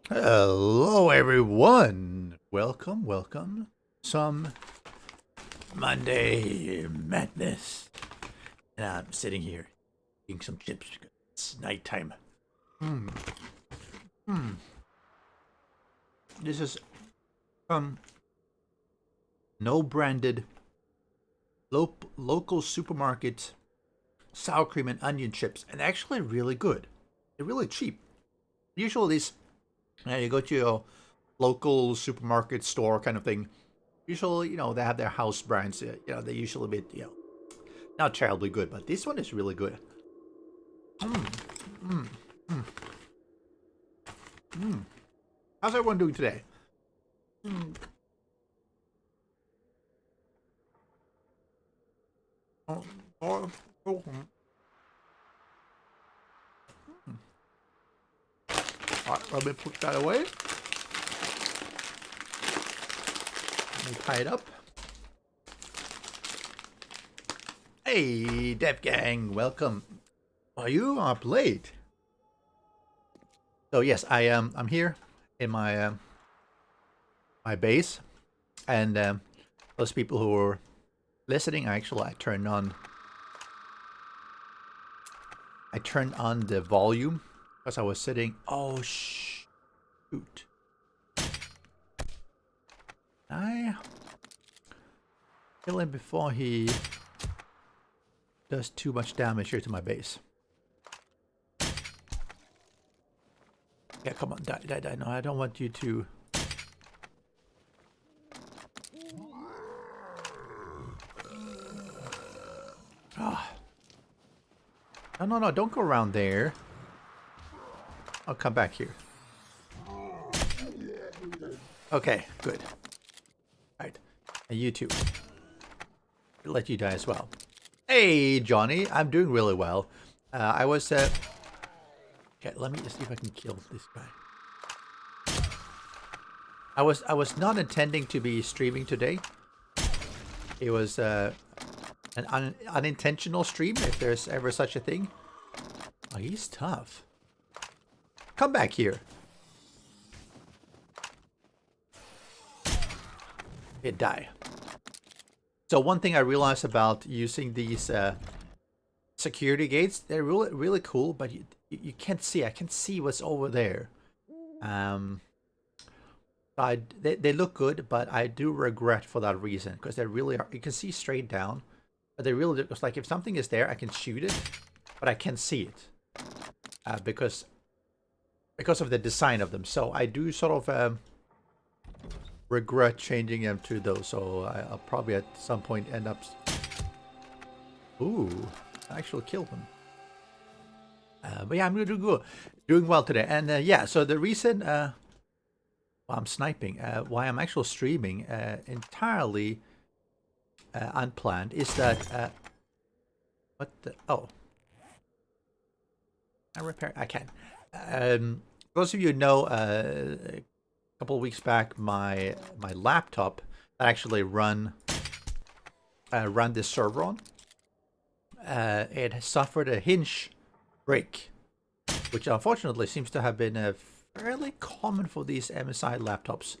Hello, everyone. Welcome. Some Monday madness. And I'm sitting here eating some chips because it's nighttime. This is no branded local supermarket sour cream and onion chips, and actually really good. They're really cheap. Usually these, you go to your local supermarket store kind of thing. Usually, they have their house brands. They're usually a bit, not terribly good, but this one is really good. How's everyone doing today? Alright, let me put that away. Let me tie it up. Hey, Dev Gang, welcome. Are you up late? So yes, I'm here in my my base, and those people who are listening, I turned on the volume because I was sitting. Oh shoot! I kill him before he does too much damage here to my base. Yeah, come on, die. No, I don't want you to. Ah. No, don't go around there. I'll come back here. Okay, good. Alright. And you too. I'll let you die as well. Hey, Johnny, I'm doing really well. I was, okay, let me just see if I can kill this guy. I was not intending to be streaming today. It was, an unintentional stream, if there's ever such a thing. Oh, he's tough. Come back here. It die. So one thing I realized about using these security gates, they're really cool, but you can't see. I can see what's over there. They look good, but I do regret for that reason, because they really are. You can see straight down, but they really look like if something is there, I can shoot it, but I can't see it because of the design of them. So I do sort of regret changing them to those. So I'll probably at some point end up. Ooh, I actually killed them. But yeah, I'm doing well today. And yeah, so the reason I'm sniping, why I'm actually streaming entirely unplanned is that what the I can. Those of you know, a couple of weeks back, my laptop that actually run this server on, it suffered a hinge break, which unfortunately seems to have been fairly common for these MSI laptops.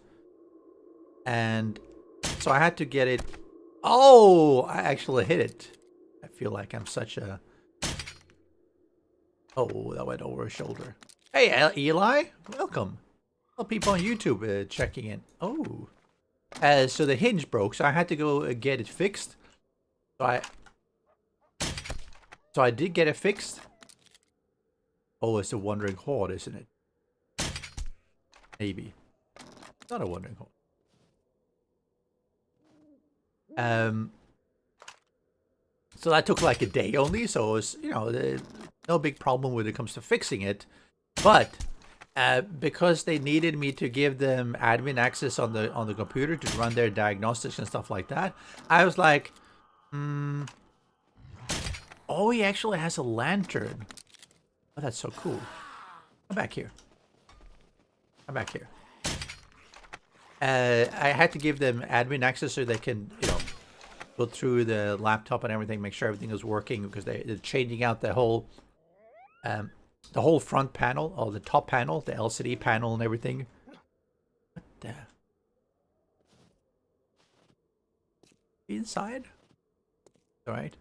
And so I had to get it. Oh, I actually hit it. I feel like I'm such a. Oh, that went over his shoulder. Hey, Eli, welcome. All people on YouTube checking in. Oh, so the hinge broke, so I had to go get it fixed. So I did get it fixed. Oh, it's a wandering horde, isn't it? Maybe. It's not a wandering horde. So that took like a day only, so it was, no big problem when it comes to fixing it. But because they needed me to give them admin access on the computer to run their diagnostics and stuff like that, I was like, oh, he actually has a lantern. Oh, that's so cool. Come back here. Come back here. I had to give them admin access so they can, go through the laptop and everything, make sure everything is working, because they're changing out the whole The whole front panel, or the top panel, the LCD panel and everything. What the? Inside? Alright.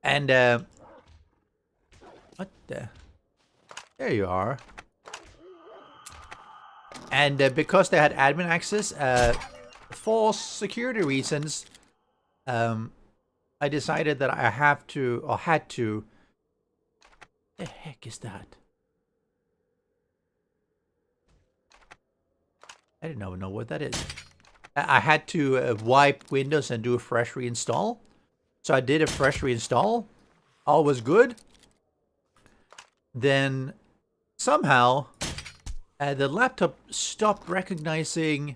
And, what the? There you are. And because they had admin access, for security reasons, I decided that I have to, or had to. What the heck is that? I didn't even know what that is. I had to wipe Windows and do a fresh reinstall. So I did a fresh reinstall. All was good. Then somehow the laptop stopped recognizing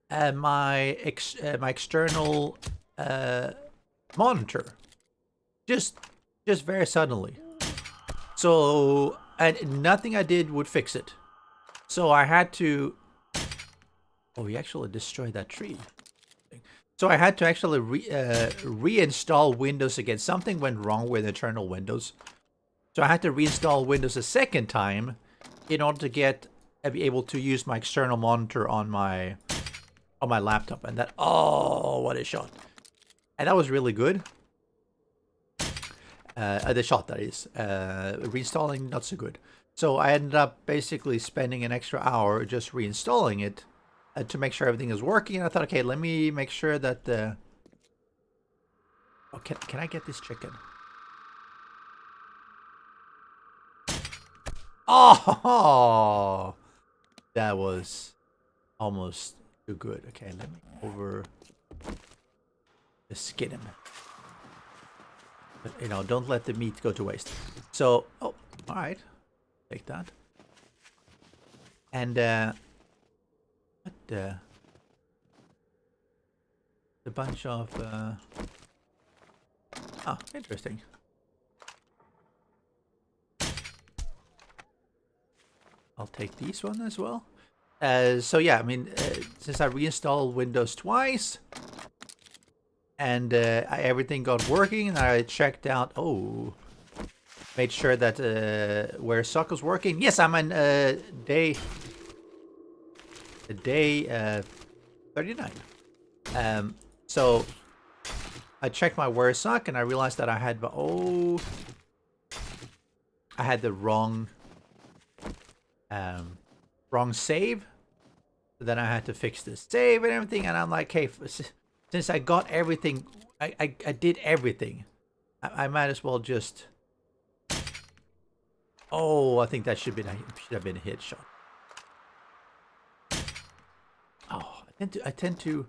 my external monitor. Just very suddenly. So, and nothing I did would fix it. So I had to... Oh, we actually destroyed that tree. So I had to actually reinstall Windows again. Something went wrong with internal Windows. So I had to reinstall Windows a second time in order to be able to use my external monitor on my laptop. And that, oh, what a shot. And that was really good. The shot, that is. Reinstalling, not so good. So I ended up basically spending an extra hour just reinstalling it to make sure everything is working. And I thought, okay, let me make sure that the... Oh, can I get this chicken? Oh! That was almost too good. Okay, let me skin him. But, you know, don't let the meat go to waste. So, oh, all right. Take that. And, what the... A bunch of, oh, interesting. I'll take these one as well. So yeah, I mean, since I reinstalled Windows twice, and everything got working, and I checked out, made sure that War3zuk was working. Yes, I'm on day 39. So I checked my War3zuk, and I realized that I had the wrong save. So then I had to fix the save and everything, and I'm like, hey, since I got everything, I did everything, I might as well just... Oh, I think that should have been a hit shot. Oh, I tend to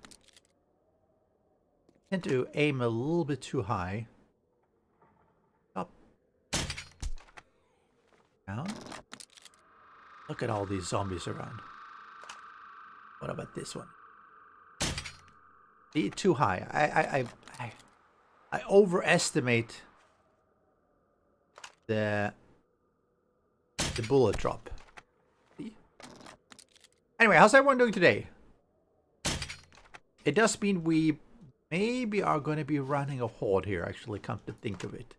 aim a little bit too high. Up. Down. Look at all these zombies around. What about this one? Too high. I overestimate the bullet drop. See? Anyway, how's everyone doing today? It does mean we maybe are going to be running a horde here, actually, come to think of it.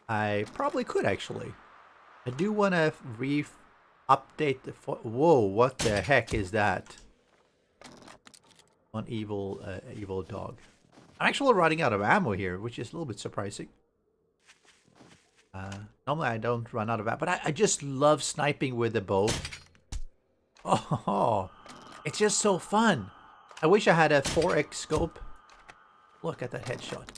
I probably could, actually. I do want to update the... Whoa, what the heck is that? One evil dog. I'm actually running out of ammo here, which is a little bit surprising. Normally I don't run out of ammo, but I just love sniping with the bow. Oh, it's just so fun. I wish I had a 4x scope. Look at that headshot.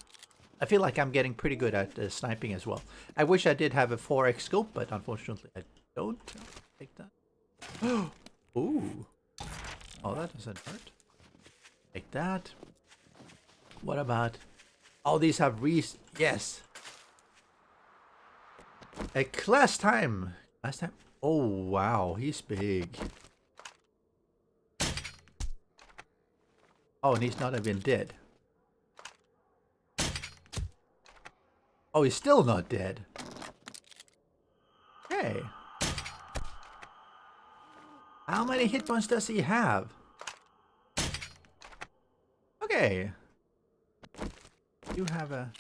I feel like I'm getting pretty good at sniping as well. I wish I did have a 4x scope, but unfortunately I don't. I'll take that. Ooh. Oh, that doesn't hurt. Take that. What about... Oh, these have yes. Last time. Oh, wow. He's big. Oh, and he's not even dead. Oh, he's still not dead. Okay. How many hit points does he have? Okay. You have a...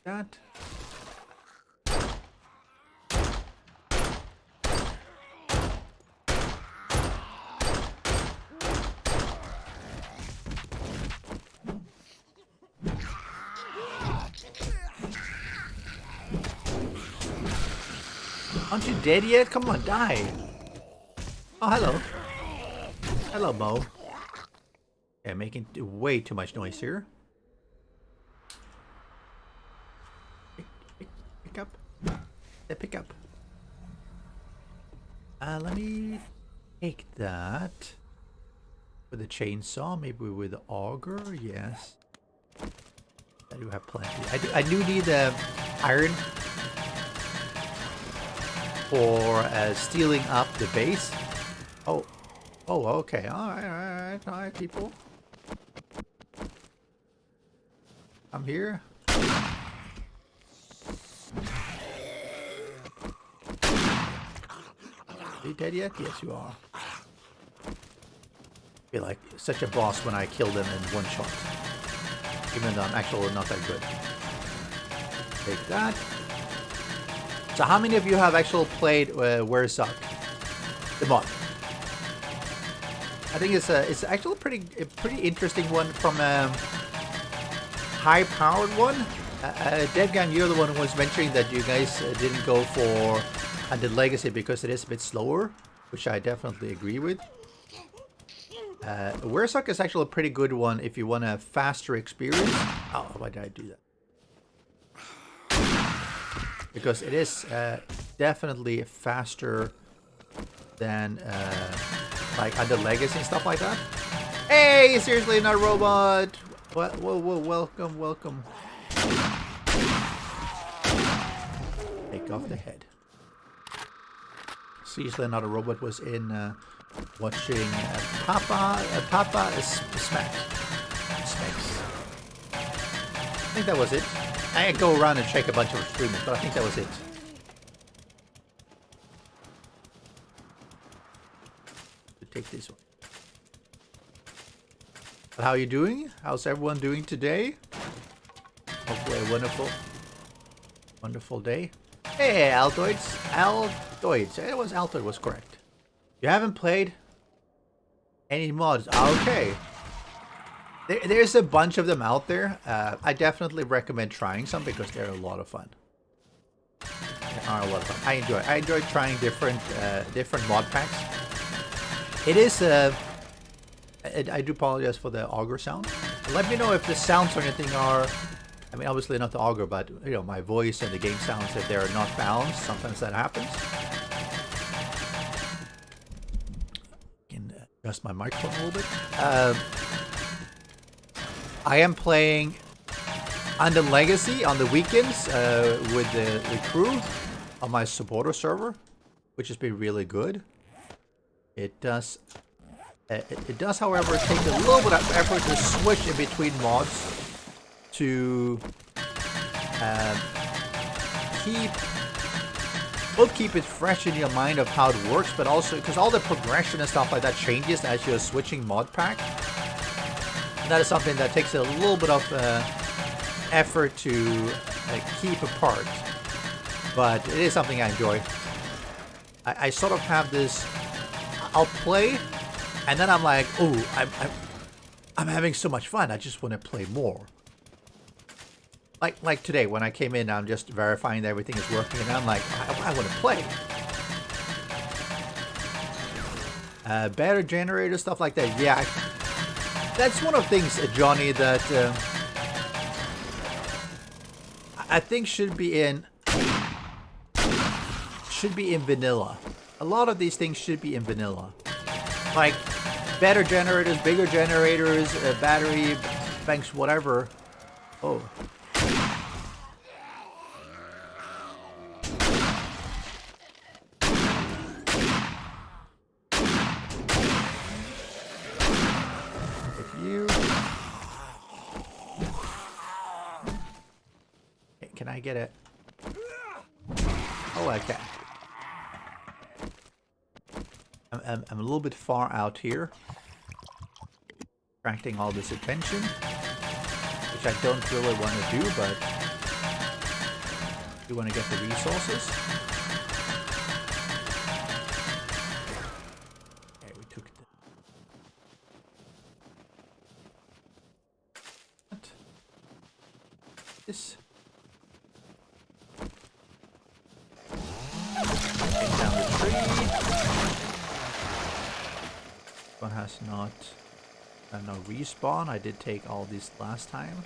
that. Aren't you dead yet? Come on, die. Oh, hello. Hello, Mo. Yeah, making way too much noise here. Pick up. Yeah, pick up. Let me take that. With a chainsaw, maybe with the auger, yes. I do have plenty. I do need iron for stealing up the base. Oh, okay. All right, people. I'm here. Are you dead yet? Yes, you are. I feel like such a boss when I kill them in one shot. Even though I'm actually not that good. Take that. So how many of you have actually played War3zuk? The mod. I think it's actually a pretty interesting one from a high-powered one. Devgan, you're the one who was mentioning that you guys didn't go for the Legacy because it is a bit slower, which I definitely agree with. War3zuk is actually a pretty good one if you want a faster experience. Oh, why did I do that? Because it is definitely faster than like under Legacy and stuff like that. Hey, seriously, not a robot. What? Whoa, welcome. Take off the head. Seriously, not a robot was in watching Papa Smacks. I think that was it. I go around and check a bunch of streamers, but I think that was it. Take this one. But how are you doing? How's everyone doing today? Hopefully a wonderful day. Hey, Altoids. It was Altoid was correct. You haven't played any mods? Okay. There's a bunch of them out there. I definitely recommend trying some because they're a lot of fun. They are a lot of fun. I enjoy trying different mod packs. It is I do apologize for the auger sound. Let me know if the sounds or anything are, I mean obviously not the auger, but you know, my voice and the game sounds, if they're not balanced. Sometimes that happens. I can adjust my microphone a little bit. I am playing under Legacy on the weekends with the crew on my supporter server, which has been really good. It does, however, take a little bit of effort to switch in between mods to keep it fresh in your mind of how it works, but also because all the progression and stuff like that changes as you're switching mod pack. And that is something that takes a little bit of effort to keep apart, but it is something I enjoy. I sort of have this. I'll play, and then I'm like, oh, I'm having so much fun. I just want to play more. Like today when I came in, I'm just verifying that everything is working, and I'm like, I want to play. Better generator, stuff like that. Yeah, that's one of the things, Johnny, that I think should be in vanilla. A lot of these things should be in vanilla. Like better generators, bigger generators, battery banks, whatever. Oh. Can I get it? Oh, I can. I'm a little bit far out here, attracting all this attention, which I don't really want to do, but We want to get the resources. Okay, we took this. Take down the tree. One has not no respawn. I did take all these last time.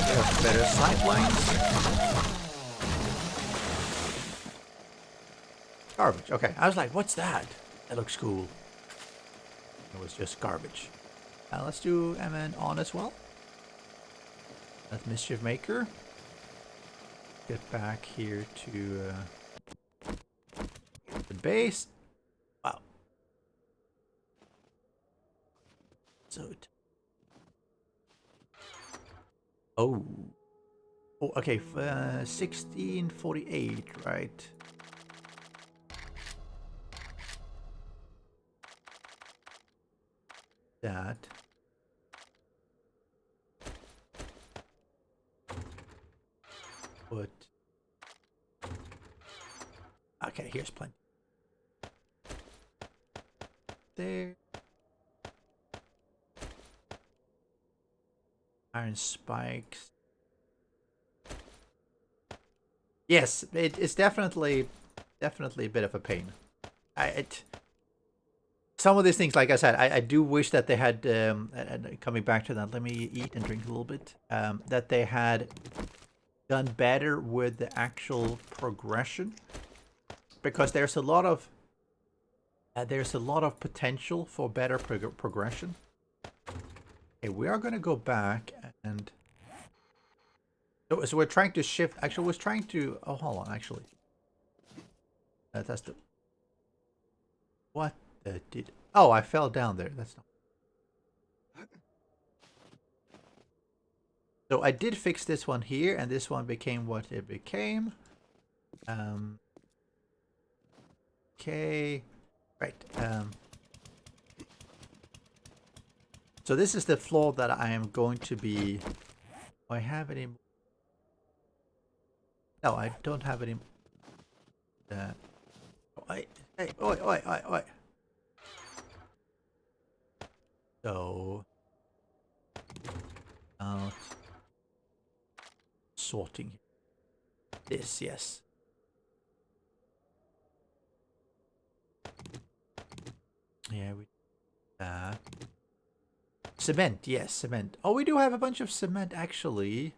There's better sight lines. Garbage. Okay, I was like, what's that? That looks cool. It was just garbage. Let's do MN on as well. That's mischiefmaker. Get back here to the base. Wow. So. Oh, okay. 1648, right? That. But okay, here's plenty. There. Iron spikes. Yes, it's definitely a bit of a pain. Some of these things, like I said, I do wish that they had, coming back to that, let me eat and drink a little bit, that they had done better with the actual progression, because there's a lot of potential for better progression. Okay, we are going to go back and so we're trying to shift. Actually, we're trying to. Oh, hold on. Actually, that's the. What did? Oh, I fell down there. That's not. So I did fix this one here, and this one became what it became. Okay, right. So this is the floor that I am going to be. Do I have any? No, I don't have any. Oi, hey, oi, oi, oi, oi. So, sorting this, yes. Yeah, we that. Cement, yes, cement. Oh, we do have a bunch of cement actually.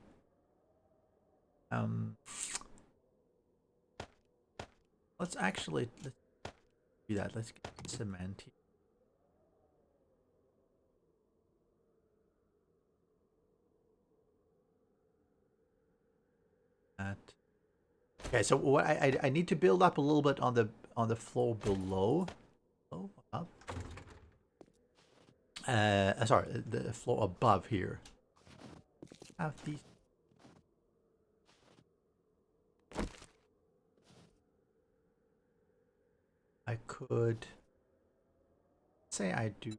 Let's do that. Let's get cement here. Okay, so what I need to build up a little bit on the floor below. Oh, up. Sorry, the floor above here. Have these. I could say I do.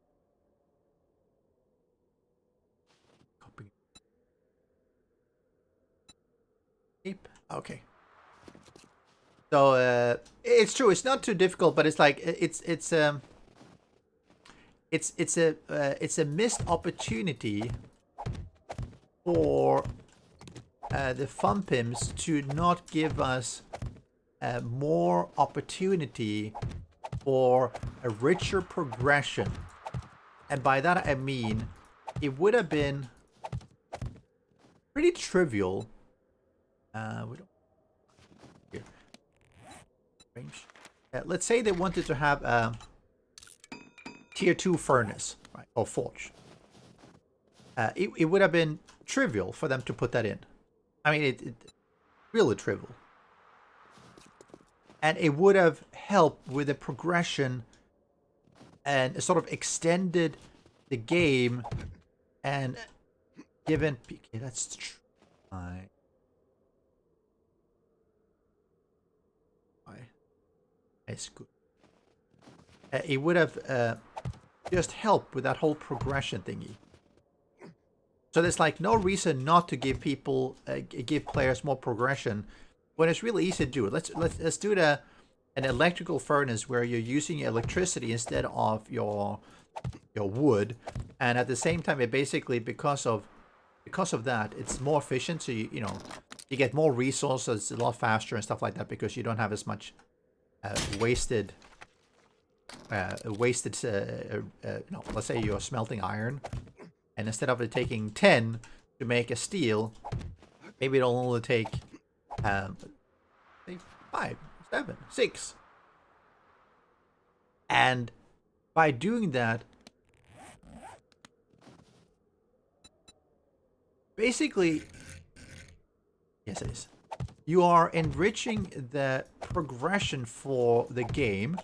Copy. Okay. So it's true. It's not too difficult, but it's like it's a missed opportunity for the fun pimps to not give us more opportunity for a richer progression. And by that I mean it would have been pretty trivial. We don't here. Range. Let's say they wanted to have a tier 2 furnace, right, or forge. It would have been trivial for them to put that in. I mean, it really trivial. And it would have helped with the progression and sort of extended the game and given. Okay, that's true. It's good. It would have just helped with that whole progression thingy. So there's like no reason not to give people, give players more progression when it's really easy to do it. Let's do an electrical furnace where you're using electricity instead of your wood, and at the same time, it basically because of that, it's more efficient. So you know you get more resources a lot faster and stuff like that because you don't have as much wasted. No, let's say you're smelting iron, and instead of it taking 10 to make a steel, maybe it'll only take say 5, 7, 6. And by doing that, basically, yes it is, you are enriching the progression for the game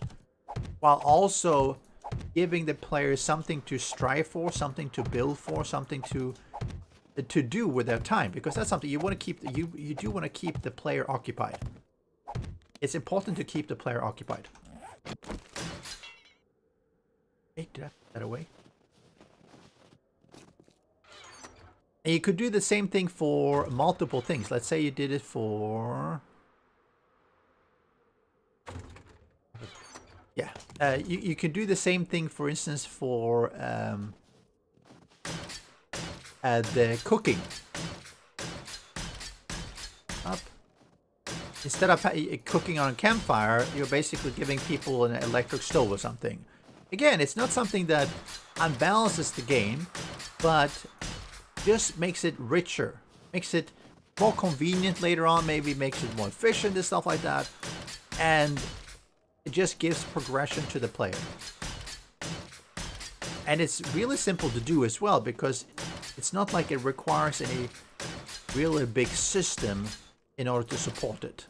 while also giving the players something to strive for, something to build for, something to do with their time, because that's something you want to keep. You do want to keep the player occupied. It's important to keep the player occupied. Hey, did I put that away? And you could do the same thing for multiple things. Let's say you did it for... Yeah, you can do the same thing, for instance, for the cooking. Up. Instead of cooking on a campfire, you're basically giving people an electric stove or something. Again, it's not something that unbalances the game, but just makes it richer, makes it more convenient later on, maybe makes it more efficient and stuff like that, and it just gives progression to the player. And it's really simple to do as well, because it's not like it requires any really big system in order to support it.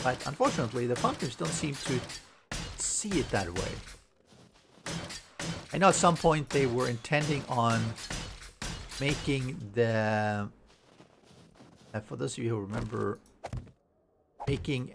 But unfortunately, the pumpkins don't seem to see it that way. I know at some point they were intending on making the... for those of you who remember, making...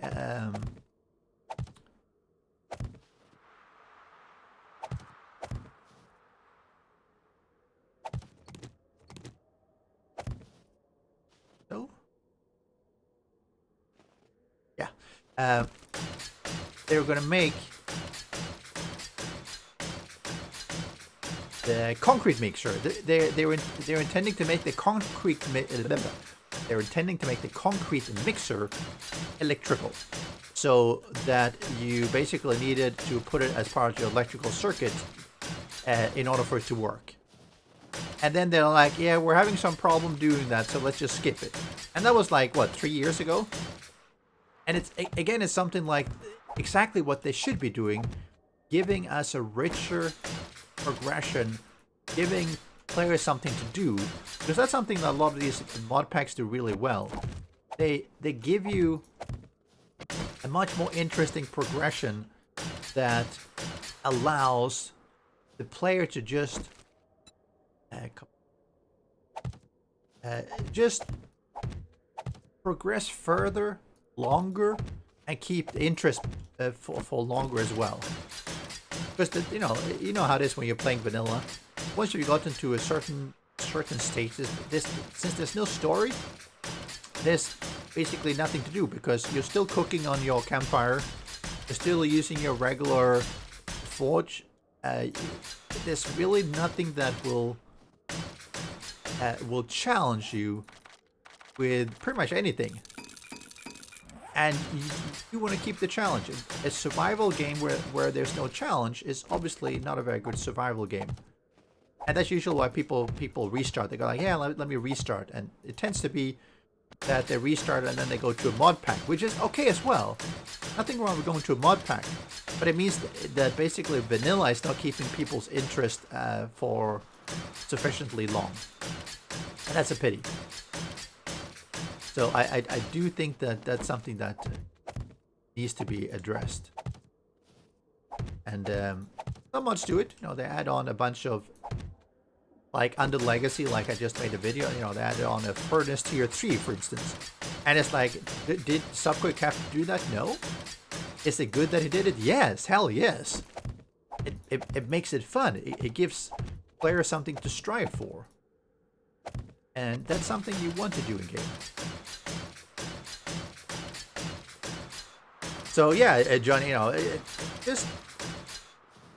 they were going to make the concrete mixer. They're intending to make the concrete they're intending to make the concrete mixer electrical, so that you basically needed to put it as part of your electrical circuit in order for it to work. And then they're like, yeah, we're having some problem doing that, so let's just skip it. And that was like, what, 3 years ago? And it's, again, it's something like exactly what they should be doing, giving us a richer progression, giving players something to do, because that's something that a lot of these mod packs do really well. They give you a much more interesting progression that allows the player to just progress further, longer, and keep the interest for longer as well. Because you know how it is when you're playing vanilla. Once you've gotten to a certain stage, since there's no story, there's basically nothing to do, because you're still cooking on your campfire, you're still using your regular forge. There's really nothing that will challenge you with pretty much anything. And you want to keep the challenge. A survival game where there's no challenge is obviously not a very good survival game. And that's usually why people restart. They go like, yeah, let me restart. And it tends to be that they restart and then they go to a mod pack, which is okay as well. Nothing wrong with going to a mod pack. But it means that basically vanilla is not keeping people's interest for sufficiently long. And that's a pity. So I do think that that's something that needs to be addressed. And not much to it. They add on a bunch of, like under Legacy, like I just made a video, they added on a furnace tier 3, for instance. And it's like, did Subquick have to do that? No. Is it good that he did it? Yes, hell yes. It makes it fun. It gives players something to strive for. And that's something you want to do in game. So yeah, John, just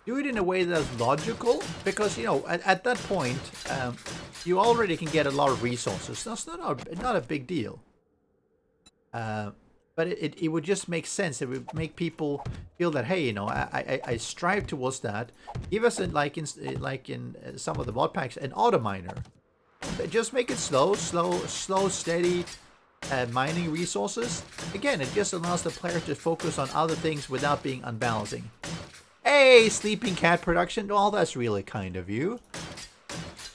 do it in a way that's logical, because at that point, you already can get a lot of resources. That's not a big deal. But it would just make sense. It would make people feel that, hey, I strive towards that. Give us like in some of the mod packs an auto miner. Just make it slow, steady. Mining resources. Again, it just allows the player to focus on other things without being unbalancing. Hey, Sleeping Cat Production. Well, that's really kind of you.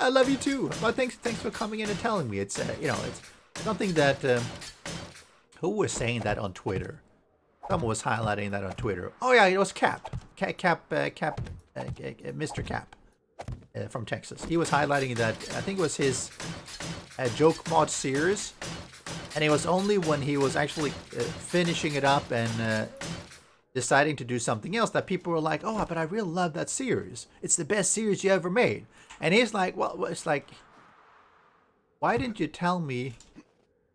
I love you too. But thanks for coming in and telling me. It's it's something that who was saying that on Twitter? Someone was highlighting that on Twitter. Oh yeah, it was Mr. Cap from Texas. He was highlighting that. I think it was his joke mod series. And it was only when he was actually finishing it up and deciding to do something else that people were like, oh, but I really love that series. It's the best series you ever made. And he's like, well, it's like, why didn't you tell me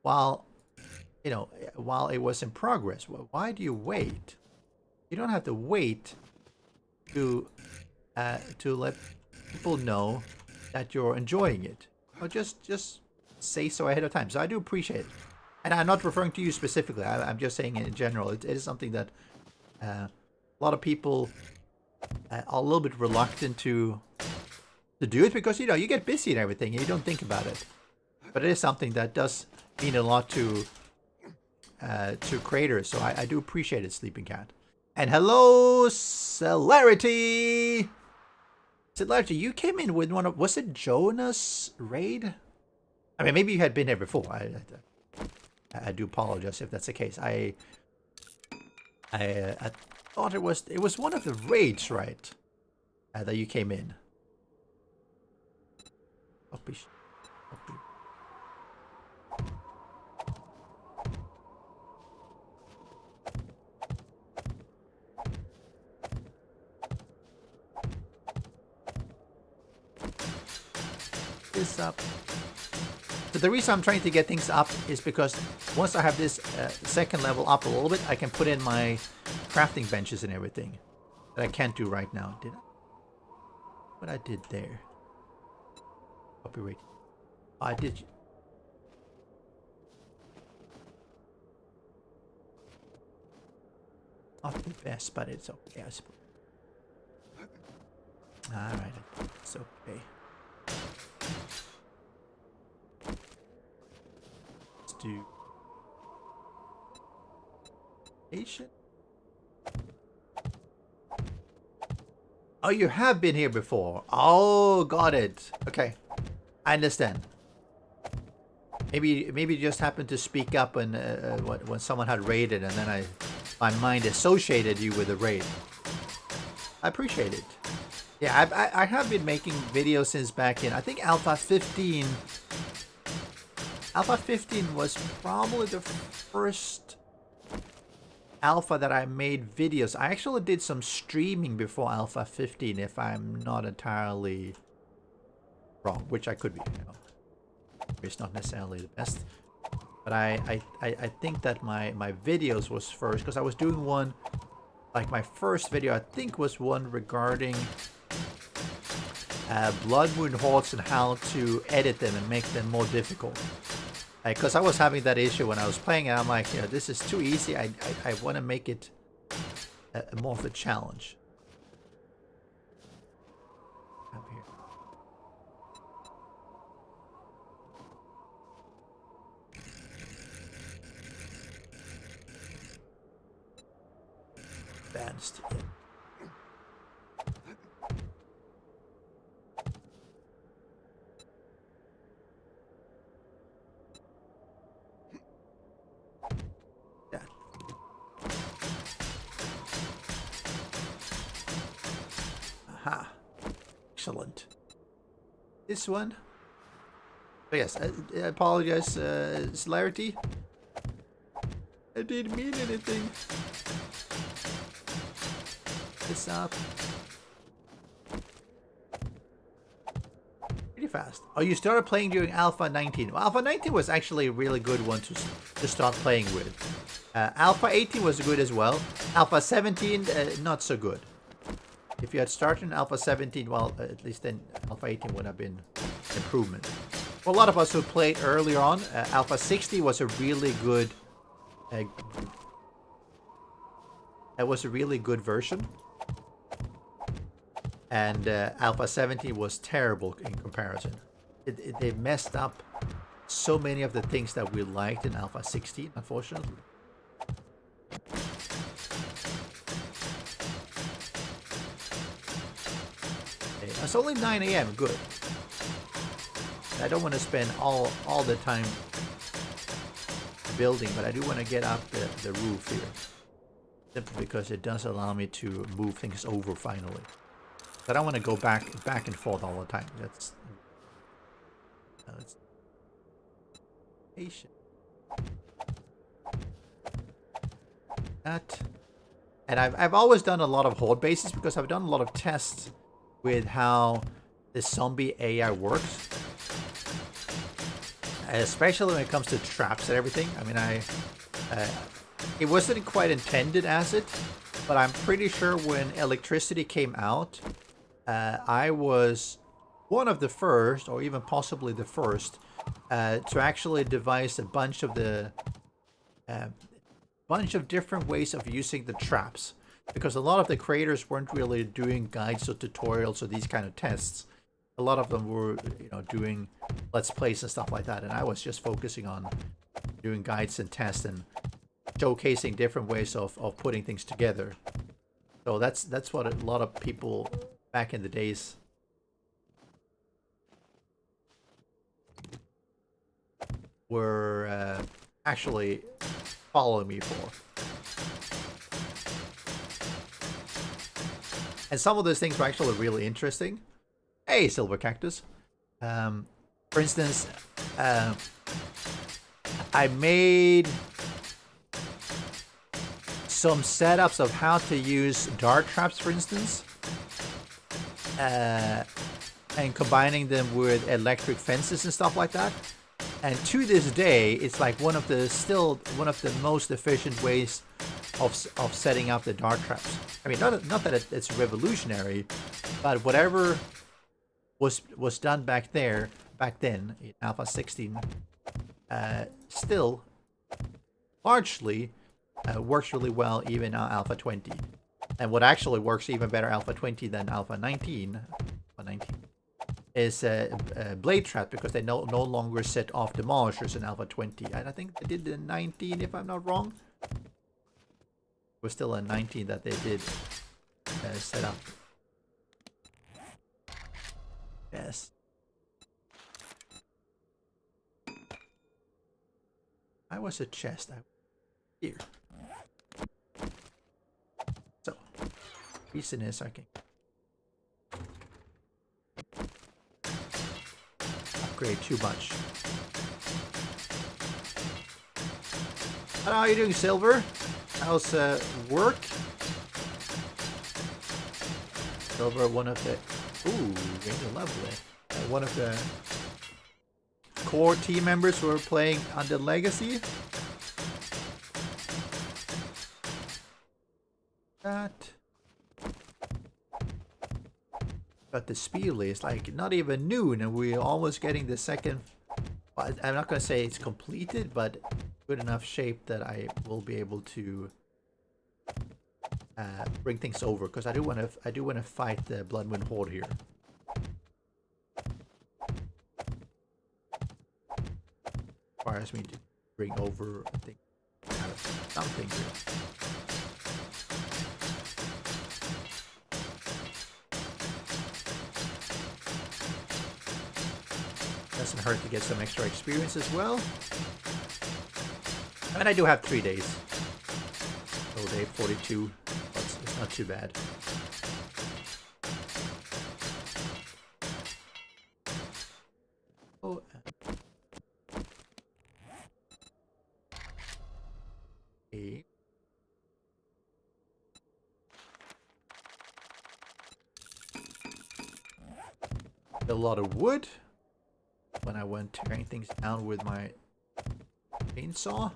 while it was in progress? Well, why do you wait? You don't have to wait to let people know that you're enjoying it. Or just say so ahead of time. So I do appreciate it. And I'm not referring to you specifically. I'm just saying in general. It is something that a lot of people are a little bit reluctant to do it, because you get busy and everything and you don't think about it. But it is something that does mean a lot to creators. So I do appreciate it, Sleeping Cat. And hello, Celerity. Celerity, you came in with one of, was it Jonas Raid? I mean, maybe you had been here before. I do apologize if that's the case. I thought it was one of the raids, right? That you came in. Copy. This up. But the reason I'm trying to get things up is because once I have this second level up a little bit, I can put in my crafting benches and everything that I can't do right now. Did I? What I did there? Copyright. Oh, I did. Not the best, but it's okay, I suppose. Alright, it's okay. Do Asian? Oh, you have been here before. Oh, got it. Okay, I understand. Maybe you just happened to speak up when someone had raided, and then my mind associated you with the raid. I appreciate it. Yeah, I have been making videos since back in, I think, Alpha 15. Alpha 15 was probably the first alpha that I made videos. I actually did some streaming before Alpha 15, if I'm not entirely wrong, which I could be. It's not necessarily the best, but I think that my videos was first, because I was doing one, like my first video I think was one regarding Blood Moon Hordes and how to edit them and make them more difficult. Because I was having that issue when I was playing, and I'm like, this is too easy. I want to make it more of a challenge. Up here. Advanced. Aha. Excellent. This one. Oh yes, I apologize, Celerity. I didn't mean anything. This up. Pretty fast. Oh, you started playing during Alpha 19. Well, Alpha 19 was actually a really good one to start playing with. Alpha 18 was good as well. Alpha 17, not so good. If you had started in Alpha 17, well, at least then Alpha 18 would have been improvement. For a lot of us who played earlier on, Alpha 60 was a really good... That was a really good version. And Alpha 17 was terrible in comparison. They messed up so many of the things that we liked in Alpha 16, unfortunately. Okay, it's only 9 AM, good. I don't want to spend all the time building, but I do want to get up the roof here. Simply because it does allow me to move things over finally. I don't want to go back and forth all the time. That's patient. That, and I've always done a lot of horde bases because I've done a lot of tests with how the zombie AI works, especially when it comes to traps and everything. I mean, it wasn't quite intended as it, but I'm pretty sure when electricity came out, I was one of the first, or even possibly the first, to actually devise a bunch of different ways of using the traps, because a lot of the creators weren't really doing guides or tutorials or these kind of tests. A lot of them were, doing let's plays and stuff like that, and I was just focusing on doing guides and tests and showcasing different ways of putting things together. So that's what a lot of people back in the days were actually following me for. And some of those things were actually really interesting. Hey, Silver Cactus. For instance, I made some setups of how to use dart traps, for instance. And combining them with electric fences and stuff like that. And to this day, it's like still one of the most efficient ways of setting up the dart traps. I mean, not that it's revolutionary, but whatever was done back then in Alpha 16, still largely works really well even on Alpha 20. And what actually works even better Alpha 20 than Alpha 19, is blade trap, because they no longer set off demolishers in Alpha 20. And I think they did the 19, if I'm not wrong. It was still a 19 that they did set up. Yes. I was a chest. Here. So, reason is I can upgrade too much. How are you doing, Silver? How's work? Silver, one of the... Ooh, really lovely. One of the core team members who are playing under Legacy. That. But the Spiel is like not even noon, and we're almost getting the second. Well, I'm not gonna say it's completed, but good enough shape that I will be able to bring things over, because I do want to fight the Bloodwind Horde here. Requires me to bring over, I think, something here. Doesn't hurt to get some extra experience as well. And I do have 3 days. So day 42. It's not too bad. Oh. Okay. A lot of wood. I went tearing things down with my chainsaw.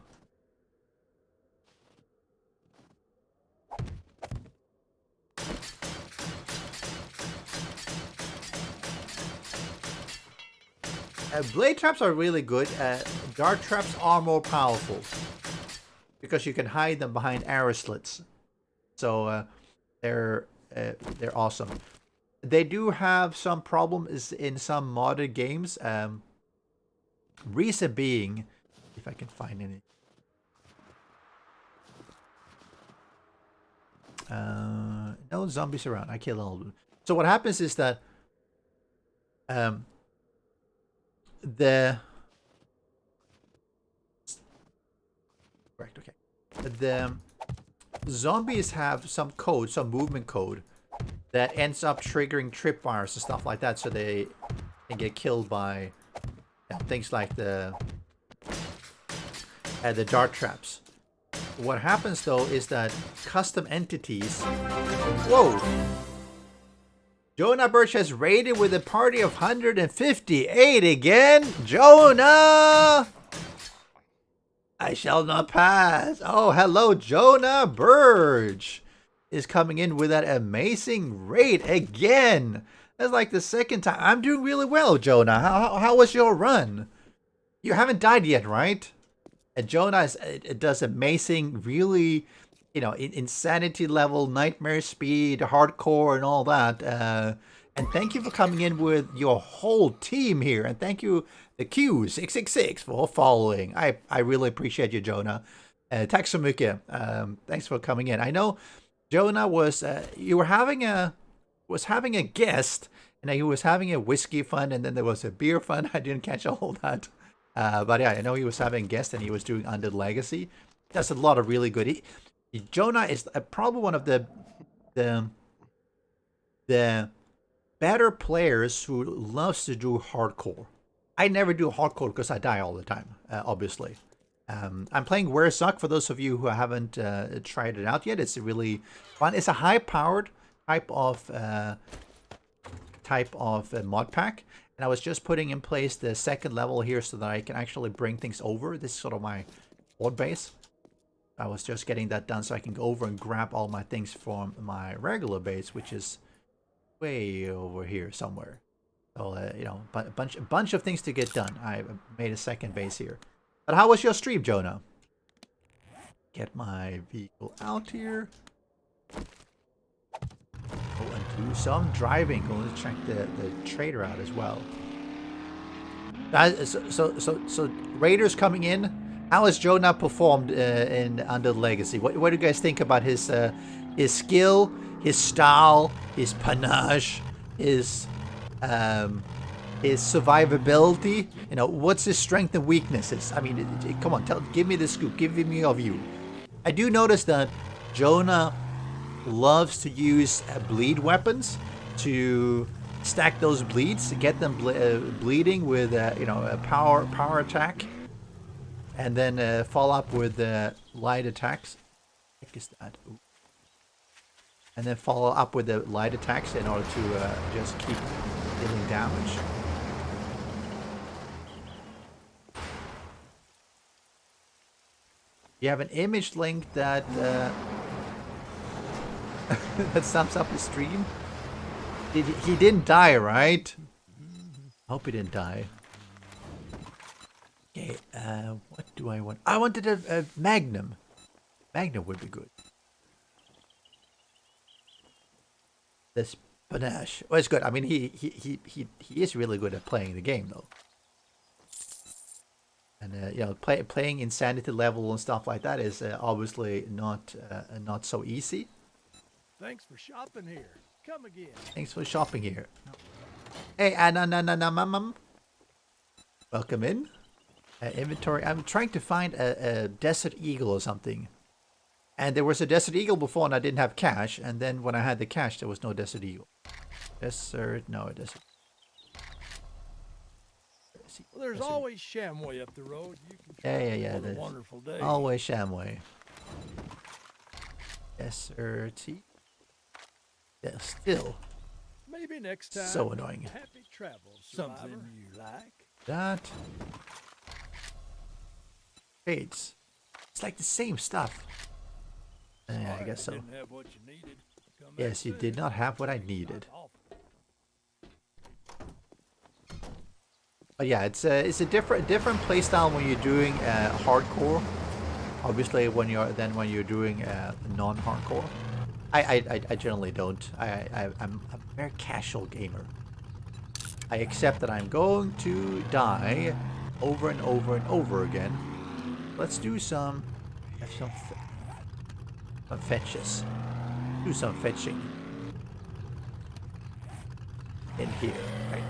Blade traps are really good. Dart traps are more powerful because you can hide them behind arrow slits. So they're awesome. They do have some problems in some modded games. Reason being, if I can find any. No zombies around. I kill all of them. So what happens is that the zombies have some code, some movement code that ends up triggering tripwires and stuff like that, so they can get killed by things like the dart traps. What happens though is that custom entities. Whoa! Jonah Birch has raided with a party of 158 again. Jonah! I shall not pass. Oh, hello, Jonah Birch is coming in with that amazing raid again. That's like the second time. I'm doing really well, Jonah. How was your run? You haven't died yet, right? And Jonah does amazing, really, you know, insanity level, nightmare speed, hardcore, and all that. And thank you for coming in with your whole team here. And thank you, the Q666, for following. I really appreciate you, Jonah. Tack så mycket. Thanks for coming in. I know Jonah was you were having a guest, and he was having a whiskey fund, and then there was a beer fund. I didn't catch all that. But yeah, I know he was having a guest, and he was doing Undead Legacy. That's a lot of really good. Jonah is probably one of the better players who loves to do hardcore. I never do hardcore because I die all the time, obviously. I'm playing War3zuk for those of you who haven't tried it out yet. It's really fun. It's a high-powered type of mod pack. And I was just putting in place the second level here so that I can actually bring things over. This is sort of my board base. I was just getting that done so I can go over and grab all my things from my regular base, which is way over here somewhere. So, you know, a bunch of things to get done. I made a second base here. But how was your stream, Jonah? Get my vehicle out here. Go and do some driving. Go and check the trader out as well. So Raiders coming in. How has Jonah performed in Undead Legacy? What do you guys think about his skill, his style, his panache, his survivability? You know, what's his strength and weaknesses? I mean, come on, give me the scoop. Give me your view. I do notice that Jonah loves to use bleed weapons to stack those bleeds to get them bleeding with you know, a power attack, and then follow up with light attacks. What is that? Ooh. And then follow up with the light attacks in order to just keep dealing damage. You have an image link that that sums up the stream. He didn't die, right? Hope he didn't die. Okay, what do I want? I wanted a Magnum. Magnum would be good. This panache. Well, it's good. I mean, he is really good at playing the game, though. And you know, playing insanity level and stuff like that is obviously not so easy. Thanks for shopping here. Come again. Thanks for shopping here. Hey, mum. Welcome in. Inventory. I'm trying to find a Desert Eagle or something. And there was a Desert Eagle before and I didn't have cash. And then when I had the cash, there was no Desert Eagle. Desert. Well, there's always Shamway up the road. You can try yeah. a wonderful day. Always Shamway. Desert. Yeah, still. Maybe next time. So annoying. Happy travels. Something you like? That. Hey, it's like the same stuff. Yeah, I guess so. Didn't have what you needed. Come back Yes, you soon. did not have what I needed. But yeah, it's a different playstyle when you're doing hardcore. Obviously, when you're doing non-hardcore. I generally don't. I'm a very casual gamer. I accept that I'm going to die over and over and over again. Let's do some fetches. Do some fetching in here, right?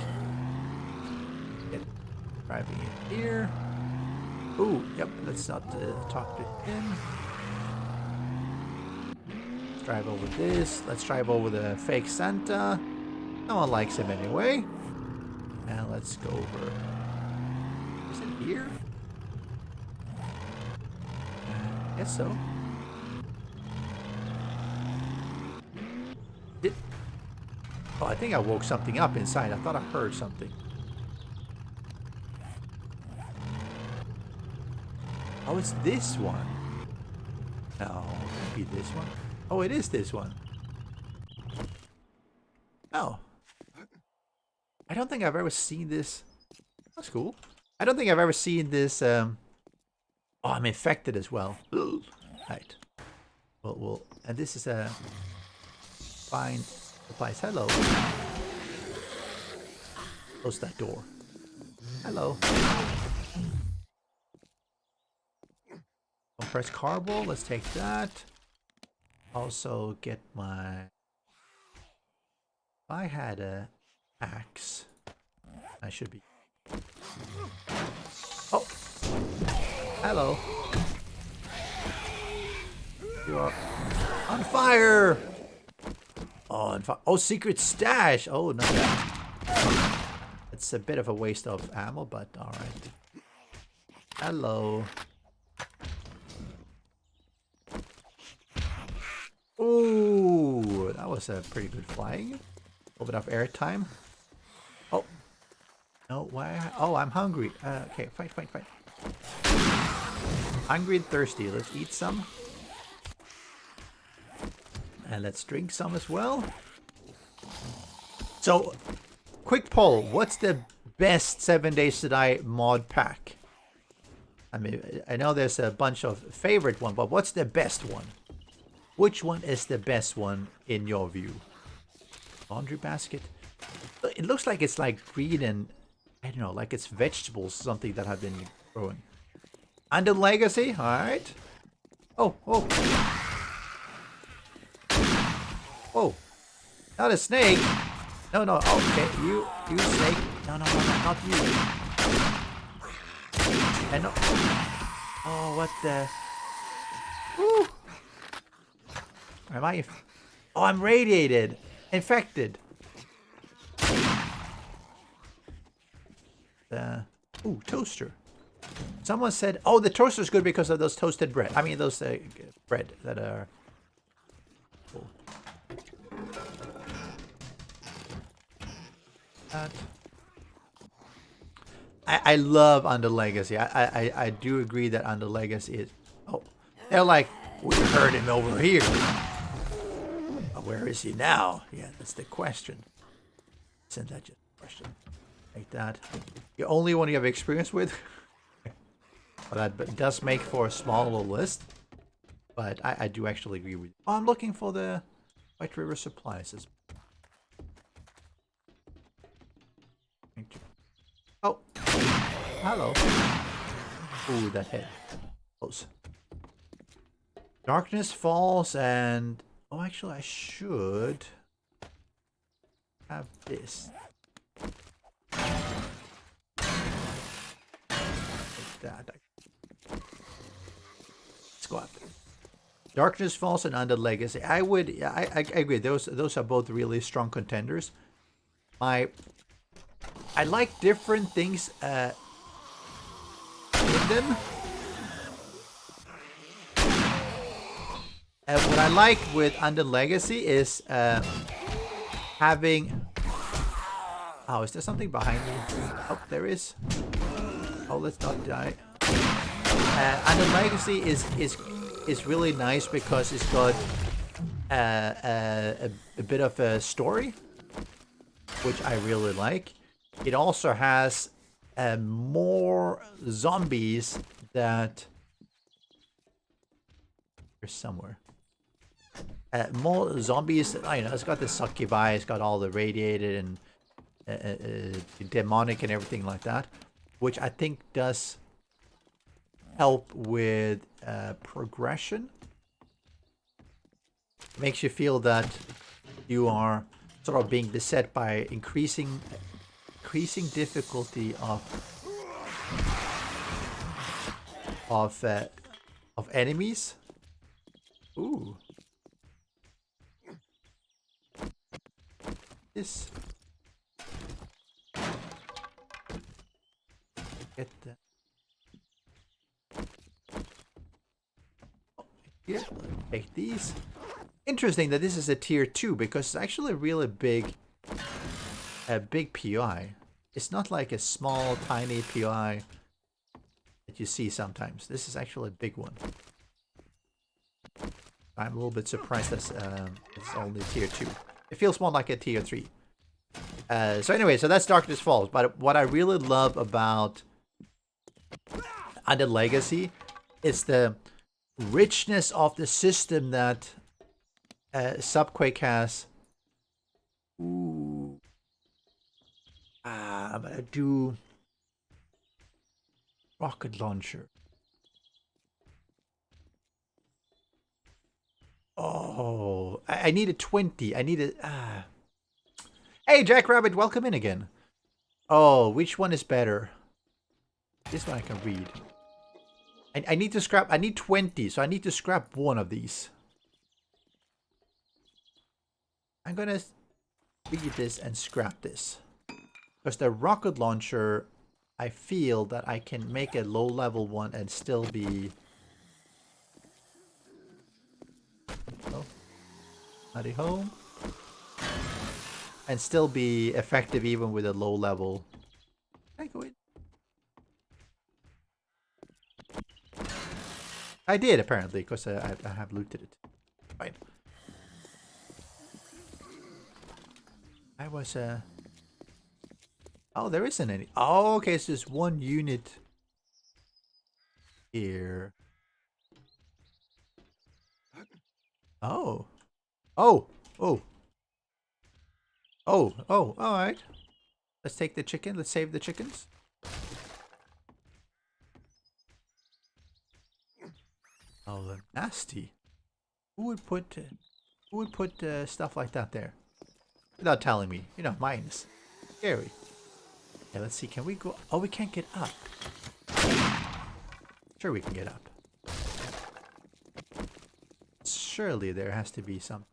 Get driving in here. Ooh, yep. Let's not talk to him. Let's drive over this. Let's drive over the fake Santa. No one likes him anyway. And let's go over. Is it here? I guess so. Oh, I think I woke something up inside. I thought I heard something. Oh, it's this one. No, it can't be this one. Oh, it is this one. Oh. I don't think I've ever seen this. That's cool. I don't think I've ever seen this. Oh, I'm infected as well. Right. Well, and this is a fine supplies. Hello. Close that door. Hello. Compressed carbol. Let's take that. Also get my. If I had a axe, I should be. Oh. Hello. You are on fire. Oh, on fire. Oh, secret stash. Oh, no. It's a bit of a waste of ammo, but all right. Hello. Ooh, that was a pretty good flying. A little bit of airtime. Oh. No, why? Oh, I'm hungry. Okay, fight. Hungry and thirsty. Let's eat some. And let's drink some as well. So, quick poll. What's the best 7 Days to Die mod pack? I mean, I know there's a bunch of favorite one, but what's the best one? Which one is the best one in your view? Laundry basket. It looks like it's like green and I don't know, like it's vegetables, something that have been growing. Under Legacy, all right. Oh. Oh, not a snake. No. Okay, you snake. No, not you. And no. Oh, what the? Woo. Am I? Oh, I'm radiated, infected. Ooh, toaster. Someone said, "Oh, the toaster's good because of those toasted bread. I mean, those bread that are." Cool. I love Under Legacy. I do agree that Under Legacy is. Oh, they're like, we heard him over here. But where is he now? Yeah, that's the question. Isn't that just a question? Like that. The only one you have experience with. Well, that does make for a small little list. But I do actually agree with you. Oh, I'm looking for the White River supplies. Oh, hello. Ooh, that hit. Close. Darkness falls and... Oh, actually, I should have this. Like that. Let's go up. Darkness falls and Under Legacy. I agree. Those are both really strong contenders. I like different things in them. What I like with Under Legacy is having Oh, is there something behind me? Oh, there is. Oh, let's not die. And the legacy is really nice because it's got a bit of a story, which I really like. It also has more zombies that... There's somewhere. More zombies. I know it's got the succubi, it's got all the radiated and demonic and everything like that, which I think does help with progression. Makes you feel that you are sort of being beset by increasing difficulty of enemies. Ooh. This. Get that. Here, take these. Interesting that this is a tier 2 because it's actually a really big POI. It's not like a small, tiny POI that you see sometimes. This is actually a big one. I'm a little bit surprised that it's only tier 2. It feels more like a tier 3. So anyway, so that's Darkness Falls. But what I really love about Undead Legacy is the richness of the system that Subquake has. Ooh. I'm gonna do rocket launcher. Oh, I needed 20. I needed... Hey, Jackrabbit, welcome in again. Oh, which one is better? This one I can read. I need to scrap... I need 20, so I need to scrap one of these. I'm gonna read this and scrap this. Because the rocket launcher, I feel that I can make a low-level one and still be... Oh. Howdy home. And still be effective even with a low level. Can I go in? I did apparently, because I have looted it. Fine. I was Oh, there isn't any. Oh, okay, it's just one unit here. Oh. Oh. Oh. Oh. Oh. All right. Let's take the chicken. Let's save the chickens. Oh, they're nasty. Who would put stuff like that there? Without telling me. You know, mine's scary. Okay, let's see. Can we go? Oh, we can't get up. Sure, we can get up. Surely there has to be some.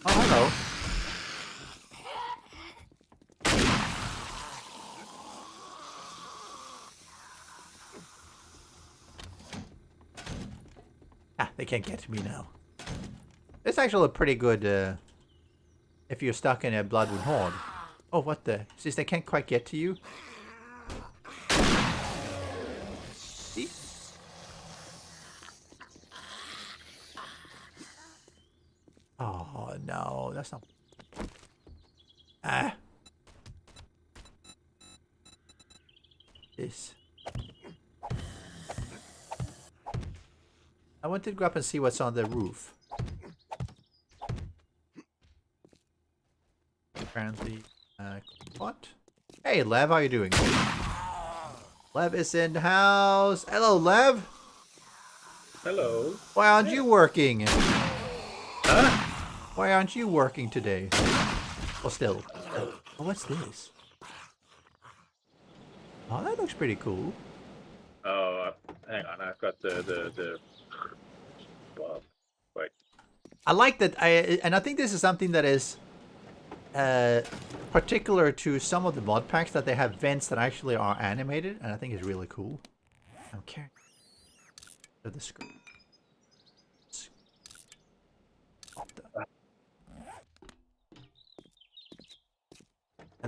Oh, hello. Ah, they can't get to me now. It's actually a pretty good if you're stuck in a Bloodwood Horde. Oh, what the? Since they can't quite get to you. See? Oh, no. That's not... Ah. This. I wanted to go up and see what's on the roof. Apparently, what? Hey, Lev, how you doing? Lev is in the house. Hello, Lev. Hello. Why aren't you working? Huh? Why aren't you working today? Well, still. Oh, what's this? Oh, that looks pretty cool. Oh, hang on. I've got the. Wait. I like that. And I think this is something that is particular to some of the mod packs, that they have vents that actually are animated, and I think it's really cool. Okay. So the screen.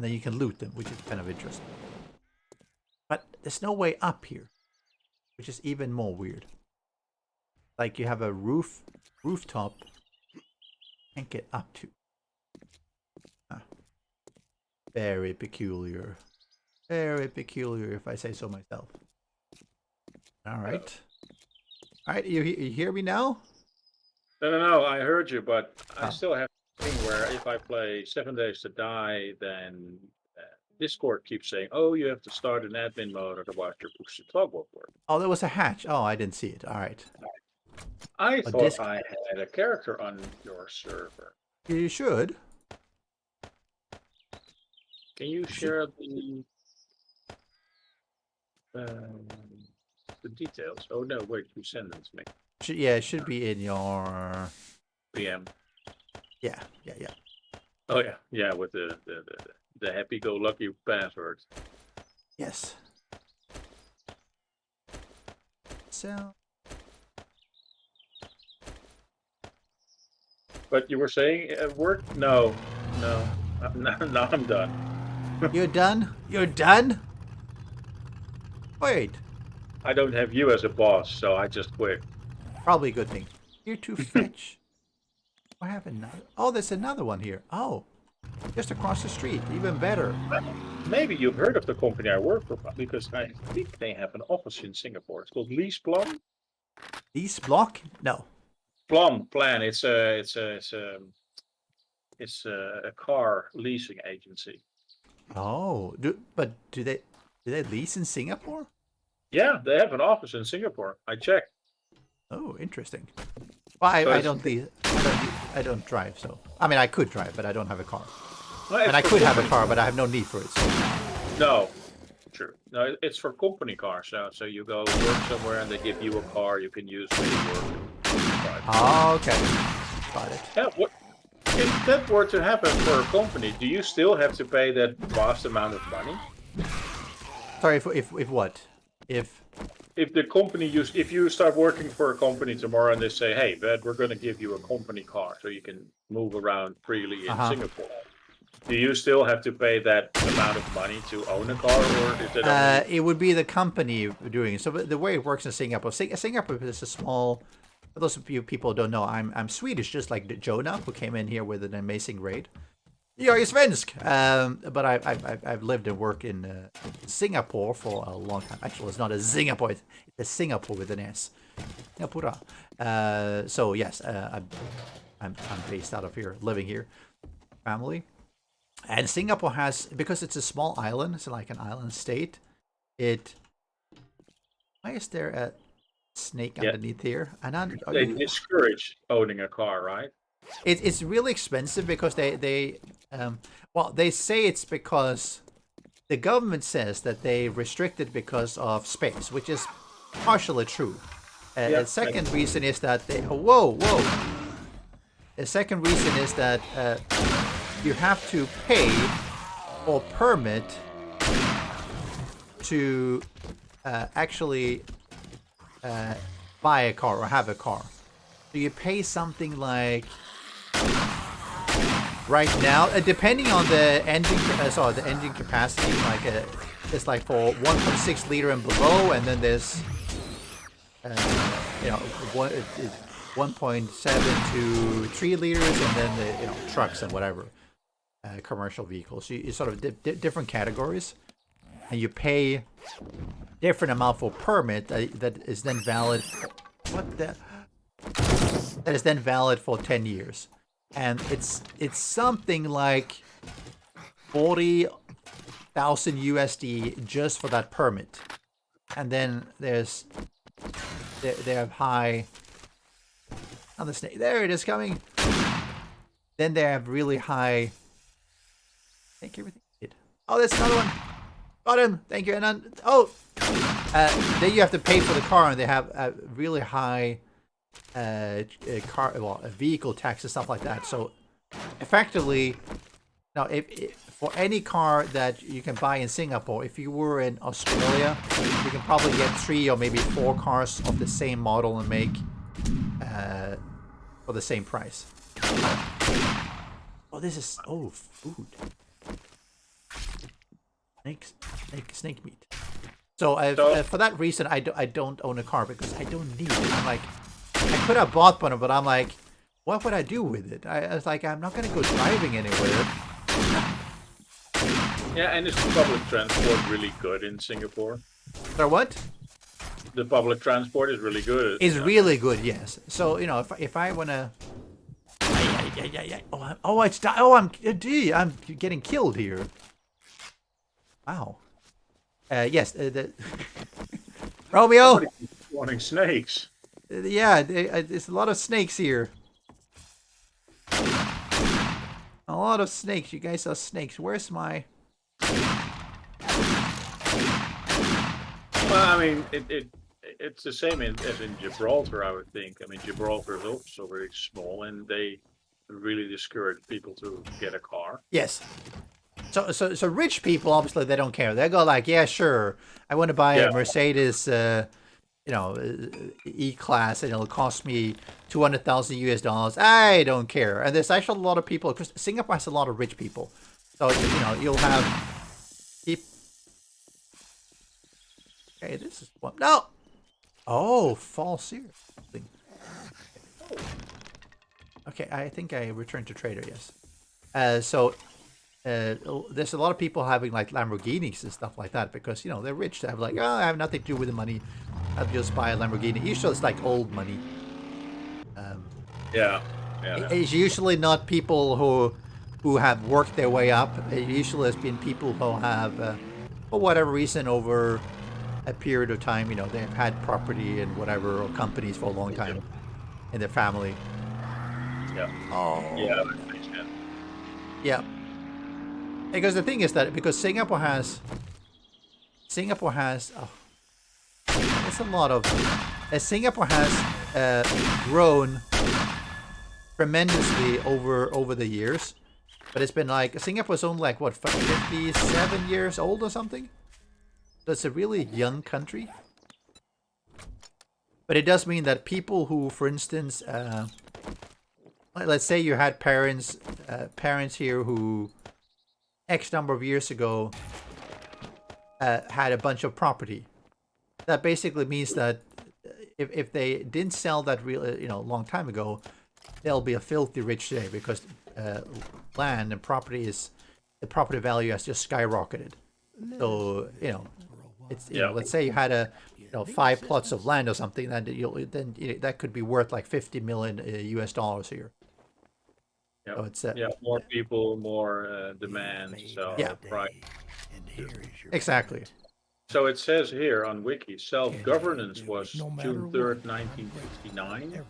and then you can loot them, which is kind of interesting. But there's no way up here, which is even more weird. Like you have a rooftop, can't get up to. Very peculiar. Very peculiar, if I say so myself. All right. All right, you hear me now? No, I heard you, but I still have a thing where if I play 7 Days to Die, then Discord keeps saying, oh, you have to start an admin mode, otherwise your push to talk won't work. Oh, there was a hatch. Oh, I didn't see it. All right. I thought I had a character on your server. You should. Can you share the details? Oh no, wait, you send them to me. Yeah, it should be in your PM. Yeah. Oh yeah, with the happy-go-lucky password. Yes. So. But you were saying work? No. Now I'm done. You're done? You're done? Wait. I don't have you as a boss, so I just quit. Probably a good thing. Here to fetch. I have another. Oh, there's another one here. Oh, just across the street. Even better. Maybe you've heard of the company I work for, because I think they have an office in Singapore. It's called Lease Plum. Lease Block? No. Plan. It's a car leasing agency. Oh, but do they lease in Singapore? Yeah, they have an office in Singapore. I checked. Oh, interesting. Well, I don't drive, so I mean I could drive, but I don't have a car. Well, and I could have a car, but I have no need for it. So. No, true. No, it's for company cars. So you go work somewhere and they give you a car you can use when you work. Oh, okay. Got it. Yeah. If that were to happen for a company, do you still have to pay that vast amount of money? Sorry, if what? If the company if you start working for a company tomorrow and they say, hey, Ved, we're going to give you a company car so you can move around freely in Singapore. Do you still have to pay that amount of money to own a car, or is it only... It would be the company doing it. So the way it works in Singapore, Singapore is a small... For those of you people who don't know, I'm Swedish, just like Jonah, who came in here with an amazing raid. Jag är svensk! But I've lived and worked in Singapore for a long time. Actually, it's not a Singapore, it's a Singapore with an S. Singapura. So yes, I'm based out of here, living here, family. And Singapore has, because it's a small island, it's like an island state. Why is there a snake underneath here? They discourage owning a car, right? It's really expensive because they say it's because the government says that they restrict it because of space, which is partially true. The second reason is that the second reason is that you have to pay or permit to actually buy a car or have a car. So you pay something like right now, depending on the engine, the engine capacity, like it's like for 1.6 liter and below, and then there's 1.7 to 3 liters, and then the trucks and whatever commercial vehicles. So you sort of different categories, and you pay different amount for permit that is then valid. That is then valid for 10 years, and it's something like 40,000 USD just for that permit, and then they have high. On the snake, there it is coming. Then they have really high. Thank you, everything. Oh, there's another one. Got him. Thank you. And then then you have to pay for the car, and they have a really high vehicle tax and stuff like that. So effectively, now if for any car that you can buy in Singapore, if you were in Australia, you can probably get 3 or maybe 4 cars of the same model and make for the same price. Oh, this is food. Snake meat. So, for that reason, I don't own a car because I don't need it. I'm like, I could have bought one, but I'm like, what would I do with it? I was like, I'm not gonna go driving anywhere. Yeah, and is the public transport really good in Singapore? So what? The public transport is really good. It's really good, yes. So if I wanna, I'm getting killed here. Wow. Yes. Romeo. Wanting snakes. Yeah, there's a lot of snakes here. A lot of snakes. You guys are snakes. Where's my? Well, I mean, it's the same as in Gibraltar, I would think. I mean, Gibraltar is also very small, and they really discourage people to get a car. Yes. So rich people, obviously, they don't care. They go like, yeah, sure, I want to buy a Mercedes, E-Class, and it'll cost me $200,000 US. I don't care. And there's actually a lot of people, because Singapore has a lot of rich people. So, you'll have... Okay, this is one. No! Oh, false here. Okay, I think I returned to trader, yes. There's a lot of people having like Lamborghinis and stuff like that because they're rich. They have like, oh, I have nothing to do with the money. I'll just buy a Lamborghini. Usually it's like old money. It's usually not people who have worked their way up. It usually has been people who have, for whatever reason, over a period of time, they've had property and whatever, or companies for a long time in their family. Yeah. Oh. Yeah, that makes sense. Yeah. Because the thing is that because Singapore has it's a lot of Singapore has grown tremendously over the years, but it's been like Singapore's only like what 57 years old or something. So it's a really young country, but it does mean that people who, for instance, let's say you had parents here who X number of years ago had a bunch of property. That basically means that if they didn't sell that a long time ago, they'll be a filthy rich today because land and the property value has just skyrocketed. So it's let's say you had 5 plots of land or something, then that could be worth like $50 million US here. Yeah, so it's more people, more demand. So right. Exactly. So it says here on Wiki, self-governance was June 3rd, 1959.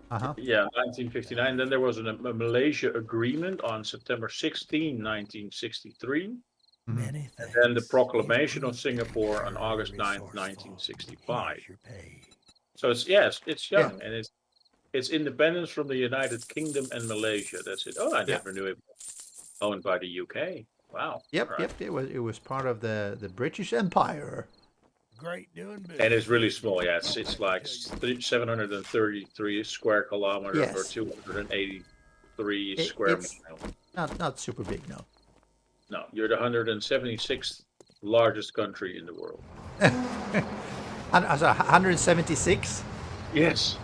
1959. Then there was a Malaysia agreement on September 16, 1963. And then the proclamation of Singapore on August 9th, 1965. So it's young, and it's independence from the United Kingdom and Malaysia. That's it. Oh, I never knew it was owned by the UK. Wow. Yep. It was part of the British Empire. Great doing business. And it's really small. Yeah, it's like 733 square kilometers or 283 square miles. Not super big, no. No, you're the 176th largest country in the world. 176? Yes.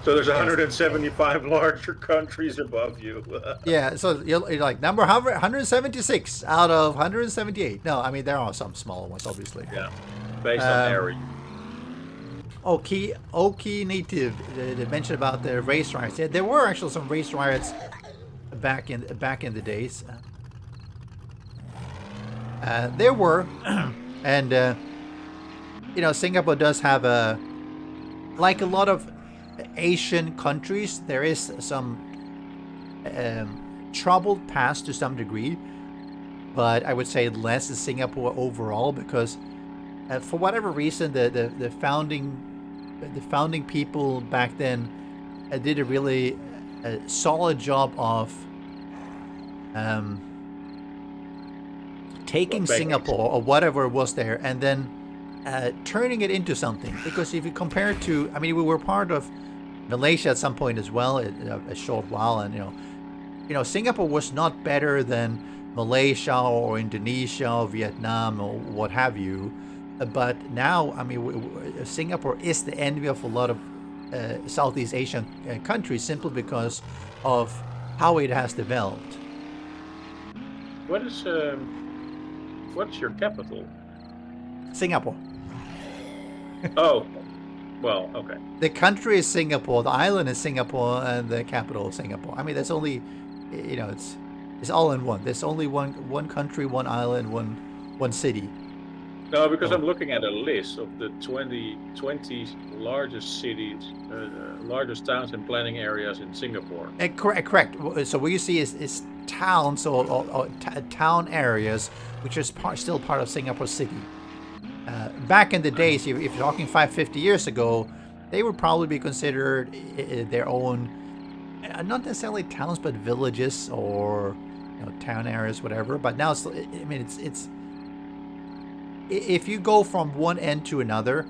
So there's 175 larger countries above you. Yeah, so you're like number 176 out of 178. No, I mean there are some smaller ones, obviously. Yeah, based on area. Oki Native, they mentioned about the race riots. Yeah, there were actually some race riots back in the days. There were, and Singapore does have like a lot of Asian countries, there is some troubled past to some degree, but I would say less in Singapore overall because for whatever reason the founding people back then did a really solid job of taking Singapore or whatever was there and then turning it into something. Because if you compare it to, I mean, we were part of Malaysia at some point as well, a short while, and Singapore was not better than Malaysia or Indonesia or Vietnam or what have you. But now, I mean, Singapore is the envy of a lot of Southeast Asian countries simply because of how it has developed. What's your capital? Singapore. Oh, well, okay. The country is Singapore, the island is Singapore, and the capital is Singapore. I mean, there's only, you know, it's all in one. There's only one country, one island, one city. No, because I'm looking at a list of the 20 largest cities, largest towns and planning areas in Singapore. Correct. So what you see is towns or town areas, which is still part of Singapore City. Back in the days, if you're talking 50 years ago, they would probably be considered their own, not necessarily towns, but villages or town areas, whatever. But now, I mean, it's if you go from one end to another,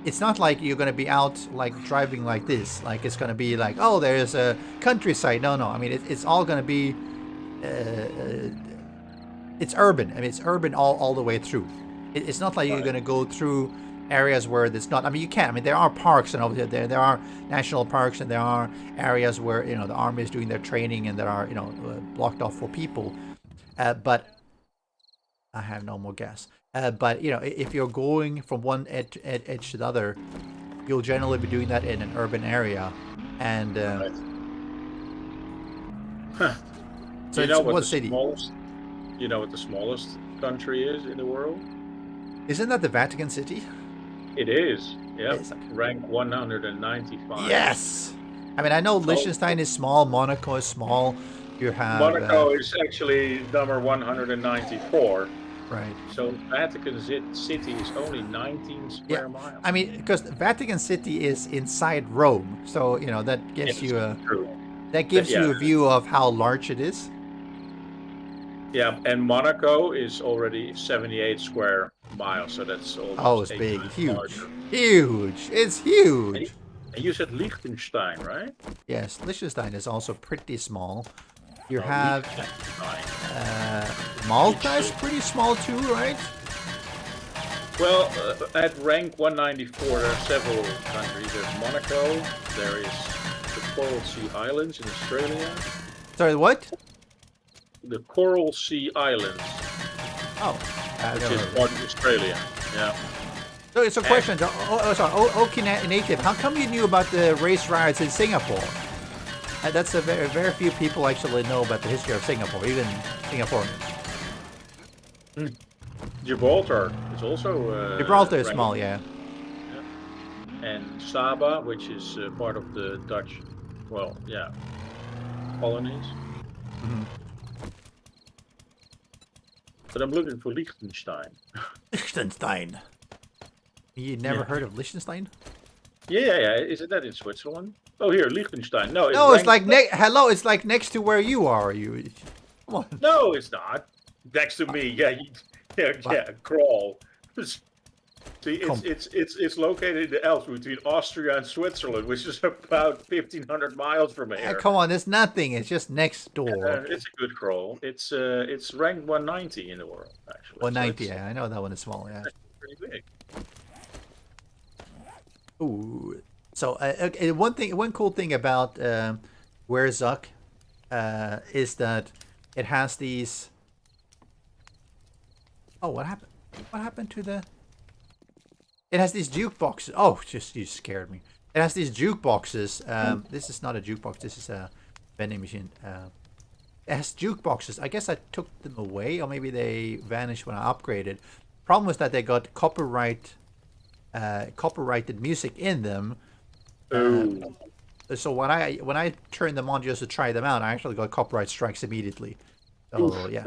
it's not like you're going to be out like driving like this. Like it's going to be like, oh, there's a countryside. No. I mean, it's all going to be, it's urban. I mean, it's urban all the way through. It's not like you're going to go through areas where it's not. I mean, you can. I mean, there are parks and over there are national parks and there are areas where the army is doing their training and there are blocked off for people. But I have no more gas. But if you're going from one edge to the other, you'll generally be doing that in an urban area. And so you know what what the city? Smallest, you know what the smallest country is in the world? Isn't that the Vatican City? It is. Yeah, Yes, okay. Rank 195. Yes. I mean, I know Liechtenstein is small. Monaco is small. You have Monaco is actually number 194. right. So Vatican City is only 19 square miles. I mean, because Vatican City is inside Rome, so that gives you a view of how large it is. Yeah, and Monaco is already 78 square miles, so that's almost it's big, huge, larger. huge. It's huge. And you said Liechtenstein, right? Yes, Liechtenstein is also pretty small. You have Malta is pretty small too, right? Well, at rank 194, there are several countries. There's Monaco. There is the Coral Sea Islands in Australia. Sorry, what? The Coral Sea Islands, Oh, which is part of Australia. Yeah. So it's a question. Oki native. How come you knew about the race riots in Singapore? That's a very few people actually know about the history of Singapore, even Singaporeans. Gibraltar is also. Gibraltar is small, yeah. And Saba, which is part of the Dutch, colonies. Mm-hmm. But I'm looking for Liechtenstein. Liechtenstein. You never heard of Liechtenstein? Yeah. Isn't that in Switzerland? Oh, here, Liechtenstein. No, it's like hello. It's like next to where you are. You come on. No, it's not. Next to me. Yeah. Crawl. See, it's located in the Alps between Austria and Switzerland, which is about 1,500 miles from here. Come on, it's nothing. It's just next door. It's a good crawl. It's ranked 190 in the world, actually. 190. Yeah, I know that one is small. Yeah. Pretty big. Ooh. So one cool thing about War3zuk is that it has these. Oh, what happened? What happened to the? It has these jukeboxes. Oh, you scared me. It has these jukeboxes. This is not a jukebox. This is a vending machine. It has jukeboxes. I guess I took them away, or maybe they vanished when I upgraded. Problem was that they got copyrighted music in them. So when I turned them on just to try them out, I actually got copyright strikes immediately. So yeah.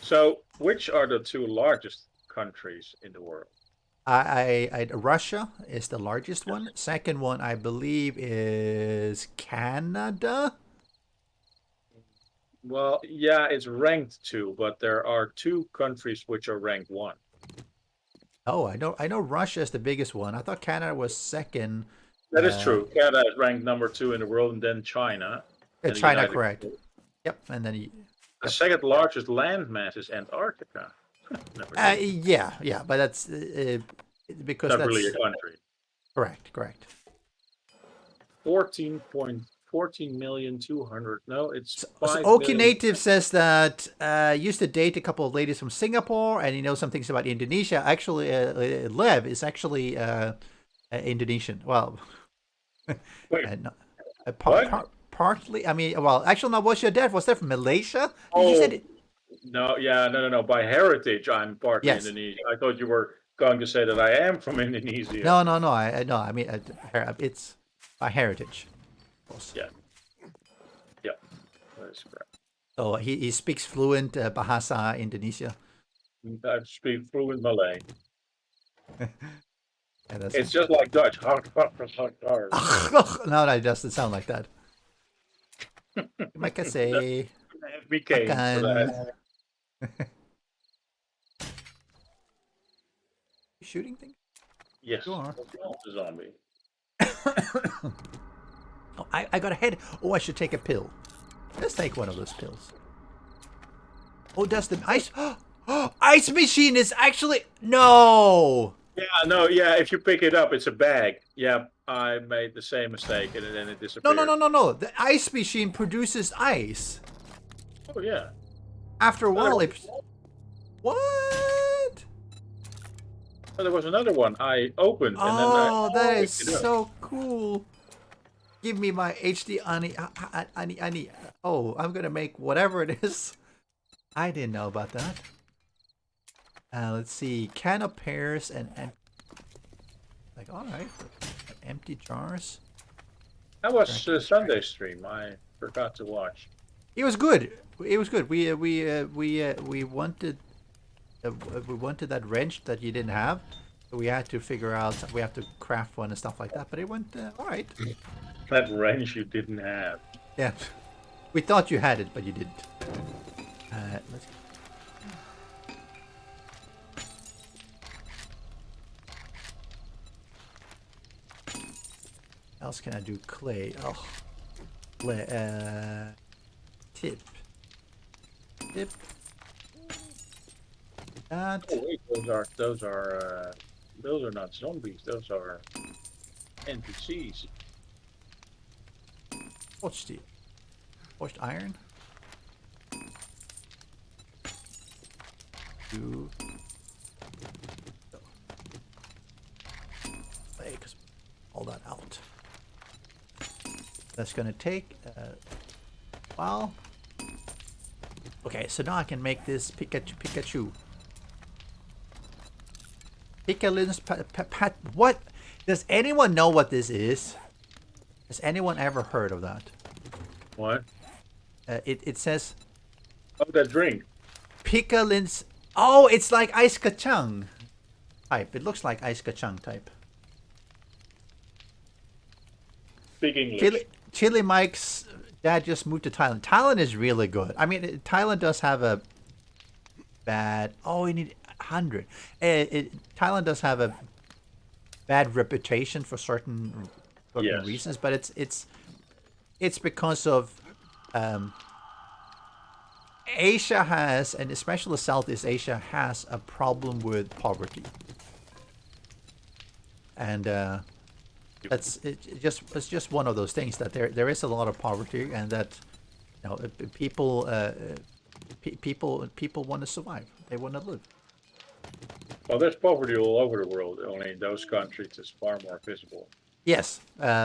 So which are the two largest countries in the world? Russia is the largest one. Second one, I believe, is Canada. Well, yeah, it's ranked 2, but there are 2 countries which are ranked 1. Oh, I know Russia is the biggest one. I thought Canada was second. That is true. Canada is ranked number 2 in the world, and then China. China, correct. Yep, and then The second largest landmass is Antarctica. Never knew. yeah, but that's because Not that's really a country. correct. 14.14,200,000. No, it's So 5 Oki million. Native says that used to date a couple of ladies from Singapore, and he knows some things about Indonesia. Actually, Lev is actually Indonesian. Well, Wait, no, what? partly. I mean, well, actually, no. Was your dad? Was that from Malaysia? Did you Oh, say it? no, yeah, no. By heritage, I'm partly Yes. Indonesian. I thought you were going to say that I am from Indonesia. No. No. I mean, it's by heritage. Of course. Yeah, yeah, that is correct. So he speaks fluent Bahasa Indonesia. I speak fluent Malay. Yeah, It's just like Dutch. no, that doesn't sound like that. Makasay. We came for that. Shooting thing? Yes, Sure. the zombie. Oh, I got a head. Oh, I should take a pill. Let's take one of those pills. Oh, does the ice... ice machine is actually... No! Yeah, no, yeah. If you pick it up, it's a bag. Yeah, I made the same mistake, and then it disappeared. No. The ice machine produces ice. Oh yeah. After a while, it... What? Oh, there was another one I opened, and then Oh, that is picked it up. so cool. Give me my HD Ani. Oh, I'm gonna make whatever it is. I didn't know about that. Let's see. Can of pears and like, all right, empty jars. That was Sunday stream. I forgot to watch. It was good. It was good. We wanted that wrench that you didn't have. So we had to figure out. We have to craft one and stuff like that. But it went all right. That wrench you didn't have. Yeah, we thought you had it, but you didn't. Let's. What else can I do? Clay. Oh, clay. Tip. That. Oh wait, those are not zombies. Those are NPCs. Forged steel. Forged iron. Two. Play, because all that out. That's gonna take a while. Okay, so now I can make this Pikachu. Pikalin's pat. What? Does anyone know what this is? Has anyone ever heard of that? What? It says Oh, that drink. Pikalin's. Oh, it's like ice kachang type. It looks like ice kachang type. Speak English. Chili Mike's dad just moved to Thailand. Thailand is really good. I mean, Thailand does have a bad. Oh, we need 100. Thailand does have a bad reputation for certain Yes. reasons, but it's because of Asia has, and especially Southeast Asia has, a problem with poverty, and it's just one of those things that there is a lot of poverty, and that people want to survive. They want to live. Well, there's poverty all over the world. Only in those countries it's far more visible. Yes.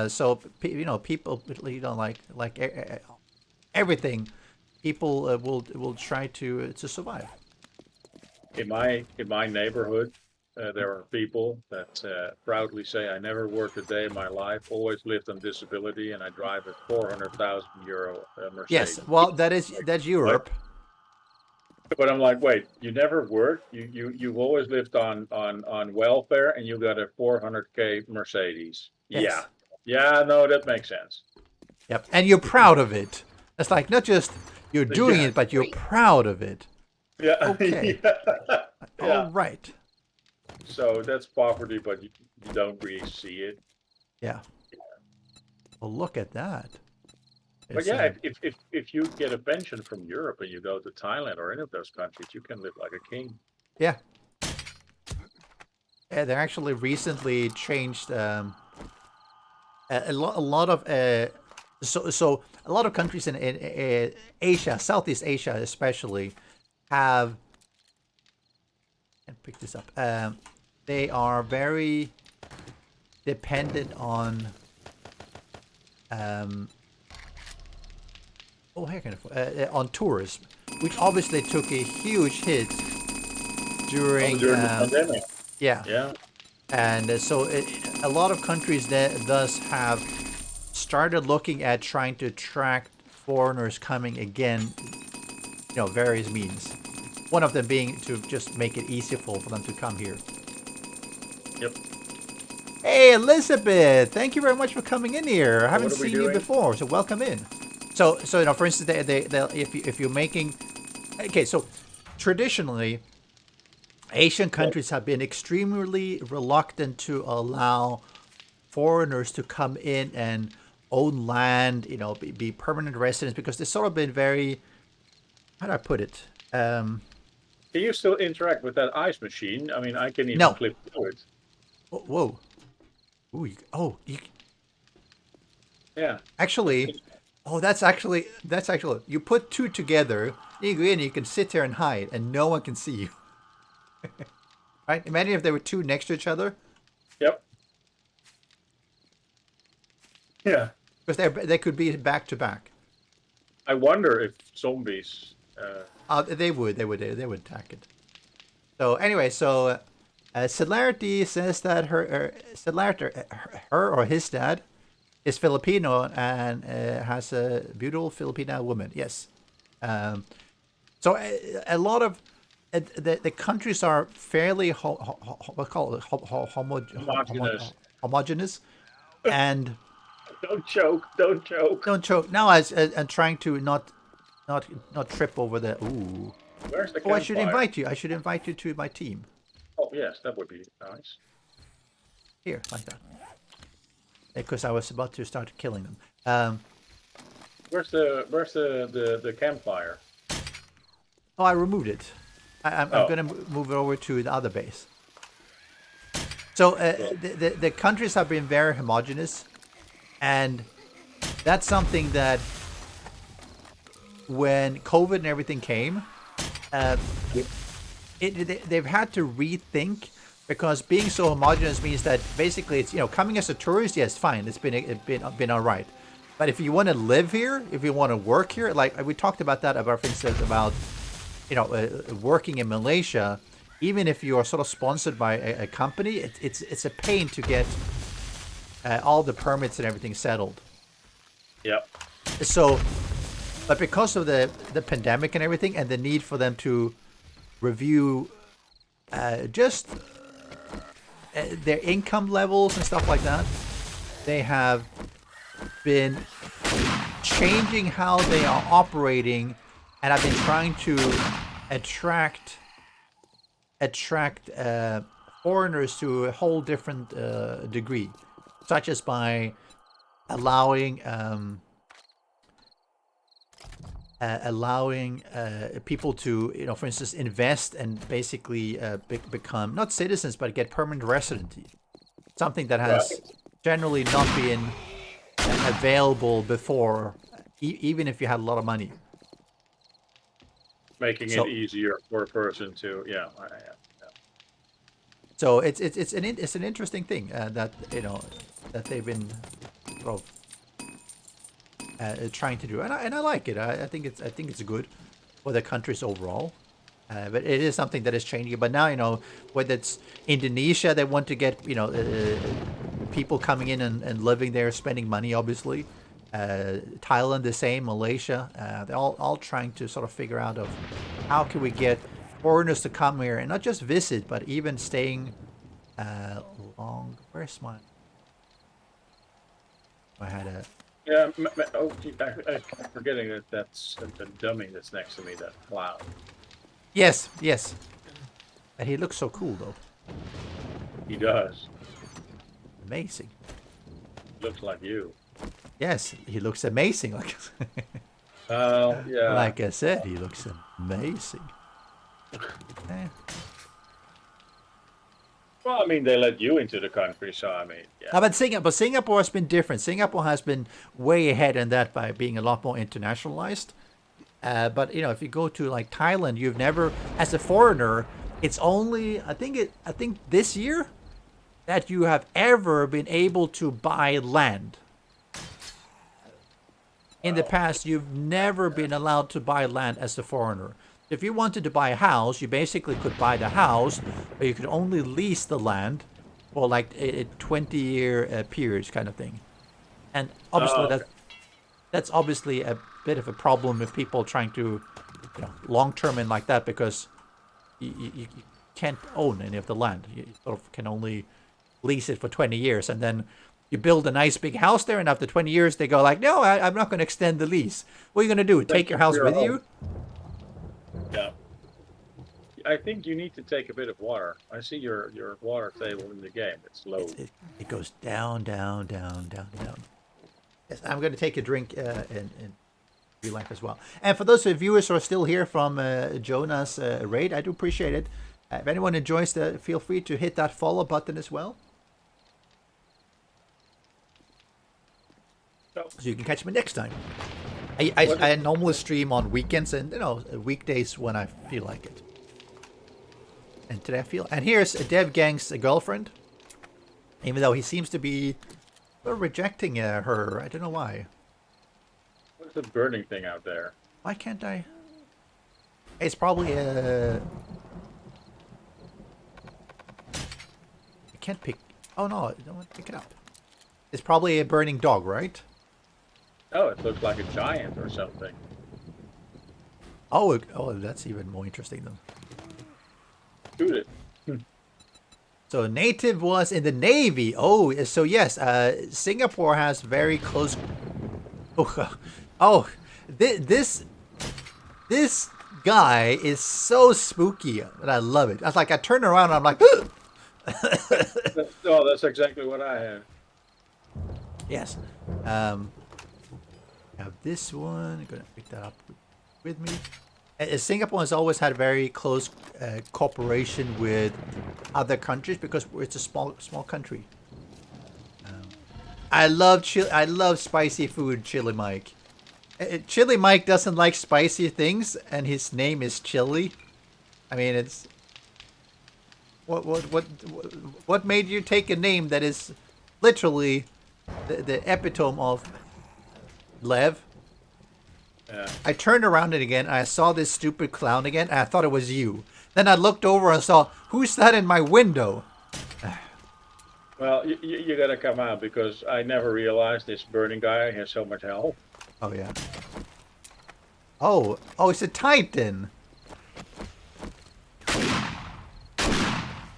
So people like everything. People will try to survive. In my neighborhood, there are people that proudly say, "I never worked a day in my life, always lived on disability, and I drive a €400,000 Mercedes." Yes. Well, that's Europe. But I'm like, wait, you never worked? You've always lived on welfare, and you got a 400K Mercedes. Yes. Yeah, no, that makes sense. Yep. And you're proud of it. It's like not just you're doing it, but you're proud of it. Yeah. Okay. Yeah. All right. So that's poverty, but you don't really see it. Yeah. Well, look at that. But It's, yeah, if you get a pension from Europe and you go to Thailand or any of those countries, you can live like a king. yeah. They actually recently changed a lot of so a lot of countries in Asia, Southeast Asia especially, have and pick this up. They are very dependent on on tourism, which obviously took a huge hit during During the pandemic. yeah. Yeah. And a lot of countries that thus have started looking at trying to attract foreigners coming again, various means. One of them being to just make it easier for them to come here. Yep. Hey, Elizabeth! Thank you very much for coming in here. I haven't what are we seen you doing? before, so welcome in. So for instance, if you're making, okay, so traditionally, Asian countries have been extremely reluctant to allow foreigners to come in and own land, be permanent residents, because they've sort of been very, how do I put it? Can you still interact with that ice machine? I mean, I can even No. clip through it. Whoa. Ooh, Yeah. actually, that's actually, you put two together, you go in, you can sit there and hide, and no one can see you. Right? Imagine if there were two next to each other. Yep. Yeah. Because they could be back to back. I wonder if zombies. They would attack it. So anyway, Celerity says that her or his dad is Filipino and has a beautiful Filipina woman. Yes. So a lot of the countries are fairly homogeneous, and Don't choke! Don't choke! don't choke. Now I'm trying to not trip over the. Ooh. Where's the Oh, I should campfire? invite you. I should invite you to my team. Oh yes, that would be nice. Here, like that. Because I was about to start killing them. Where's the campfire? Oh, I removed it. I'm going to move it over to the other base. So the countries have been very homogeneous, and that's something that when COVID and everything came, they've had to rethink, because being so homogeneous means that basically it's coming as a tourist, yes, fine, it's been all right. But if you want to live here, if you want to work here, like we talked about that, for instance, about working in Malaysia, even if you are sort of sponsored by a company, it's a pain to get all the permits and everything settled. Yep. So, but because of the pandemic and everything, and the need for them to review just their income levels and stuff like that, they have been changing how they are operating, and have been trying to attract foreigners to a whole different degree, such as by allowing people to, for instance, invest and basically become not citizens but get permanent residency, something that has generally not been available before, even if you had a lot of money. Making it easier for a person to, yeah. So it's an interesting thing that that they've been sort of trying to do, and I like it. I think it's good for the countries overall. But it is something that is changing. But now, whether it's Indonesia, they want to get people coming in and living there, spending money, obviously. Thailand the same, Malaysia, they're all trying to sort of figure out of how can we get foreigners to come here and not just visit, but even staying long. Where's my? I had a. Yeah, I'm forgetting that that's the dummy that's next to me, that cloud. Yes. And he looks so cool though. He does. Amazing. Looks like you. Yes, he looks amazing. Yeah. Like I said, he looks amazing. Eh. Well, I mean, they let you into the country, so I mean, yeah. No, but Singapore has been different. Singapore has been way ahead in that by being a lot more internationalized. But you know, if you go to like Thailand, you've never, as a foreigner, it's only I think this year that you have ever been able to buy land. In the past, you've never been allowed to buy land as a foreigner. If you wanted to buy a house, you basically could buy the house, but you could only lease the land for like a 20-year period kind of thing. And obviously that's obviously a bit of a problem with people trying to, you know, long-term in like that, because you can't own any of the land. You sort of can only lease it for 20 years, and then you build a nice big house there, and after 20 years they go like, no, I'm not going to extend the lease. What are you going to do? Take your house with you? Yeah. I think you need to take a bit of water. I see your water table in the game. It's low. It goes down, down, down, down, down. Yes, I'm going to take a drink in real life as well. And for those of you viewers who are still here from Jonah's raid, I do appreciate it. If anyone enjoys feel free to hit that follow button as well. So you can catch me next time. I normally stream on weekends and, you know, weekdays when I feel like it. And today I feel. And here's Dev Gang's girlfriend. Even though he seems to be rejecting her, I don't know why. What's the burning thing out there? Why can't I? It's probably I can't pick. Oh no, I don't want to pick it up. It's probably a burning dog, right? Oh, it looks like a giant or something. Oh, that's even more interesting then. Shoot it. So native was in the Navy. Oh, so yes, Singapore has very close. This guy is so spooky, and I love it. I was like, I turn around, and I'm like, that's exactly what I have. Yes. I have this one. I'm gonna pick that up with me. Singapore has always had very close cooperation with other countries because it's a small country. I love I love spicy food, Chili Mike. Chili Mike doesn't like spicy things, and his name is Chili. I mean, it's what made you take a name that is literally the epitome of Lev? Yeah. I turned around it again, and I saw this stupid clown again, and I thought it was you. Then I looked over and saw, who's that in my window? Well, you gotta come out, because I never realized this burning guy has so much health. Oh, yeah. Oh, it's a Titan.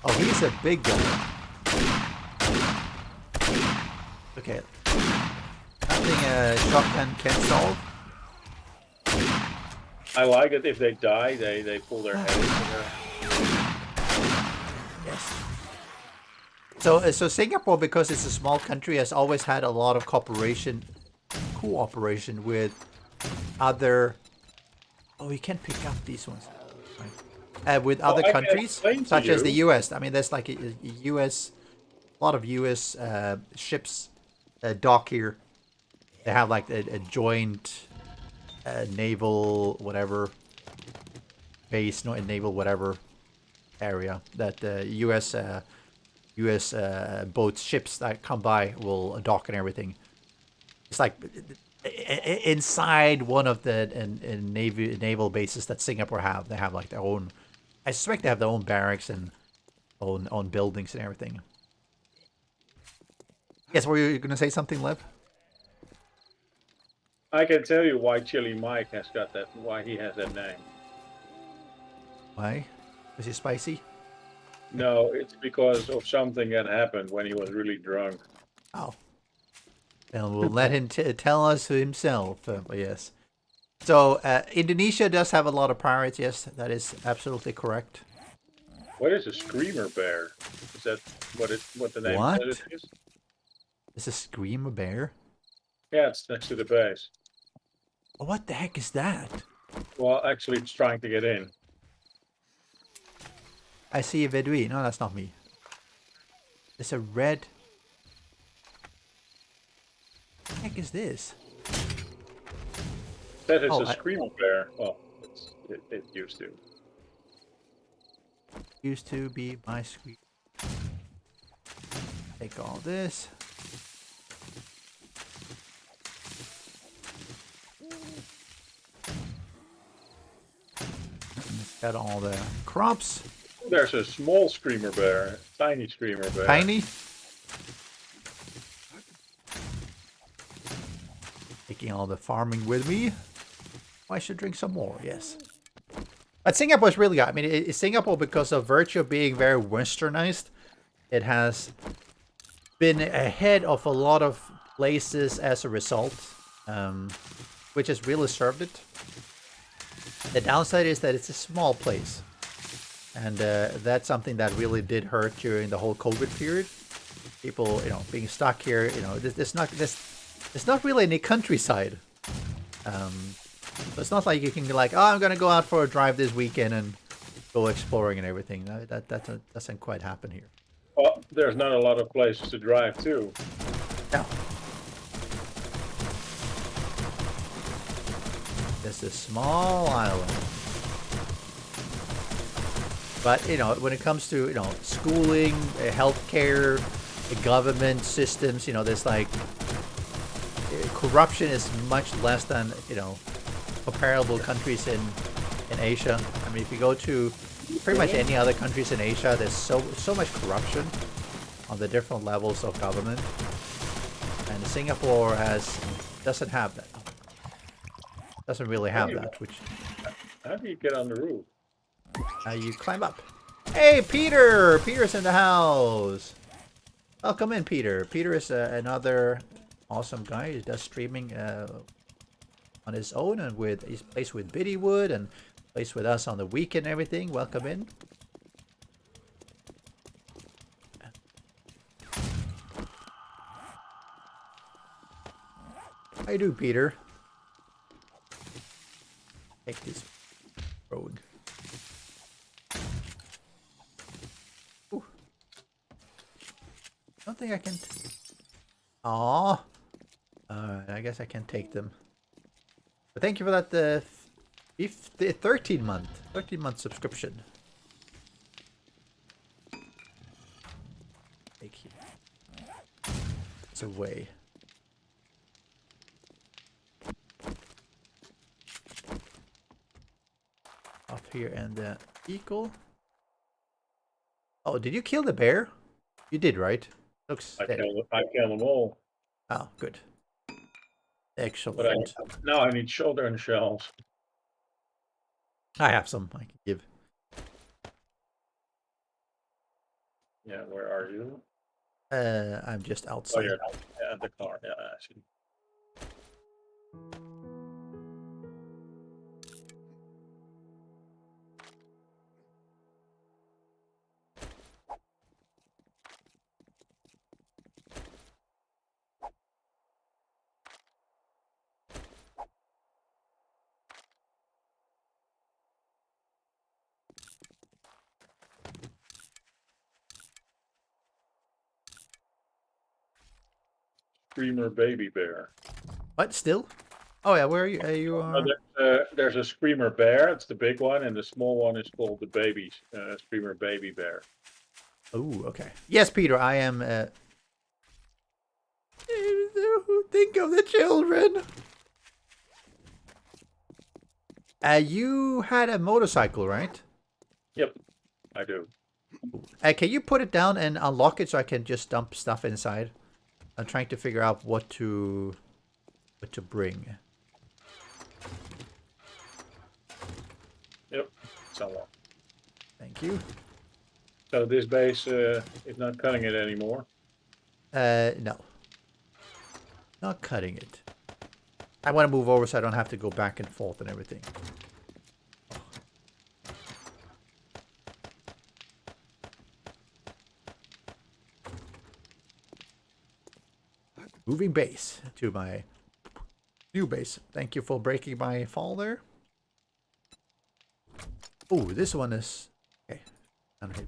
Oh, he's a big guy. Okay. Nothing a shotgun can solve. I like it if they die, they pull their head into Yes. So Singapore, because it's a small country, has always had a lot of cooperation with other. Oh, you can't pick up these ones. Right. With other countries, such as the U.S. I mean, there's like a lot of U.S. Ships dock here. They have like a joint naval whatever base, not a naval whatever area that U.S. boats, ships that come by will dock and everything. It's like inside one of the naval bases that Singapore have. They have like their own. I suspect they have their own barracks and own buildings and everything. Yes, were you going to say something, Lev? I can tell you why Chili Mike has got that. Why he has that name. Why? Was he spicy? No, it's because of something that happened when he was really drunk. Oh. And we'll let him tell us himself. But yes. So Indonesia does have a lot of pirates. Yes, that is absolutely correct. What is a screamer bear? Is that what the name What? said it is? Is a screamer bear? Yeah, it's next to the base. Oh, what the heck is that? Well, actually, it's trying to get in. I see a Vedui. No, that's not me. There's a red... What the heck is this? That is Oh, a screamer bear. Well, it used to. Used to be my screen. Take all this. It's got all the crops. There's a small screamer bear, tiny screamer bear. Tiny. Taking all the farming with me. I should drink some more, yes. But Singapore's really good. I mean, Singapore, because of virtue of being very westernized, it has been ahead of a lot of places as a result, which has really served it. The downside is that it's a small place, and that's something that really did hurt during the whole COVID period. People, being stuck here, there's not really any countryside. So it's not like you can be like, oh, I'm gonna go out for a drive this weekend and go exploring and everything. That doesn't quite happen here. Well, there's not a lot of places to drive to. No. Just a small island. But, when it comes to, schooling, healthcare, the government systems, there's like, corruption is much less than, comparable countries in Asia. I mean, if you go to pretty much any other countries in Asia, there's so much corruption on the different levels of government. And Singapore doesn't have that. Doesn't really have that, which... How do you get on the roof? You climb up. Hey, Peter! Peter's in the house! Welcome in, Peter. Peter is another awesome guy. He does streaming on his own, and he plays with Vedui and plays with us on the weekend and everything. Welcome in. How you do, Peter? Take this road. Ooh. Don't think I can. Aww. I guess I can take them. But thank you for that 13-month subscription. Take it. It's away. Up here and the eagle. Oh, did you kill the bear? You did, right? Looks dead. I killed them all. Oh, good. Excellent. But now I need shoulder and shells. I have some I can give. Yeah, where are you? I'm just Oh, outside. you're at the car. Yeah, I see. Screamer baby bear. What? Still? Oh yeah, where are you? You are... There's a screamer bear. It's the big one, and the small one is called the baby screamer baby bear. Oh, okay. Yes, Peter, I am... Think of the children! You had a motorcycle, right? Yep, I do. Can you put it down and unlock it so I can just dump stuff inside? I'm trying to figure out what to bring. Yep, it's unlocked. Thank you. So this base is not cutting it anymore. No. Not cutting it. I want to move over so I don't have to go back and forth and everything. moving base to my new base. Thank you for breaking my fall there. Oh, this one is okay. Unhit.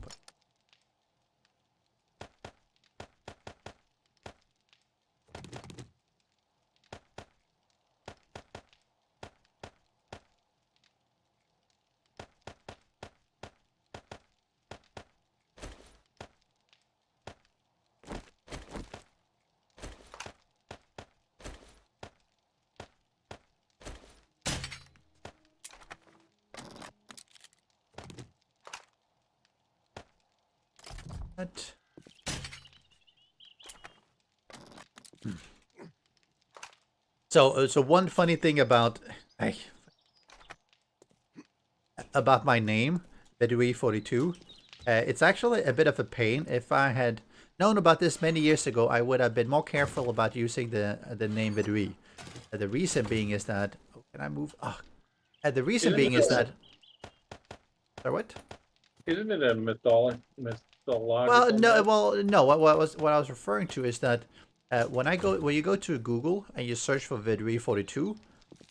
So one funny thing about my name, Vedui42, it's actually a bit of a pain. If I had known about this many years ago, I would have been more careful about using the name Vedui. The reason being is that can I move? Oh, the reason being is that. Sorry, what? Isn't it a mythological? Well, no. Well, no. What I was referring to is that when you go to Google and you search for Vedui42,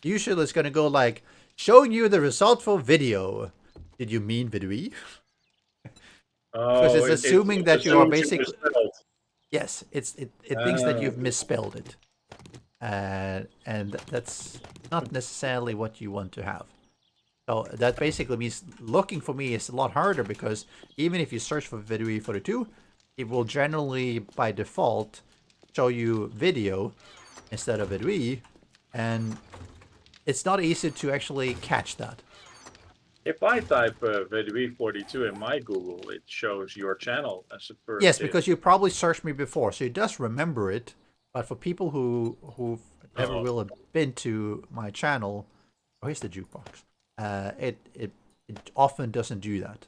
usually it's gonna go like showing you the result for video. Did you mean Vedui? Because it's assuming that you are basically. Yes, it thinks that you've misspelled it, and that's not necessarily what you want to have. So that basically means looking for me is a lot harder because even if you search for Vedui42, it will generally by default show you video instead of Vedui, and it's not easy to actually catch that. If I type Vedui42 in my Google, it shows your channel as a first. Yes, because you probably searched me before, so it does remember it. But for people who've never really been to my channel, oh, here's the jukebox. It often doesn't do that.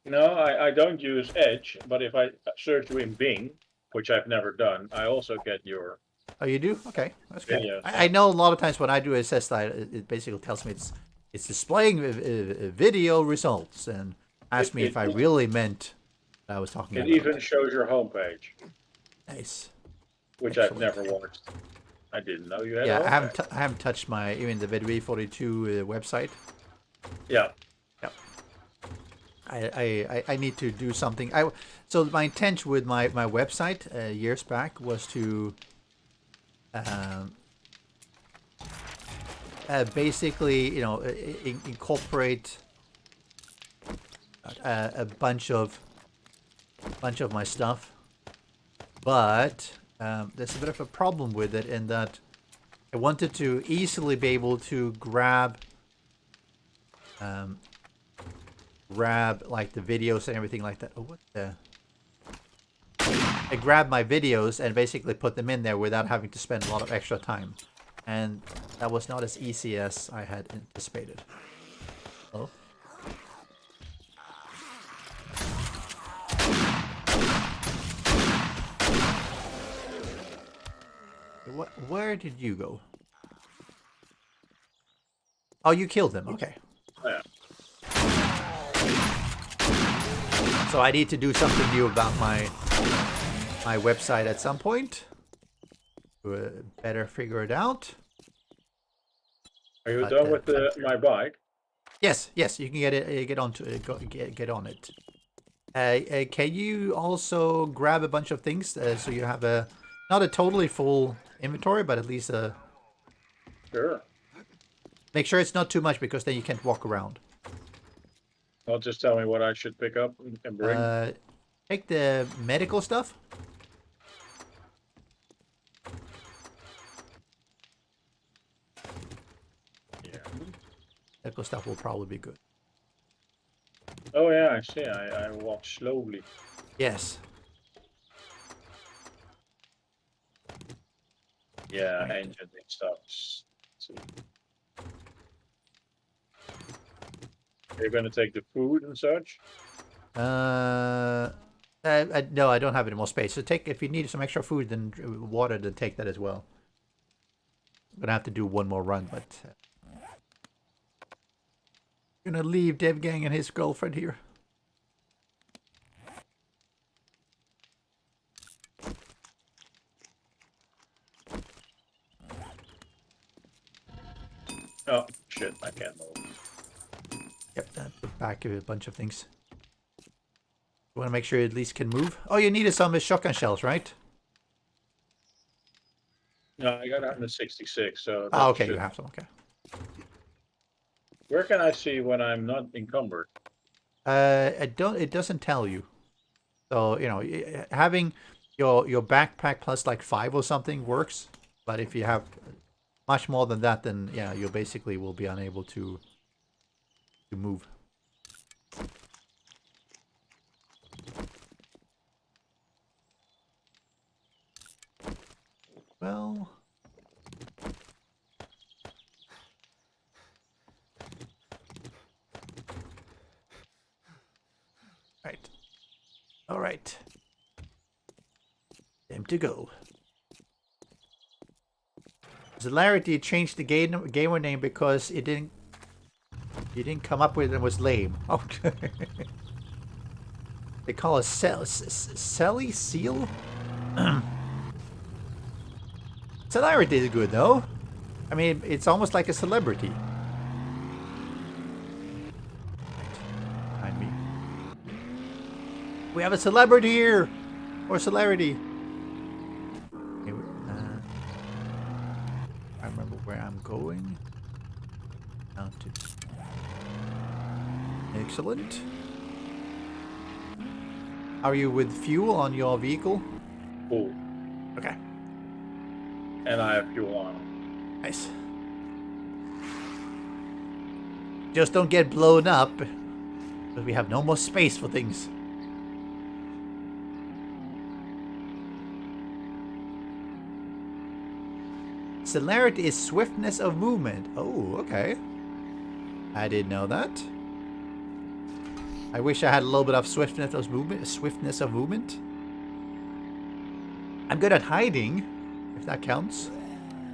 No, I don't use Edge, but if I search in Bing, which I've never done, I also get your. Oh, you do? Okay, that's good. Videos. I know a lot of times when I do assess that, it basically tells me it's displaying video results and asks me if I really meant what I was talking about. It even shows your homepage. Nice. Which Excellent. I've never watched. I didn't know you had. Yeah, I haven't touched even the Vedui42 website. Yeah. Yep. I need to do something. So my intention with my website years back was to basically incorporate a bunch of my stuff, but there's a bit of a problem with it in that I wanted to easily be able to grab like the videos and everything like that. Oh, what the? I grab my videos and basically put them in there without having to spend a lot of extra time, and that was not as easy as I had anticipated. Oh. Where did you go? Oh, you killed them. Okay. Yeah. So I need to do something new about my website at some point to better figure it out. Are you done with my bike? Yes, you can get on it. Can you also grab a bunch of things so you have not a totally full inventory, but at least a. Sure. Make sure it's not too much because then you can't walk around. Well, just tell me what I should pick up and bring. Take the medical stuff. Yeah. Medical stuff will probably be good. Oh yeah, I see. I walk slowly. Yes. Yeah, right. Engine stuff. See. You're gonna take the food and such? No, I don't have any more space. So if you need some extra food and water, then take that as well. I'm gonna have to do one more run, but Gonna leave Devgang and his girlfriend here. Oh, shit, I can't move. Yep, put back a bunch of things. You want to make sure you at least can move? Oh, you needed some shotgun shells, right? No, I got 166, so Oh, that okay, should... you have some, okay. Where can I see when I'm not encumbered? It doesn't tell you. So, you know, having your backpack plus like 5 or something works. But if you have much more than that, then yeah, you basically will be unable to move. Well, right. All right. Time to go. Zelarity changed the gamer name because it didn't. You didn't come up with it. Was lame. Okay. They call it Selly Seal. Celerity is good though. I mean, it's almost like a celebrity. Behind me. We have a celebrity here, or celerity. Okay, I remember where I'm going. Down to. Excellent. Are you with fuel on your vehicle? Cool. Okay. And I have fuel on. Nice. Just don't get blown up, because we have no more space for things. Celerity is swiftness of movement. Oh, okay. I didn't know that. I wish I had a little bit of swiftness of movement. Swiftness of movement. I'm good at hiding, if that counts.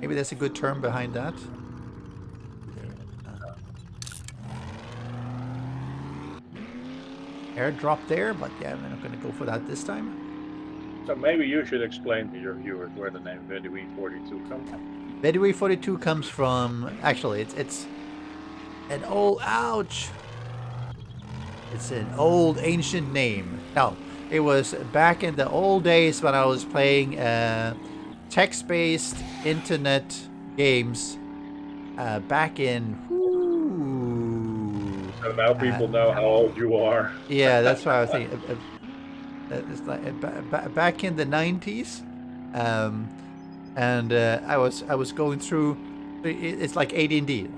Maybe there's a good term behind that. Airdrop there, but yeah, I'm not going to go for that this time. So maybe you should explain to your viewers where the name Vedui 42 comes from. Vedui 42 comes from, actually, it's an old, ouch. It's an old ancient name. No, it was back in the old days when I was playing text-based internet games back in. So now people know how old you are. Yeah, that's what I was thinking. It's like back in the 90s, and I was going through. It's like AD&D,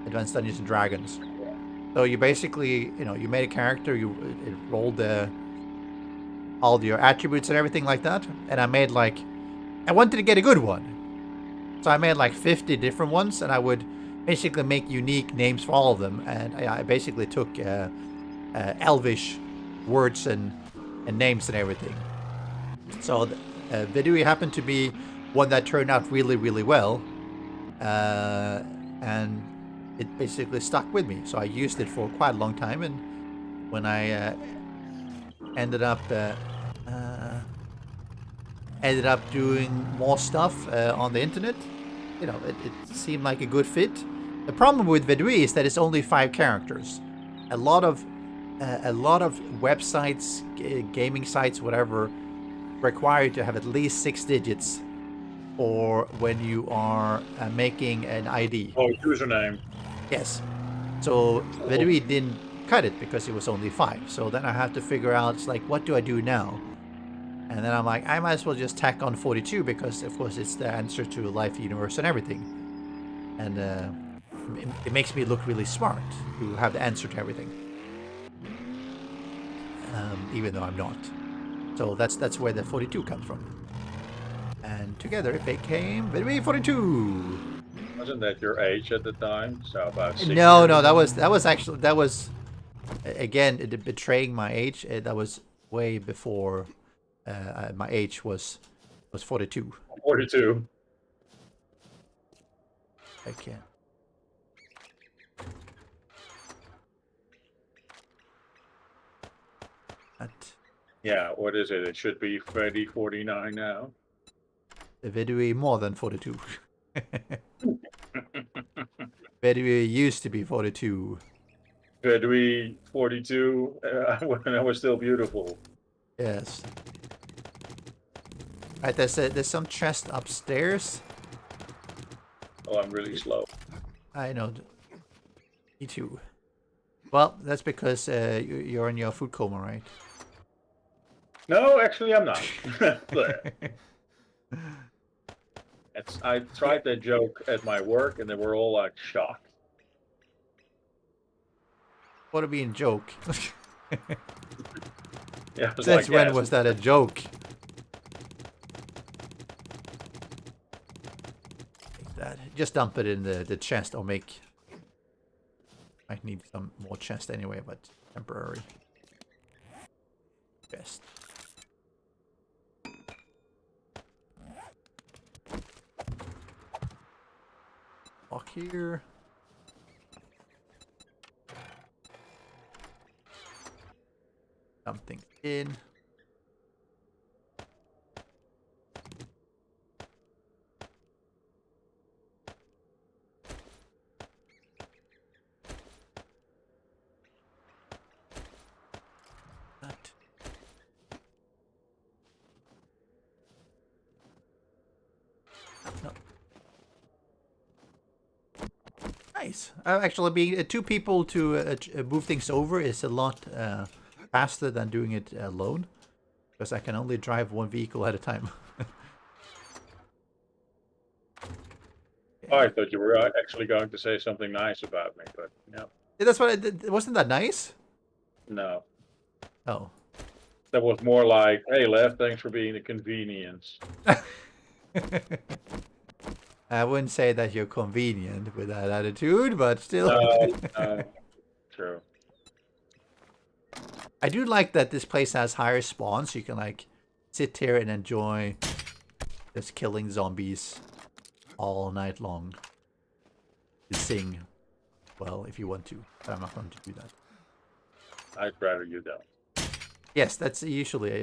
Advanced Dungeons and Dragons. So you basically, you know, you made a character, it rolled all your attributes and everything like that, and I wanted to get a good one. So I made like 50 different ones, and I would basically make unique names for all of them, and I basically took Elvish words and names and everything. So Vedui happened to be one that turned out really, really well, and it basically stuck with me. So I used it for quite a long time, and when I ended up doing more stuff on the internet, you know, it seemed like a good fit. The problem with Vedui is that it's only 5 characters. A lot of websites, gaming sites, whatever, require you to have at least 6 digits, or when you are making an ID. Oh, username. Yes. So Vedui didn't cut it because it was only 5. So then I have to figure out, it's like, what do I do now? And then I'm like, I might as well just tack on 42 because, of course, it's the answer to life, universe, and everything. And it makes me look really smart to have the answer to everything, even though I'm not. So that's where the 42 comes from. And together it became Vedui 42. Wasn't that your age at the time? So about 6 No, years. no, that was again betraying my age. That was way before my age was 42. 42. I can't. Yeah, what is it? It should be Freddy 49 now. The Vedui more than 42. Vedui used to be 42. Vedui 42 when I was still beautiful. Yes. Right, there's some chest upstairs. Oh, I'm really slow. I know. Me too. Well, that's because you're in your food coma, right? No, actually, I'm not. I tried that joke at my work, and they were all like shocked. What a being joke. Yeah, I was Since like, when yes. was that a joke? Like that. Just dump it in the chest or make... Might need some more chest anyway, but temporary. Chest. Lock here. Something in. That. No. Nice. Actually, being two people to move things over is a lot faster than doing it alone, because I can only drive one vehicle at a time. Oh, I thought you were actually going to say something nice about me, but no. Yeah, that's what I did. Wasn't that nice? No. Oh. That was more like, hey, Lev, thanks for being a convenience. I wouldn't say that you're convenient with that attitude, but still. No, true. I do like that this place has higher spawns, so you can like sit here and enjoy just killing zombies all night long. You sing, well, if you want to, but I'm not going to do that. I'd rather you don't. Yes, that's usually.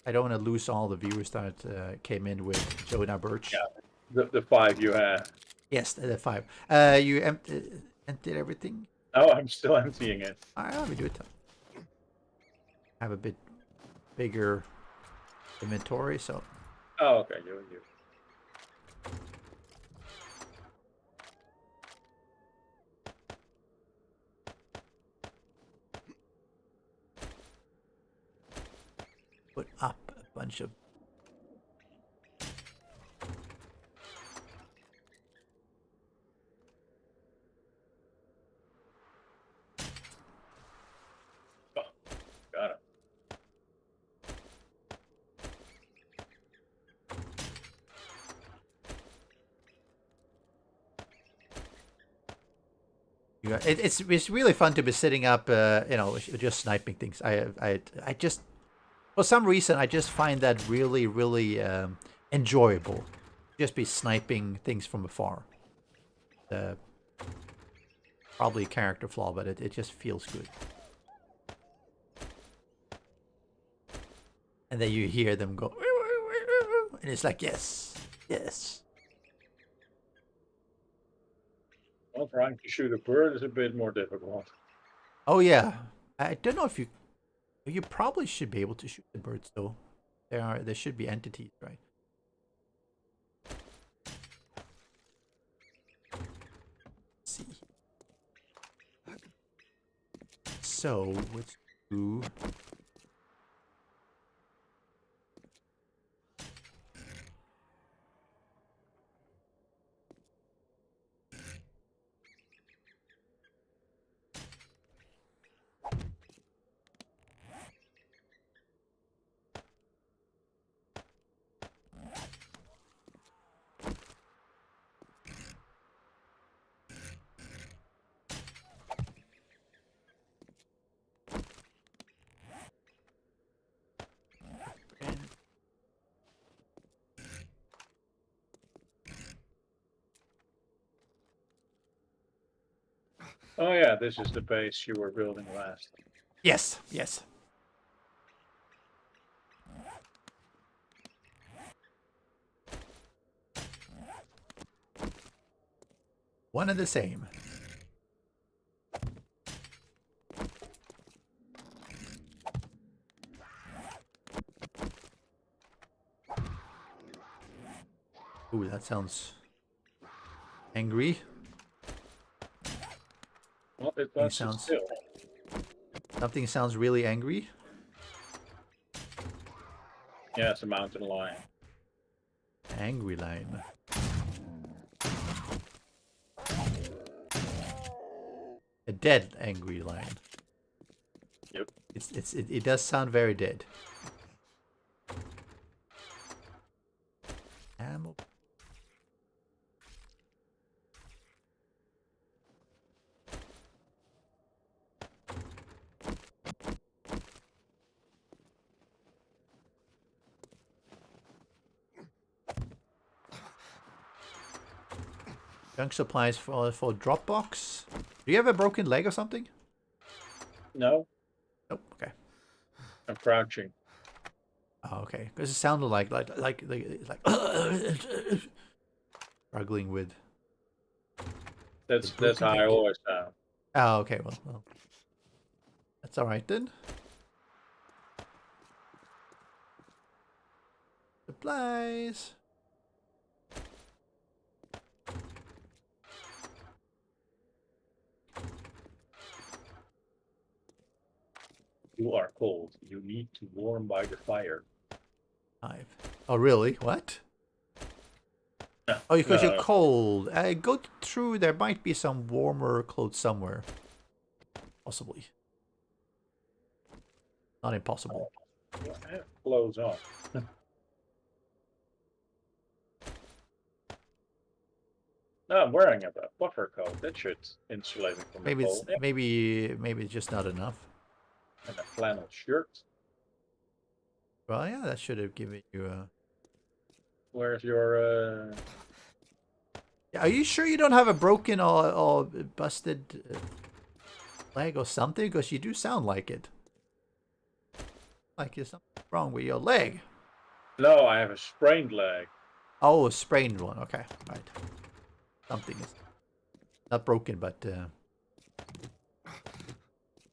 I don't want to lose all the viewers that came in with Jonah Birch. Yeah, the 5 you have. Yes, the 5. You emptied everything? Oh, I'm still emptying it. Alright, let me do it. I have a bit bigger inventory, so. Oh, okay, you. Put up a bunch of... Oh, got it. Yeah, it's really fun to be sitting up, you know, just sniping things. I just, for some reason, I just find that really enjoyable. Just be sniping things from afar. Probably a character flaw, but it just feels good. And then you hear them go, and it's like, yes, yes. Well, trying to shoot a bird is a bit more difficult. Oh yeah, I don't know if you probably should be able to shoot the birds though. There should be entities, right? Let's see. So let's do. Oh yeah, this is the base you were building last. Yes, yes. One and the same. Ooh, that sounds angry. Well, it Something wants to sounds still. something sounds really angry. Yeah, it's a mountain lion. Angry lion. A dead angry lion. Yep. It does sound very dead. Ammo. Junk supplies for Dropbox. Do you have a broken leg or something? No, Nope. Okay. I'm crouching. Oh, okay. Because it sounded like struggling with. That's how I always sound. Oh, okay. Well, that's all right then. Supplies. You are cold. You need to warm by the fire. 5. Oh, really? What? No, Oh, because you're no. cold. Go through. There might be some warmer clothes somewhere. Possibly. Not impossible. I have clothes on. No, I'm wearing a buffer coat. That should insulate me from the Maybe it's cold. Yeah. maybe it's just not enough. And a flannel shirt. Well, yeah, that should have given you a. Where's your Yeah, are you sure you don't have a broken or busted leg or something? Because you do sound like it. Like there's something wrong with your leg. No, I have a sprained leg. Oh, a sprained one. Okay, right. Something is not broken, but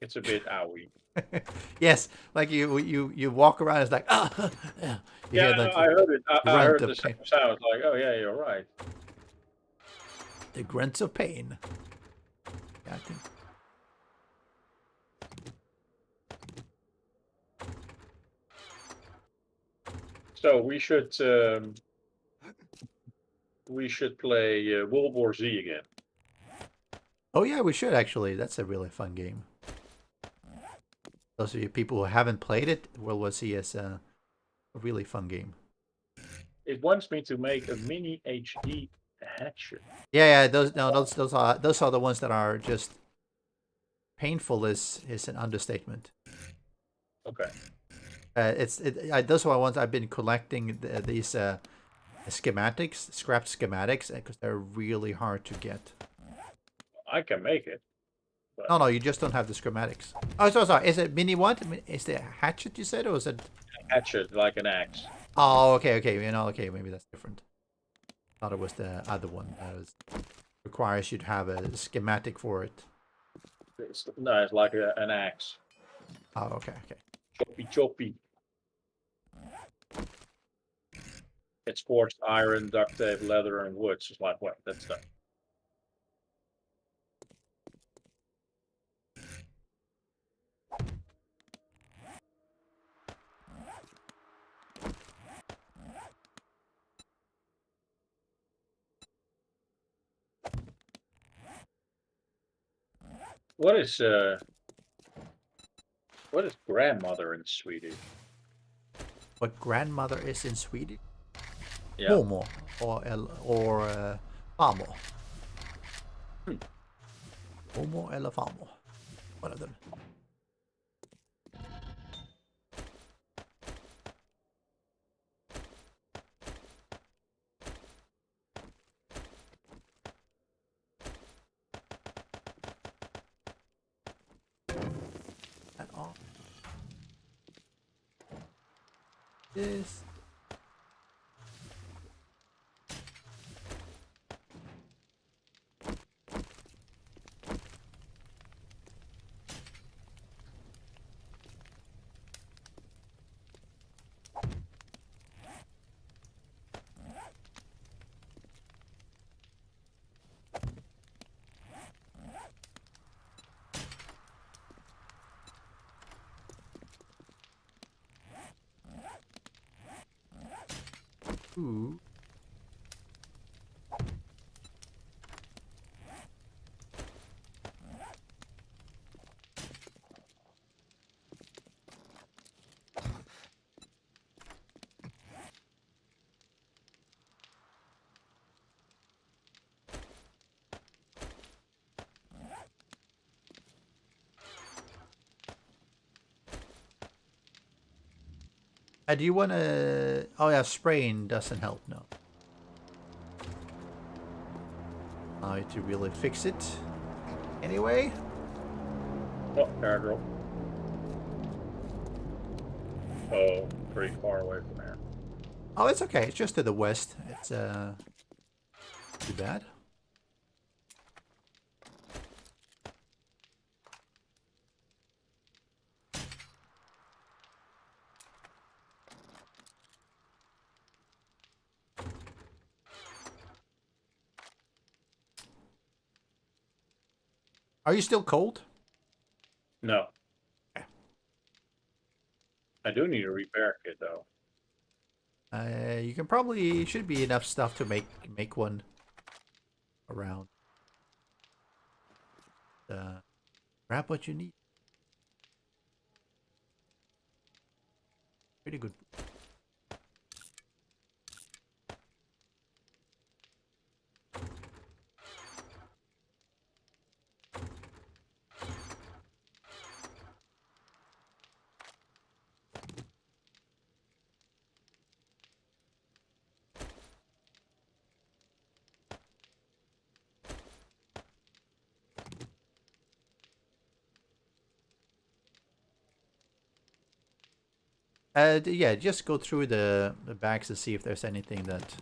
It's a bit owie. yes, like you walk around. It's like yeah. You hear Yeah, I heard it. I grunt heard of the pain. same sound. Like, oh yeah, you're right. The grunts of pain. Yeah, I think. So we should play World War Z again. Oh yeah, we should actually. That's a really fun game. Those of you people who haven't played it, World War Z is a really fun game. It wants me to make a mini HD hatchet. Yeah, those are the ones that are just painful. Is an understatement. Okay. Those are the ones I've been collecting these schematics, scrapped schematics, because they're really hard to get. I can make it. No, you just don't have the schematics. Oh, sorry. Is it mini what? Is it a hatchet you said, or is it Hatchet like an axe. Oh, okay. Okay, maybe that's different. Thought it was the other one that requires you to have a schematic for it. No, it's like an axe. Oh, okay. Choppy. It's forged iron, duct tape, leather, and wood. So it's like what? That's done. What is grandmother in Swedish? What grandmother is in Swedish? Yeah. Mormor or farmor. Mormor eller farmor. One of them. That all. This. Ooh. Do you want to... Oh yeah, spraying doesn't help, no. To really fix it. Anyway. Oh, airdrop. Oh, pretty far away from here. Oh, it's okay. It's just to the west. It's too bad. Are you still cold? No. Okay. I do need a repair kit though. You can probably... Should be enough stuff to make one around. Grab what you need. Pretty good. Yeah, just go through the bags to see if there's anything that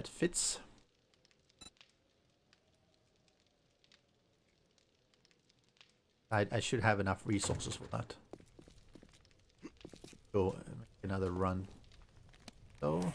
fits. I should have enough resources for that. Go make another run. So.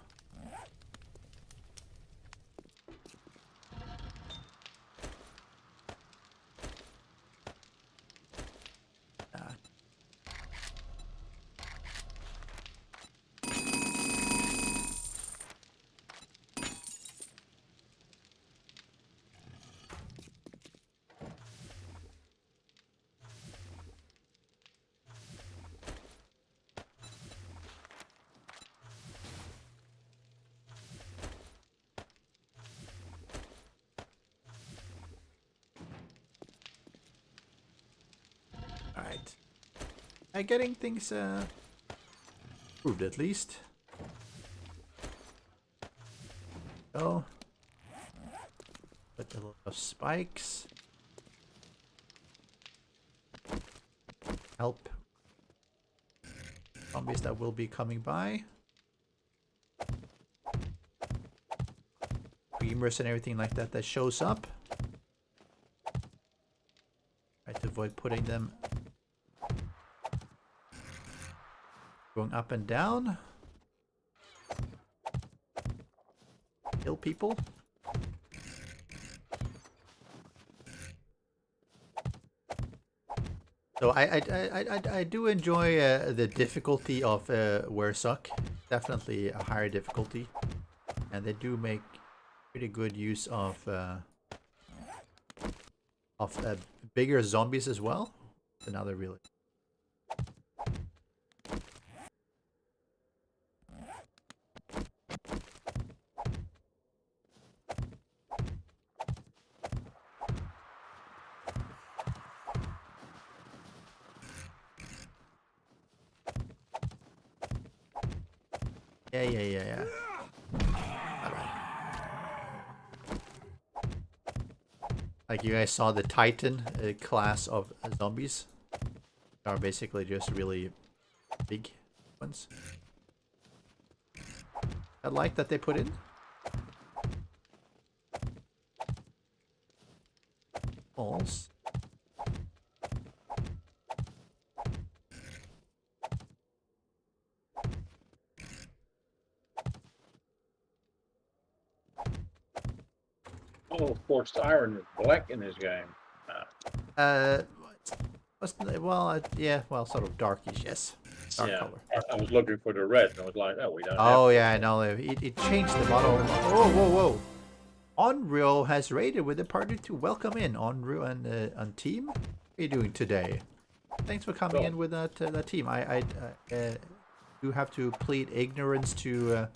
Alright. I'm getting things improved at least. So. Put a lot of spikes. Help zombies that will be coming by. Screamers and everything like that shows up. Try to avoid putting them going up and down. Kill people. So I do enjoy the difficulty of War3zuk. Definitely a higher difficulty, and they do make pretty good use of bigger zombies as well. Another really. Yeah. Alright. Like you guys saw the Titan class of zombies. Are basically just really big ones. I like that they put in. Balls. Oh, forced iron is black in this game. What? Well, yeah, well, sort of darkish, yes. Dark Yeah, color. I was looking for the red, and I was like, oh, we don't have. Oh, yeah, I know. It changed the model. Whoa, whoa, whoa. Onryo has raided with a party to welcome in Onryo and team. How are you doing today? Thanks for coming in with that team. I do have to plead ignorance to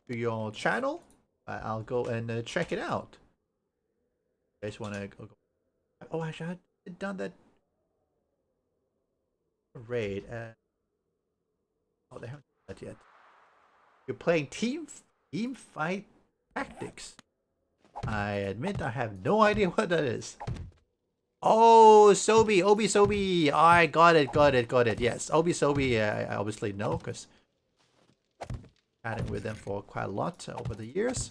your channel. I'll go and check it out. You guys want to go? Oh, actually, I had done that raid. Oh, they haven't done that yet. You're playing team fight tactics. I admit I have no idea what that is. Oh, Sobi, Obi Sobi. I got it. Yes, Obi Sobi. I obviously know because chatting with them for quite a lot over the years.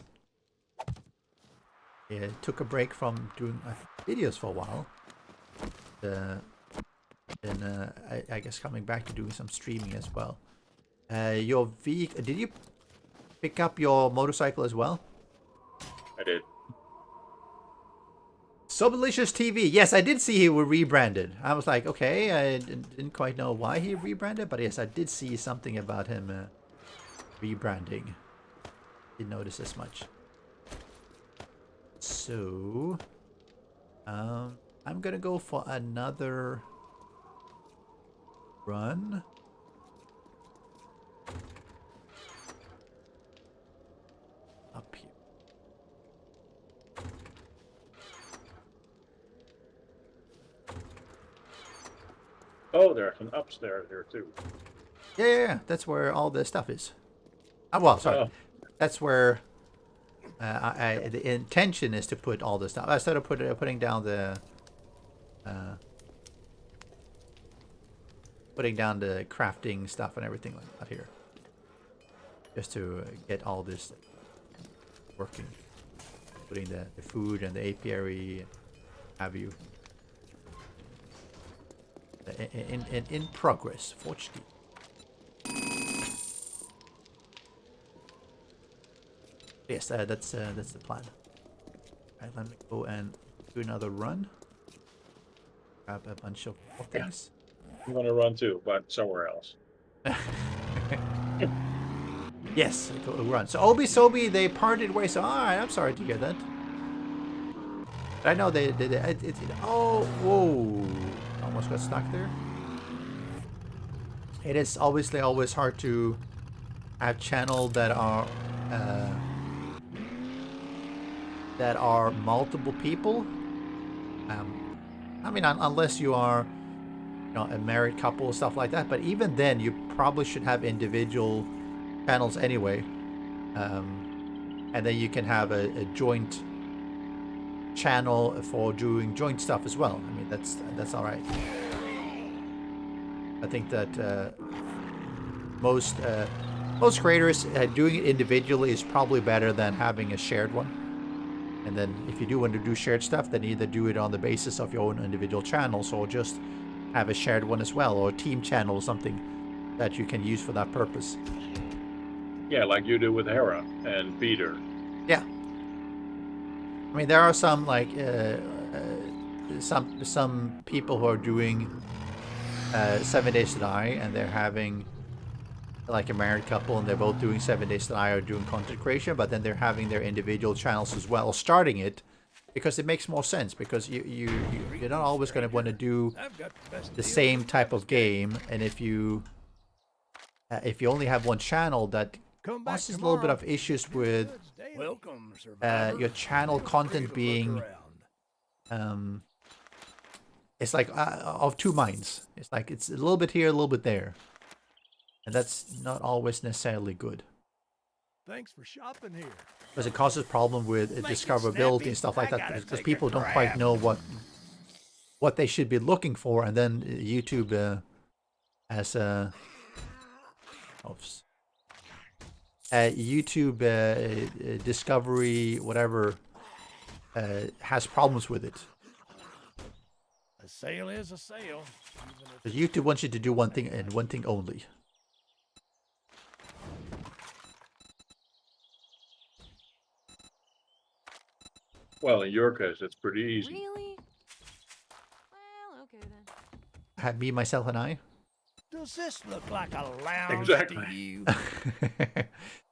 Yeah, took a break from doing videos for a while. Then I guess coming back to doing some streaming as well. Your vehicle. Did you pick up your motorcycle as well? I did. Sublicious TV. Yes, I did see he was rebranded. I was like, okay, I didn't quite know why he rebranded, but yes, I did see something about him rebranding. Didn't notice as much. So, I'm gonna go for another run. Up here. Oh, there's an upstairs here too. Yeah, that's where all the stuff is. Well, sorry. Oh. That's where the intention is to put all the stuff. I started putting down the crafting stuff and everything like that here, just to get all this working. Putting the food and the apiary, have you in progress. Fortunately. Yes, that's the plan. Alright, let me go and do another run. Grab a bunch of more things. I'm gonna run too, but somewhere else. Yes, go run. So Obi Sobi, they parted ways. So, alright, I'm sorry to hear that. But I know they oh, whoa. Almost got stuck there. It is obviously always hard to have channels that are multiple people. I mean, unless you are, a married couple or stuff like that. But even then, you probably should have individual channels anyway, and then you can have a joint channel for doing joint stuff as well. I mean, that's all right. I think that most creators doing it individually is probably better than having a shared one. And then if you do want to do shared stuff, then either do it on the basis of your own individual channels or just have a shared one as well, or a team channel or something that you can use for that purpose. Yeah, like you do with Hera and Peter. Yeah. I mean, there are some like some people who are doing 7 Days to Die, and they're having like a married couple, and they're both doing 7 Days to Die or doing content creation, but then they're having their individual channels as well, starting it, because it makes more sense, because you're not always going to want to do the same type of game, and if you only have one channel, that causes a little bit of issues with your channel content being it's like of two minds. It's like it's a little bit here, a little bit there, and that's not always necessarily good. Thanks for shopping here. Because it causes problem with discoverability and stuff like that, because people don't quite know what they should be looking for, and then YouTube has YouTube discovery whatever has problems with it. A sale is a sale. Because YouTube wants you to do one thing and one thing only. Well, in your case, it's pretty easy. Really? Okay then. Me, myself, and I. Does this look like a lounge Exactly. to you?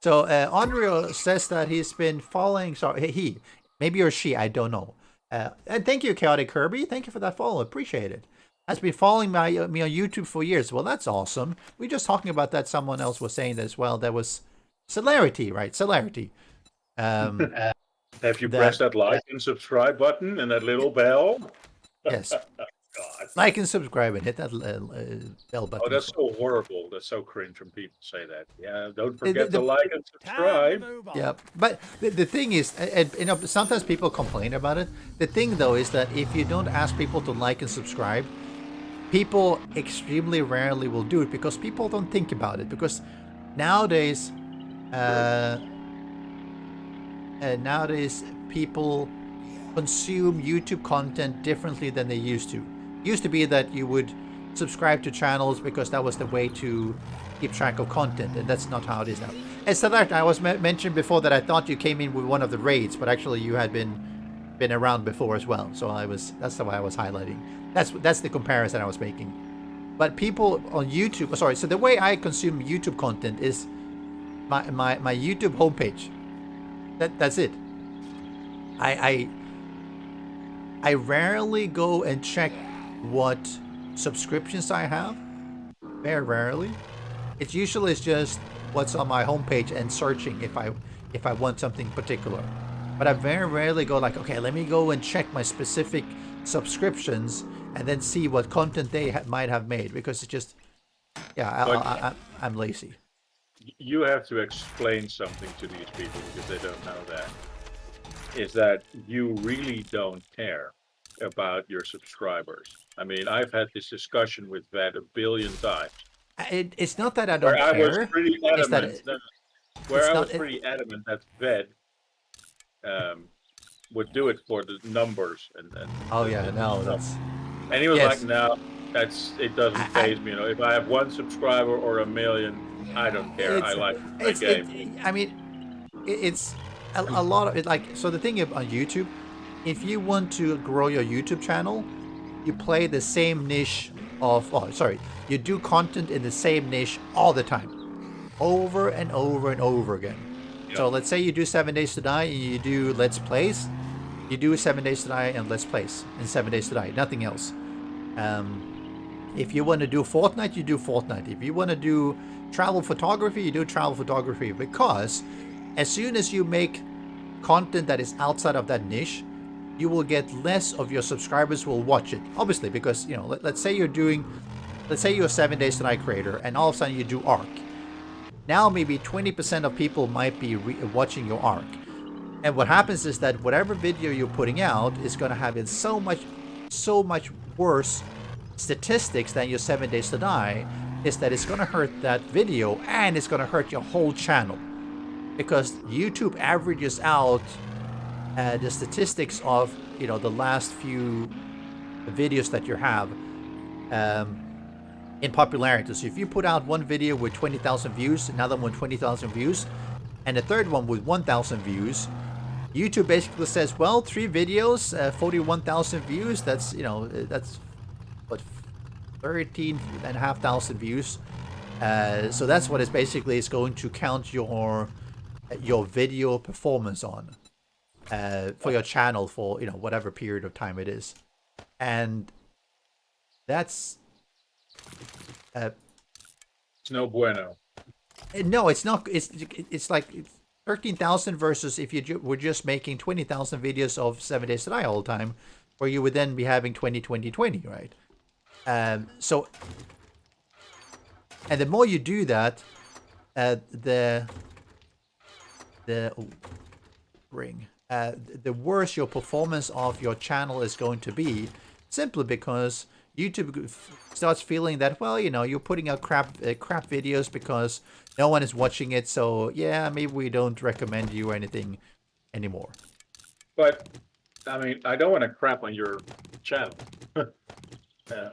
So Andrea says that he's been following. Sorry, maybe or she, I don't know. And thank you, Chaotic Kirby. Thank you for that follow. Appreciate it. Has been following me on YouTube for years. Well, that's awesome. We were just talking about that. Someone else was saying that as well. That was Celerity, right? Celerity. Have you pressed that like and subscribe button and that little bell? Yes. God. Like and subscribe and hit that bell button. Oh, that's so horrible. That's so cringe when people say that. Yeah, don't forget to like and Time to subscribe. move on. Yeah, but the thing is, and you know, sometimes people complain about it. The thing though is that if you don't ask people to like and subscribe, people extremely rarely will do it because people don't think about it. Because nowadays, nowadays people consume YouTube content differently than they used to. It used to be that you would subscribe to channels because that was the way to keep track of content, and that's not how it is now. And so that I was mentioned before that I thought you came in with one of the raids, but actually you had been around before as well. So that's why I was highlighting. That's the comparison I was making. But people on YouTube, sorry. So the way I consume YouTube content is my YouTube homepage. That's it. I rarely go and check what subscriptions I have. Very rarely. It's usually just what's on my homepage and searching if I want something particular. But I very rarely go like, okay, let me go and check my specific subscriptions and then see what content they might have made, because it's just, yeah, I'm lazy. You have to explain something to these people because they don't know that. Is that you really don't care about your subscribers. I mean, I've had this discussion with Ved a billion times. It's not that I don't Where care. I was pretty adamant. Where I was not- pretty adamant that Ved would do it for the numbers and Oh yeah, no, that's. And he was Yes. like, "No, it doesn't faze me. You know, if I have one subscriber or a million, I don't care. I like the game." I mean, it's a lot of it. Like, so the thing on YouTube, if you want to grow your YouTube channel, you play the same niche of. Oh, sorry, you do content in the same niche all the time, over and over and over again. Yep. So let's say you do 7 Days to Die and you do Let's Plays. You do 7 Days to Die and Let's Plays and 7 Days to Die, nothing else. If you want to do Fortnite, you do Fortnite. If you want to do travel photography, you do travel photography. Because as soon as you make content that is outside of that niche, you will get less of your subscribers will watch it. Obviously, because, you know, let's say you're a 7 Days to Die creator and all of a sudden you do Ark. Now maybe 20% of people might be watching your Ark. And what happens is that whatever video you're putting out is going to have so much worse statistics than your 7 Days to Die, is that it's going to hurt that video and it's going to hurt your whole channel. Because YouTube averages out the statistics of, you know, the last few videos that you have in popularity. So if you put out one video with 20,000 views, another one with 20,000 views, and a third one with 1,000 views, YouTube basically says, well, 3 videos, 41,000 views, that's, you know, that's what, 13,500 views. So that's what it's basically is going to count your video performance on for your channel for, you know, whatever period of time it is. And that's It's no bueno. no, it's not. It's like 13,000 versus if you were just making 20,000 videos of 7 Days to Die all the time, where you would then be having 20, 20, 20, right? So, and the more you do that, the worse your performance of your channel is going to be, simply because YouTube starts feeling that, well, you know, you're putting out crap videos because no one is watching it, so yeah, maybe we don't recommend you or anything anymore. But I mean, I don't want to crap on your channel. Yeah.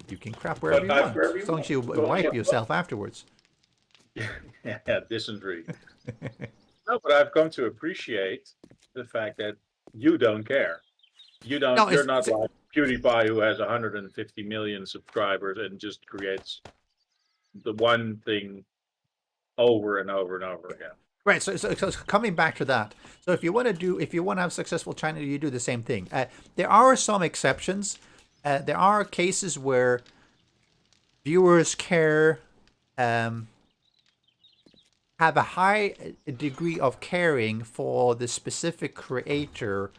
You can crap wherever you want, as long as you wipe yourself afterwards. Yeah, dysentery. No, but I've come to appreciate the fact that you don't care. You don't. No, you're not like PewDiePie who has 150 million subscribers and just creates the one thing over and over and over again. Right. So coming back to that. So if you want to have a successful channel, you do the same thing. There are some exceptions. There are cases where viewers care, have a high degree of caring for the specific creator.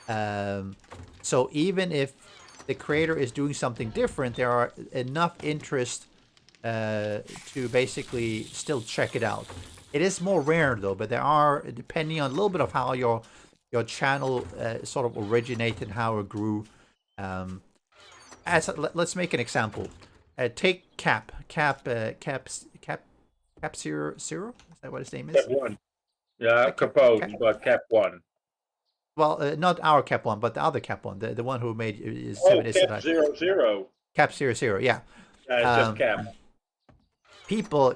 So even if the creator is doing something different, there are enough interest to basically still check it out. It is more rare though, but there are, depending on a little bit of how your channel sort of originated, how it grew. Let's make an example. Take Cap 00. Is that what his name is? Cap 1. Yeah, Capone, but Cap 1. Well, not our Cap 1, but the other Cap 1, the one who made is Cap 00. Cap 00, yeah. It's just Cap.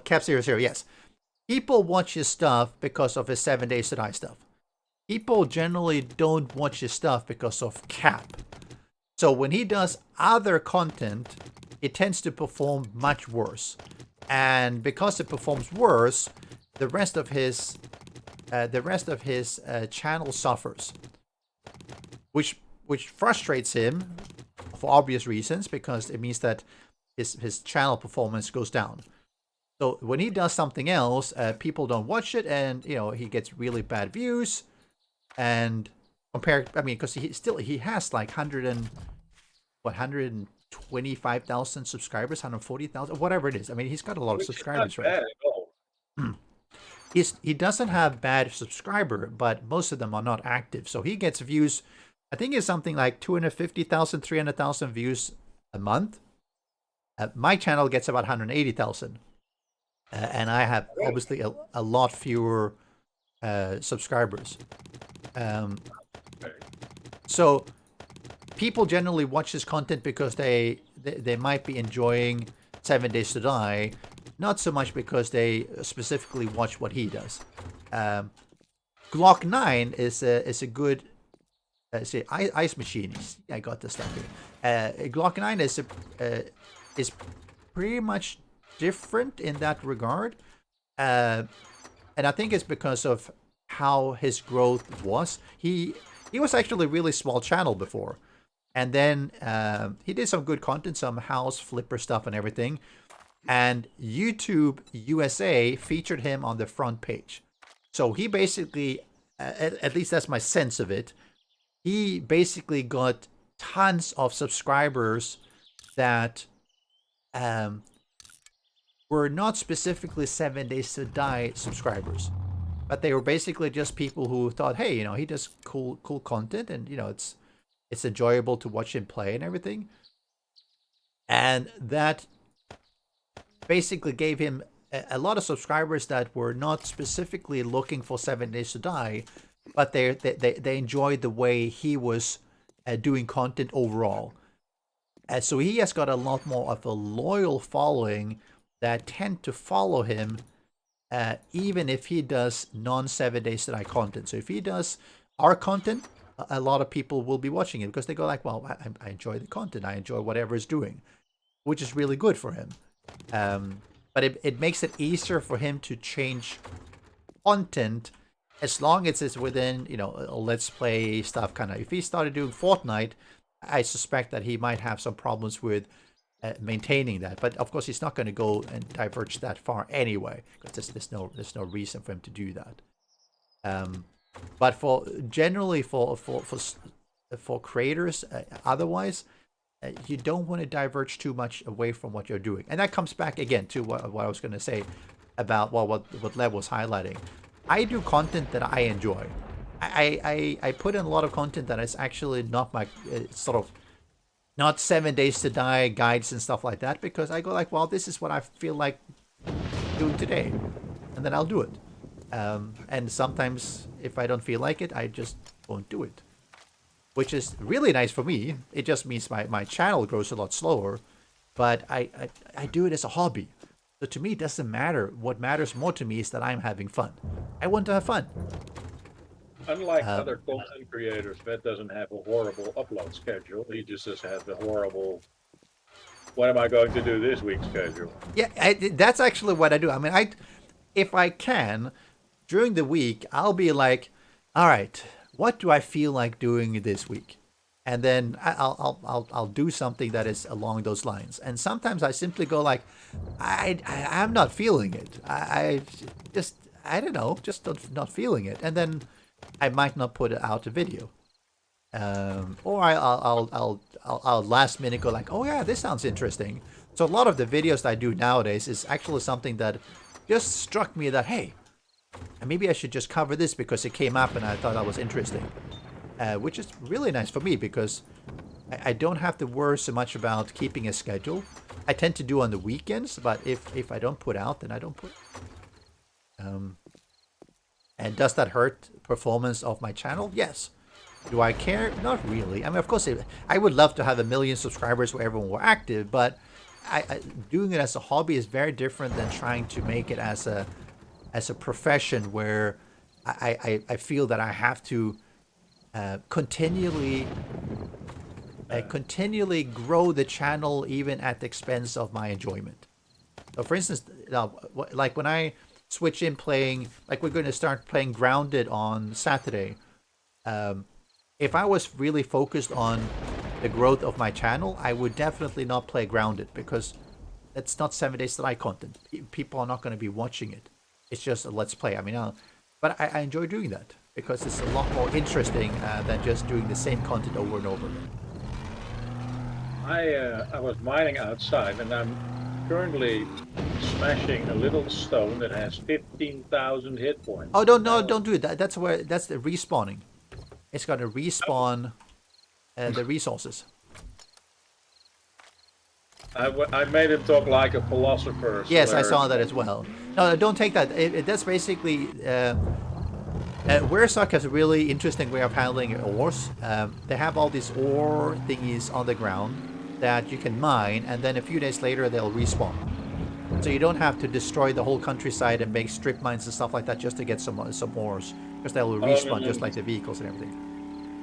Cap 00, yes. People watch his stuff because of his 7 Days to Die stuff. People generally don't watch his stuff because of Cap. So when he does other content, it tends to perform much worse. And because it performs worse, the rest of his channel suffers, which frustrates him for obvious reasons, because it means that his channel performance goes down. So when he does something else, people don't watch it, and he gets really bad views. And because he has like 125,000 subscribers, 140,000, whatever it is. I mean, he's got a lot of subscribers, right? He doesn't have bad subscriber, but most of them are not active. So he gets views. I think it's something like 250,000, 300,000 views a month. My channel gets about 180,000. And I have obviously a lot fewer subscribers. So people generally watch his content because they might be enjoying 7 Days to Die, not so much because they specifically watch what he does. Glock 9 is a good ice machine. I got this stuff here. Glock 9 is pretty much different in that regard, and I think it's because of how his growth was. He was actually a really small channel before, and then he did some good content, some house flipper stuff and everything, and YouTube USA featured him on the front page. So he basically, at least that's my sense of it, he basically got tons of subscribers that were not specifically 7 Days to Die subscribers, but they were basically just people who thought, hey, he does cool content, and it's enjoyable to watch him play and everything. And that basically gave him a lot of subscribers that were not specifically looking for 7 Days to Die, but they enjoyed the way he was doing content overall. So he has got a lot more of a loyal following that tend to follow him, even if he does non-7 Days to Die content. So if he does our content, a lot of people will be watching it because they go like, well, I enjoy the content, I enjoy whatever he's doing, which is really good for him. But it makes it easier for him to change content as long as it's within, a let's play stuff kind of. If he started doing Fortnite, I suspect that he might have some problems with maintaining that. But of course, he's not going to go and diverge that far anyway, because there's no reason for him to do that. But for creators, otherwise, you don't want to diverge too much away from what you're doing. And that comes back again to what I was going to say about what Lev was highlighting. I do content that I enjoy. I put in a lot of content that is actually not my not 7 Days to Die guides and stuff like that, because I go like, well, this is what I feel like doing today, and then I'll do it. And sometimes if I don't feel like it, I just won't do it, which is really nice for me. It just means my channel grows a lot slower, but I do it as a hobby. So to me, it doesn't matter. What matters more to me is that I'm having fun. I want to have fun. Unlike other content creators, Vet doesn't have a horrible upload schedule. He just has the horrible, what am I going to do this week schedule? Yeah, that's actually what I do. I mean, if I can, during the week, I'll be like, all right, what do I feel like doing this week? And then I'll do something that is along those lines. And sometimes I simply go like, I'm not feeling it. I just, I don't know, just not feeling it. And then I might not put out a video. Or I'll last minute go like, oh yeah, this sounds interesting. So a lot of the videos that I do nowadays is actually something that just struck me that, hey, maybe I should just cover this because it came up and I thought that was interesting. Which is really nice for me because I don't have to worry so much about keeping a schedule. I tend to do on the weekends, but if I don't put out, then I don't put. And does that hurt performance of my channel? Yes. Do I care? Not really. I mean, of course, I would love to have 1 million subscribers where everyone were active, but doing it as a hobby is very different than trying to make it as a profession where I feel that I have to continually grow the channel even at the expense of my enjoyment. So, for instance, like when I switch in playing, like we're going to start playing Grounded on Saturday. If I was really focused on the growth of my channel, I would definitely not play Grounded because that's not 7 Days to Die content. People are not going to be watching it. It's just a let's play. I mean, but I enjoy doing that because it's a lot more interesting than just doing the same content over and over again. I was mining outside and I'm currently smashing a little stone that has 15,000 hit points. Oh, don't do it. That's the respawning. It's got to respawn the resources. I made him talk like a philosopher. Yes, I saw that as well. No, don't take that. That's basically... War3zuk has a really interesting way of handling ores. They have all these ore thingies on the ground that you can mine, and then a few days later they'll respawn. So you don't have to destroy the whole countryside and make strip mines and stuff like that just to get some ores, because they will respawn just like the vehicles and everything.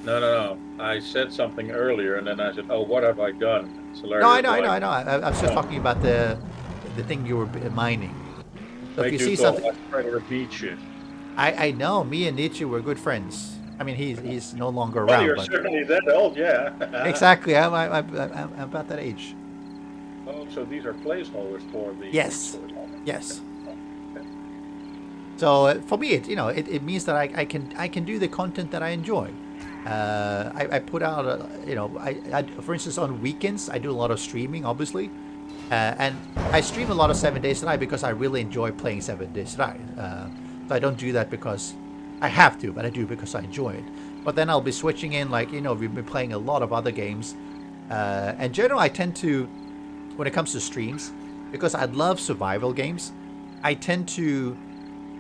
No. I said something earlier, and then I said, "Oh, what have I done?" It's hilarious. No, I know. I was just talking about the thing you were mining. So if you see something, I know. Me and Nietzsche were good friends. I mean, he's no longer around. You're but... certainly that old, yeah. Exactly. I'm about that age. Oh, so these are placeholders for the... Yes. Yes. So for me, it means that I can do the content that I enjoy. I put out, I for instance, on weekends, I do a lot of streaming, obviously. And I stream a lot of 7 Days to Die because I really enjoy playing 7 Days to Die. So I don't do that because I have to, but I do because I enjoy it. But then I'll be switching in, like, we've been playing a lot of other games. In general, I tend to, when it comes to streams, because I love survival games, I tend to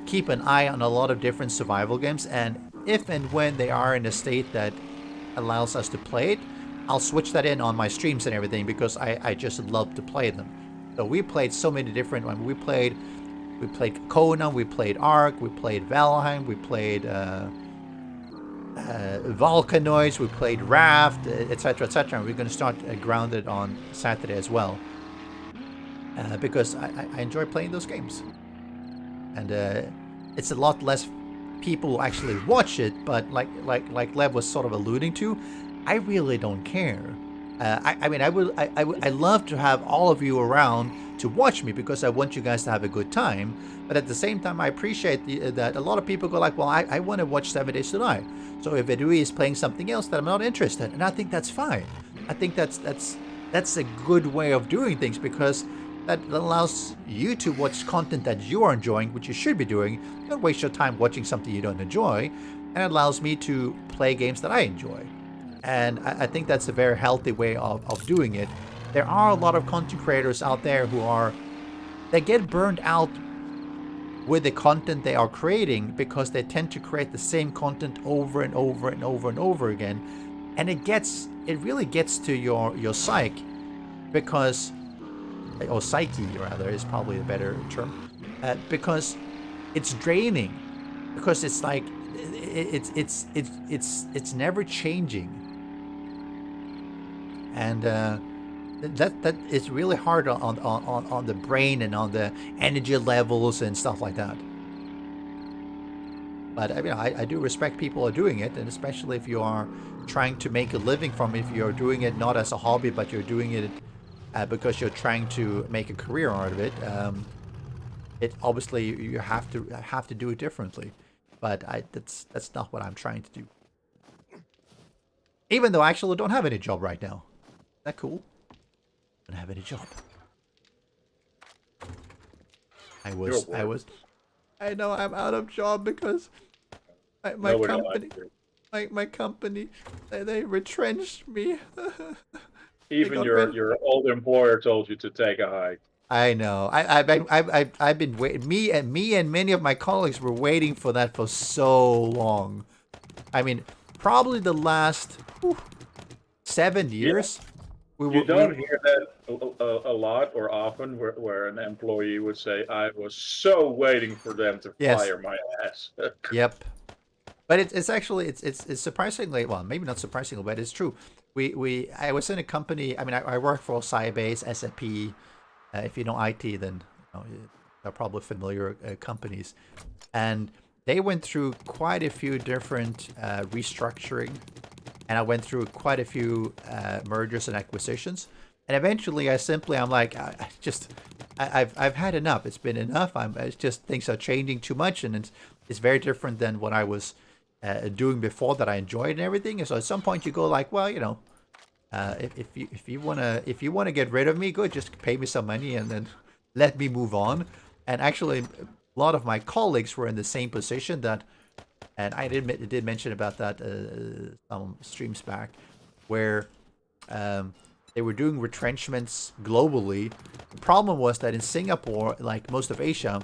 keep an eye on a lot of different survival games. And if and when they are in a state that allows us to play it, I'll switch that in on my streams and everything because I just love to play them. So we played so many different ones. We played Conan, we played Ark, we played Valheim, we played Volcanoids, we played Raft, etc., etc. And we're going to start Grounded on Saturday as well because I enjoy playing those games. And it's a lot less people who actually watch it, but like Lev was sort of alluding to, I really don't care. I mean, I love to have all of you around to watch me because I want you guys to have a good time. But at the same time, I appreciate that a lot of people go like, well, I want to watch 7 Days to Die. So if Vedui is playing something else that I'm not interested, and I think that's fine. I think that's a good way of doing things because that allows you to watch content that you are enjoying, which you should be doing. Don't waste your time watching something you don't enjoy. And it allows me to play games that I enjoy. And I think that's a very healthy way of doing it. There are a lot of content creators out there they get burned out with the content they are creating because they tend to create the same content over and over and over and over again. And it really gets to your psyche because, or psyche rather is probably a better term, because it's draining. Because it's like, it's never changing, and that is really hard on the brain and on the energy levels and stuff like that. But I mean, I do respect people who are doing it, and especially if you are trying to make a living from it, if you're doing it not as a hobby, but you're doing it because you're trying to make a career out of it. It obviously you have to do it differently, but that's not what I'm trying to do. Even though I actually don't have any job right now. Isn't that cool? I don't have any job. I know I'm out of job because my company they retrenched me. Even your old employer told you to take a hike. I know. I've been waiting. Me and many of my colleagues were waiting for that for so long. I mean, probably the last 7 years. Yeah. You don't hear that a lot or often, where an employee would say, "I was so waiting for them to fire my ass." Yep. But it's actually it's surprisingly, well, maybe not surprisingly, but it's true. I was in a company. I mean, I work for Sybase, SAP. If you know IT, then they're probably familiar companies, and they went through quite a few different restructuring. And I went through quite a few mergers and acquisitions, and eventually I'm like, I've had enough. It's been enough. It's just things are changing too much, and it's very different than what I was doing before that I enjoyed and everything. And so at some point you go like, well, if you wanna get rid of me, good, just pay me some money and then let me move on. And actually, a lot of my colleagues were in the same position that. And I did mention about that some streams back, where they were doing retrenchments globally. The problem was that in Singapore, like most of Asia,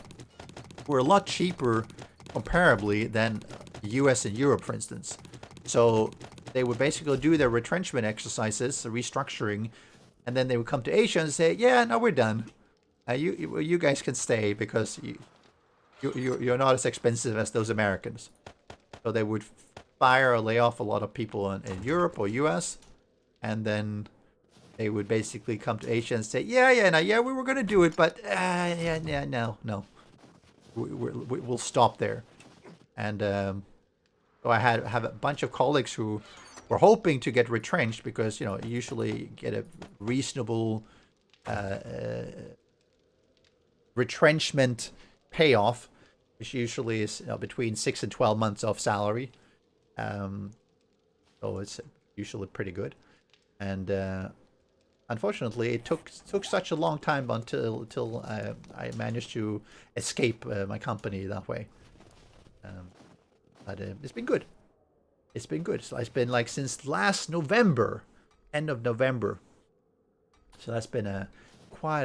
were a lot cheaper comparably than US and Europe, for instance. So they would basically do their retrenchment exercises, the restructuring, and then they would come to Asia and say, "Yeah, no, we're done. You guys can stay because you're not as expensive as those Americans." So they would fire or lay off a lot of people in Europe or US, and then they would basically come to Asia and say, "Yeah, we were going to do it, but no, we'll stop there." And so I have a bunch of colleagues who were hoping to get retrenched because you usually get a reasonable retrenchment payoff, which usually is between 6 and 12 months of salary. So it's usually pretty good. And unfortunately, it took such a long time until I managed to escape my company that way. But it's been good. It's been good. So it's been like since last November, end of November. So that's been quite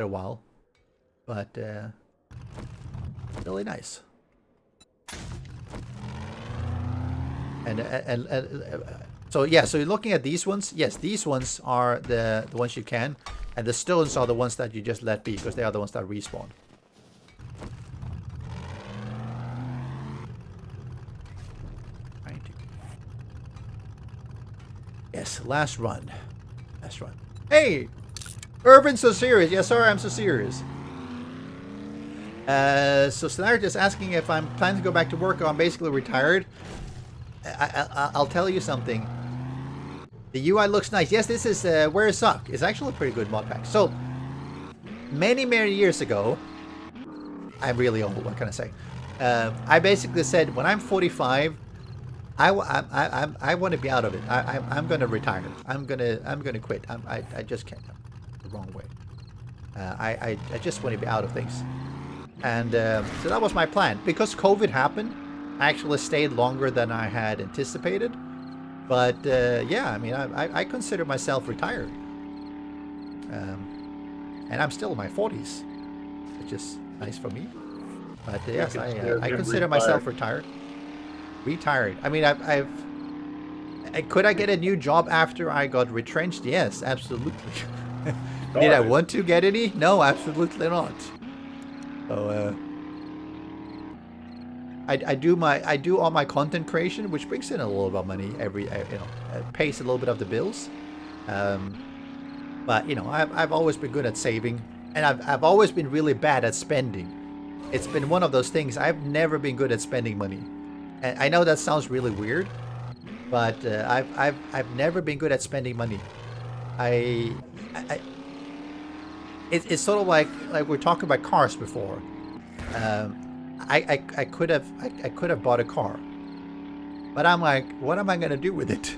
a while. But really nice. And so yeah, so you're looking at these ones. Yes, these ones are the ones you can, and the stones are the ones that you just let be because they are the ones that respawn. Yes, last run. Hey, Irvin, so serious. Yeah, sorry, I'm so serious. So Snark is asking if I'm planning to go back to work or I'm basically retired. I'll tell you something. The UI looks nice. Yes, this is War3zuk. It's actually a pretty good mod pack. So many years ago, I'm really old. What can I say? I basically said when I'm 45, I want to be out of it. I'm gonna retire. I'm gonna quit. I just can't. The wrong way. I just want to be out of things. And so that was my plan. Because COVID happened, I actually stayed longer than I had anticipated. But yeah, I mean, I consider myself retired. And I'm still in my 40s, which is nice for me. But yes, I consider myself retired. I mean, could I get a new job after I got retrenched? Yes, absolutely. Did I want to get any? No, absolutely not. So, I do all my content creation, which brings in a little bit of money pays a little bit of the bills. But I've always been good at saving, and I've always been really bad at spending. It's been one of those things. I've never been good at spending money, and I know that sounds really weird, but I've never been good at spending money. It's sort of like we're talking about cars before. I could have bought a car, but I'm like, what am I gonna do with it?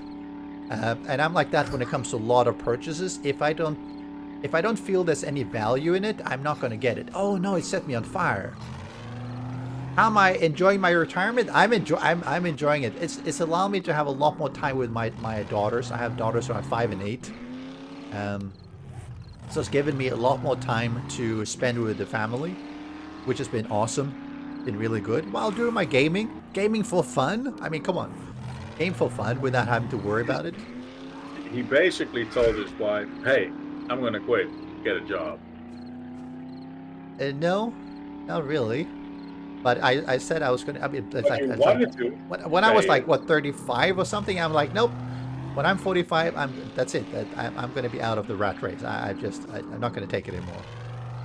And I'm like that when it comes to a lot of purchases. If I don't feel there's any value in it, I'm not gonna get it. Oh no, it set me on fire. How am I enjoying my retirement? I'm enjoying it. It's allowed me to have a lot more time with my daughters. I have daughters who are 5 and 8. So it's given me a lot more time to spend with the family, which has been awesome. Been really good. While doing my gaming for fun. I mean, come on, game for fun without having to worry about it. He basically told his wife, "Hey, I'm gonna quit, get a job." No, not really. But I said I was gonna. I mean, it's like, You wanted to. When I was like what 35 or something, I'm like, nope. When I'm 45, that's it. I'm going to be out of the rat race. I'm not going to take it anymore.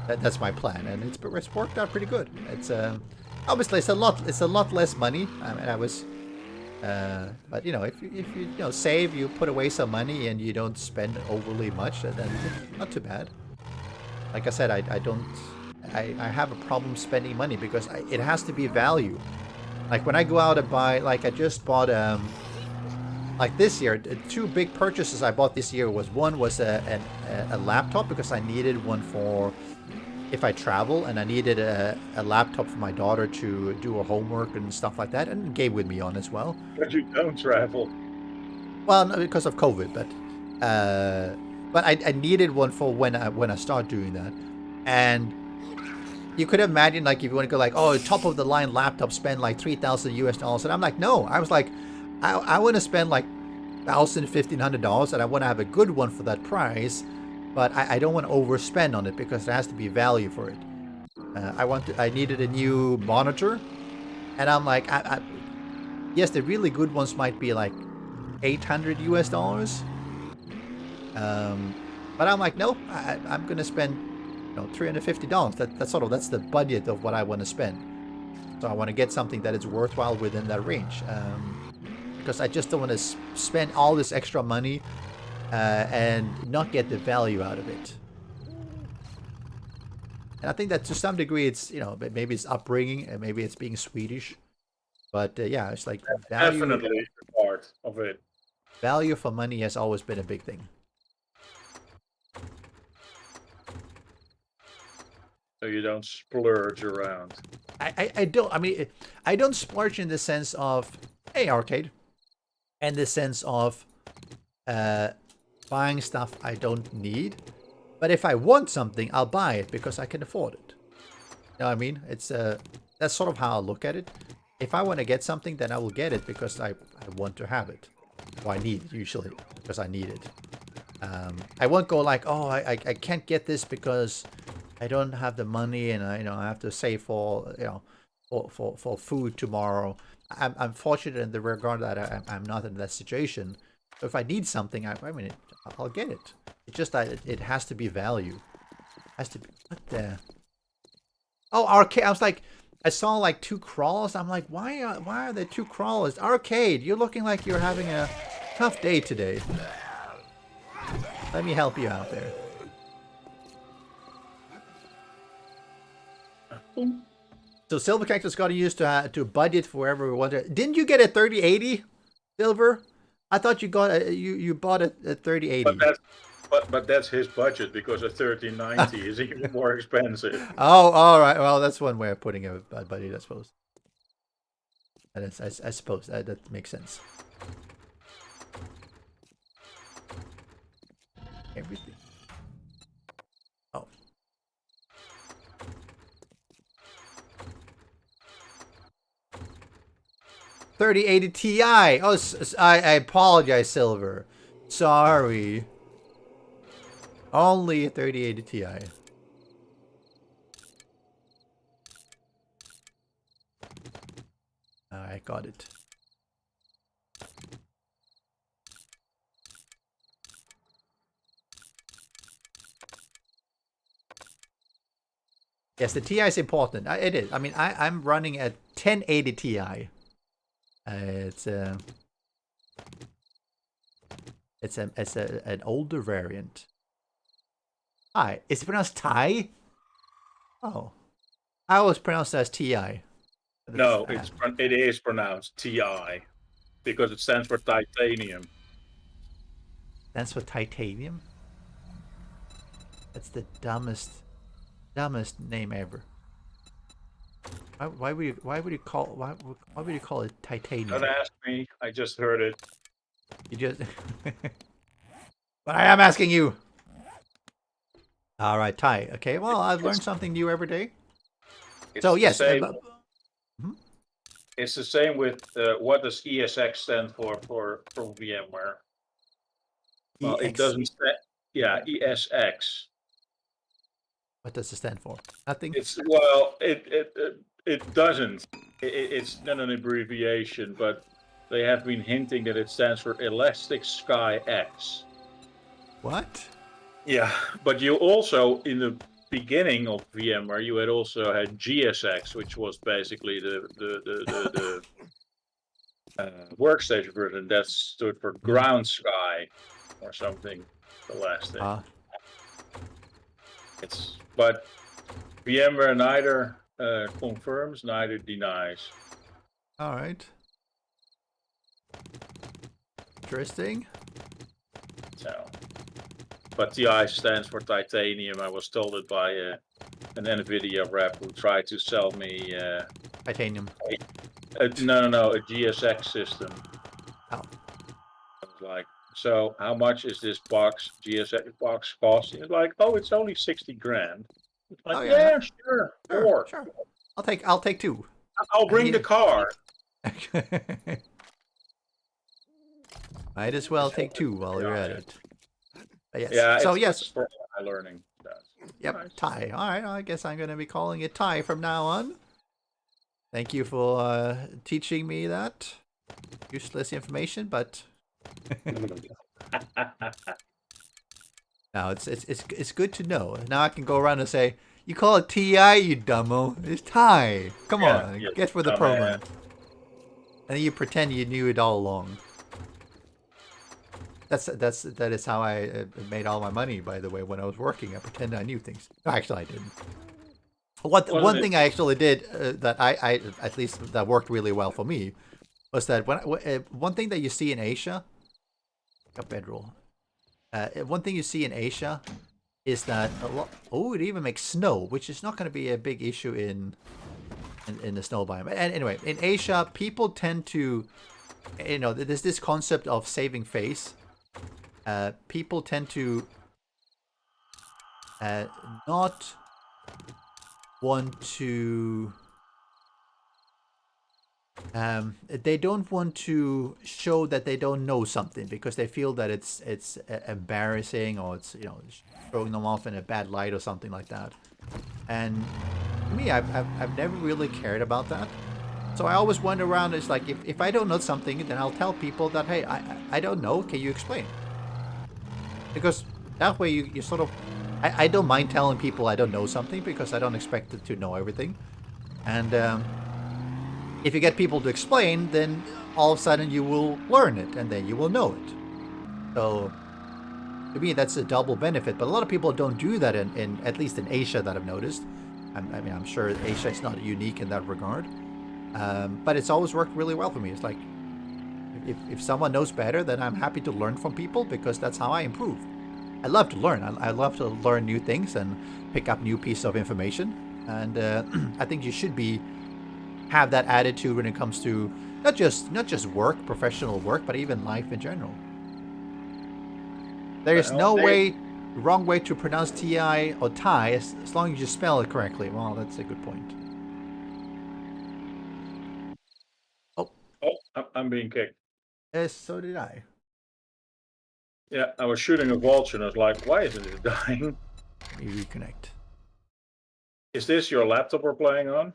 That's my plan, and it's worked out pretty good. It's obviously it's a lot less money. I mean, but if you save, you put away some money, and you don't spend overly much, then it's not too bad. Like I said, I have a problem spending money because it has to be value. Like when I go out and buy, like I just bought like this year, 2 big purchases I bought this year was a laptop because I needed one for if I travel, and I needed a laptop for my daughter to do her homework and stuff like that, and game with me on as well. But you don't travel. Well, no, because of COVID, but I needed one for when I start doing that. And you could imagine, like, if you want to go like, oh, top of the line laptop, spend like $3,000 and I'm like, no. I was like, I want to spend like $1,000, $1,500, and I want to have a good one for that price, but I don't want to overspend on it because there has to be value for it. I needed a new monitor, and I'm like, yes, the really good ones might be like $800. But I'm like, nope, I'm gonna spend $350. That's the budget of what I want to spend. So I want to get something that is worthwhile within that range. Because I just don't want to spend all this extra money and not get the value out of it. And I think that to some degree it's, maybe it's upbringing and maybe it's being Swedish. But yeah, it's like value. Definitely part of it. Value for money has always been a big thing. So you don't splurge around. I don't. I mean, I don't splurge in the sense of, hey, arcade. And the sense of buying stuff I don't need. But if I want something, I'll buy it because I can afford it. You know what I mean? It's that's sort of how I look at it. If I want to get something, then I will get it because I want to have it. Or I need it, usually, because I need it. I won't go like, oh, I can't get this because I don't have the money and I have to save for for food tomorrow. I'm fortunate in the regard that I'm not in that situation. So if I need something, I'll get it. It's just that it has to be value. It has to be. What the? Oh, arcade! I was like, I saw like 2 crawlers. I'm like, why are there 2 crawlers? Arcade, you're looking like you're having a tough day today. Let me help you out there. So Silver Cactus got to use to budget for wherever we want to. Didn't you get a 3080, Silver? I thought you got you bought a 3080. But that's his budget because a 3090 is even more expensive. Oh, all right. Well, that's one way of putting a budget, I suppose. And I suppose that makes sense. Everything. Oh. $3080 Ti. Oh, I apologize, Silver. Sorry. Only a 3080 Ti. I got it. Yes, the TI is important. It is. I mean, I'm running a 1080 Ti. It's an older variant. Hi, is it pronounced Thai? Oh, I always pronounce it as Ti. No, it is pronounced TI because it stands for titanium. Stands for titanium. That's the dumbest name ever. Why would you call it titanium? Don't ask me. I just heard it. You just. But I am asking you. All right, Thai. Okay, well, I've learned something new every day. So yes, it's the same with what does ESX stand for VMware? Well, it doesn't stand. Yeah, ESX. What does it stand for? Nothing. It doesn't. It's not an abbreviation, but they have been hinting that it stands for Elastic Sky X. What? Yeah, but you also in the beginning of VMware you had GSX, which was basically the workstation version that stood for Ground Sky or something. The last thing. But VMware neither confirms, neither denies. All right. Interesting. So, but TI stands for titanium. I was told it by an NVIDIA rep who tried to sell me titanium. A GSX system. Oh. I was like, so how much is this GSX box costing? It's like, oh, it's only 60 grand. It's like, yeah, sure. I'll take two. I'll bring the car. Might as well take two while you're at it. Yes. Yeah. So yes. For my learning. Yep. Nice. Thai. All right. I guess I'm going to be calling it Thai from now on. Thank you for teaching me that useless information, but. Now it's good to know. Now I can go around and say, "You call it TI, you dumbo. It's Thai. Come on, get with the program." And then you pretend you knew it all along. That is how I made all my money. By the way, when I was working, I pretended I knew things. No, actually, I didn't. One thing I actually did that I at least that worked really well for me was that one thing that you see in Asia, a bedroll. One thing you see in Asia is that it even makes snow, which is not going to be a big issue in the snow biome. And anyway, in Asia, people tend to, there's this concept of saving face. People tend to not want to. They don't want to show that they don't know something because they feel that it's embarrassing or it's throwing them off in a bad light or something like that. And to me, I've never really cared about that. So I always went around. It's like if I don't know something, then I'll tell people that, hey, I don't know. Can you explain? Because that way you sort of I don't mind telling people I don't know something because I don't expect it to know everything. And if you get people to explain, then all of a sudden you will learn it and then you will know it. So to me, that's a double benefit. But a lot of people don't do that in at least in Asia that I've noticed. I'm sure Asia is not unique in that regard. But it's always worked really well for me. It's like if someone knows better, then I'm happy to learn from people because that's how I improve. I love to learn. I love to learn new things and pick up new pieces of information. And I think you should have that attitude when it comes to not just work, professional work, but even life in general. There is no wrong way to pronounce TI or Thai as long as you spell it correctly. Well, that's a good point. Oh, I'm being kicked. Yes, so did I. Yeah, I was shooting a vulture and I was like, why isn't it dying? Let me reconnect. Is this your laptop we're playing on?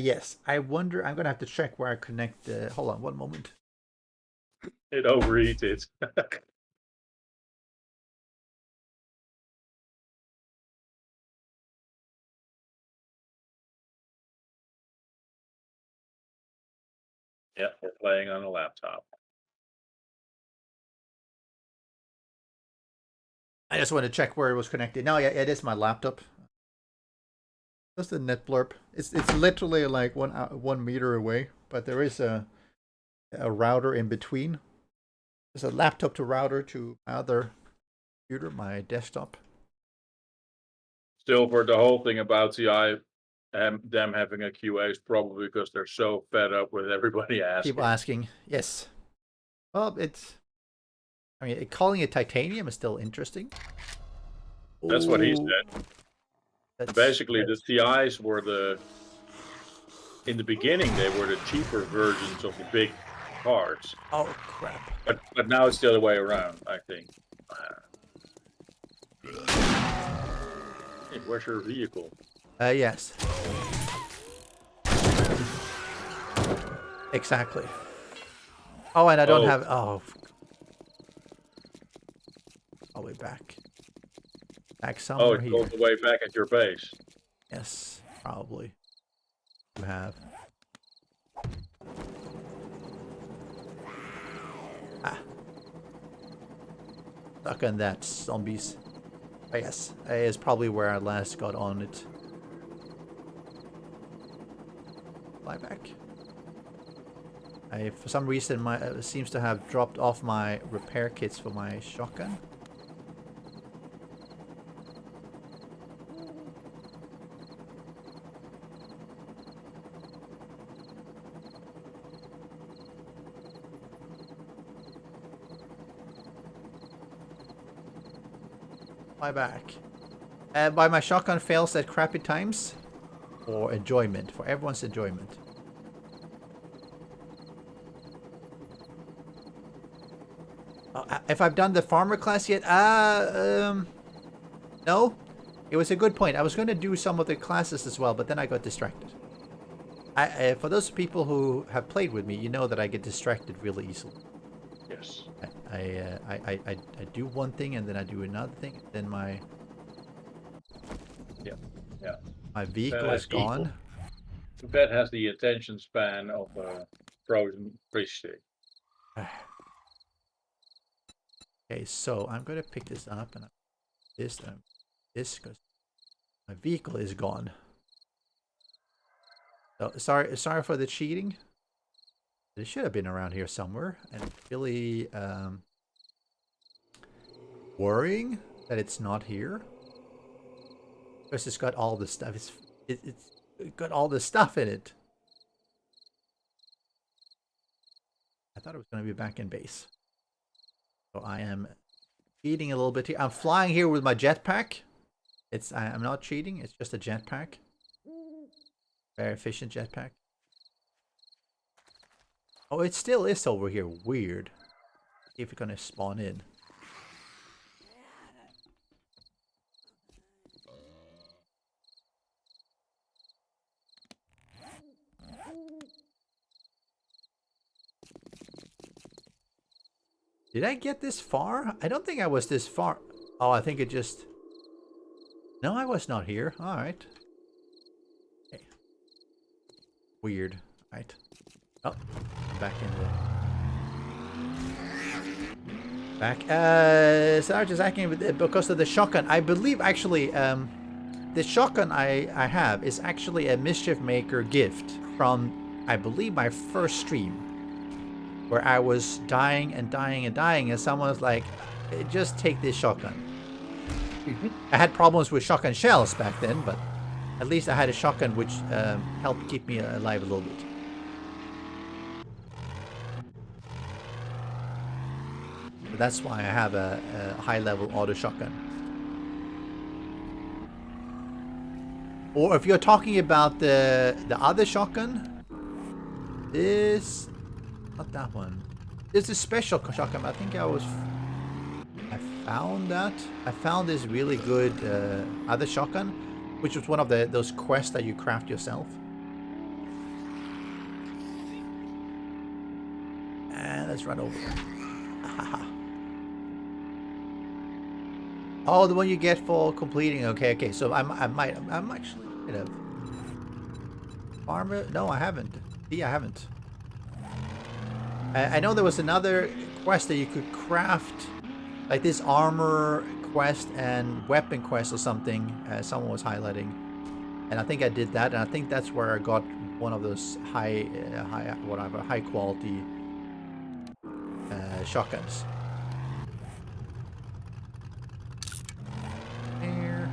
Yes. I wonder. I'm gonna have to check where I connect. Hold on, one moment. It overheated. Yeah, we're playing on a laptop. I just want to check where it was connected. No, yeah, it is my laptop. That's the net blurb. It's literally like 1 meter away, but there is a router in between. There's a laptop to router to my other computer, my desktop. Still, for the whole thing about TI, them having a QA is probably because they're so fed up with everybody asking. People asking, yes. Well, it's. I mean, calling it titanium is still interesting. That's what he Ooh, said. that's- Basically, the TIs were in the beginning, they were the cheaper versions of the big cars. Oh crap! But now it's the other way around, I think. Hey, where's your vehicle? Yes. Exactly. Oh, and I don't have. Oh. I'll be back. Back somewhere Oh, it's here. all the way back at your base. Yes, probably. You have. Ah. Stuck on that, zombies. Oh, yes, is probably where I last got on it. Fly back. I, for some reason, my seems to have dropped off my repair kits for my shotgun. Fly back. By my shotgun fails at crappy times. For enjoyment, for everyone's enjoyment. If I've done the farmer class yet, no. It was a good point. I was going to do some of the classes as well, but then I got distracted. For those people who have played with me, you know that I get distracted really easily. Yes. I do one thing and then I do another thing. Then my my vehicle is gone. That has the attention span of a frozen fish stick. Okay, so I'm gonna pick this up and this because my vehicle is gone. So sorry for the cheating. It should have been around here somewhere, and really worrying that it's not here. Because it's got all the stuff. It's got all the stuff in it. I thought it was going to be back in base. So I am cheating a little bit here. I'm flying here with my jetpack. I'm not cheating. It's just a jetpack. Very efficient jetpack. Oh, it still is over here. Weird. See if it's going to spawn in. Did I get this far? I don't think I was this far. Oh, I think it just... No, I was not here. Alright. Okay. Weird. Alright. Oh, back in the... Back. Sarge is acting because of the shotgun. I believe, actually, the shotgun I have is actually a mischiefmaker gift from, I believe, my first stream. Where I was dying and dying and dying, and someone was like, just take this shotgun. I had problems with shotgun shells back then, but at least I had a shotgun which helped keep me alive a little bit. So that's why I have a high-level auto shotgun. Or if you're talking about the other shotgun, this... Not that one. There's a special shotgun. I think I found that. I found this really good other shotgun, which was one of those quests that you craft yourself. let's run over there. Oh, the one you get for completing. Okay, okay. So I'm actually kind of farmer. No, I haven't. See, I haven't. I know there was another quest that you could craft, like this armor quest and weapon quest or something. Someone was highlighting, and I think I did that, and I think that's where I got one of those high quality shotguns. Here.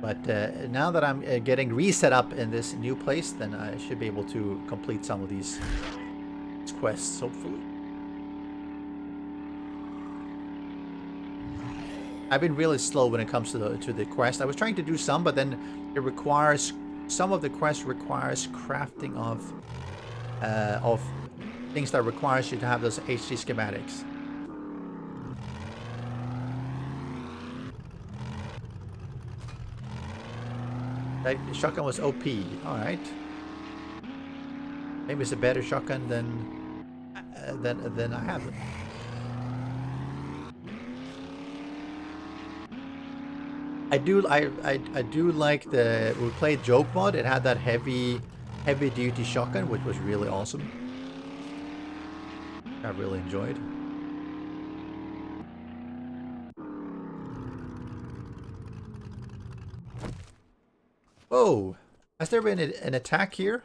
But now that I'm getting reset up in this new place, then I should be able to complete some of these quests, hopefully. I've been really slow when it comes to the quest. I was trying to do some, but then it requires, some of the quests requires crafting of things that requires you to have those HD schematics. That shotgun was OP. All right. Maybe it's a better shotgun than I have. I do like we played Joke Mod. It had that heavy duty shotgun, which was really awesome. I really enjoyed. Whoa! Has there been an attack here?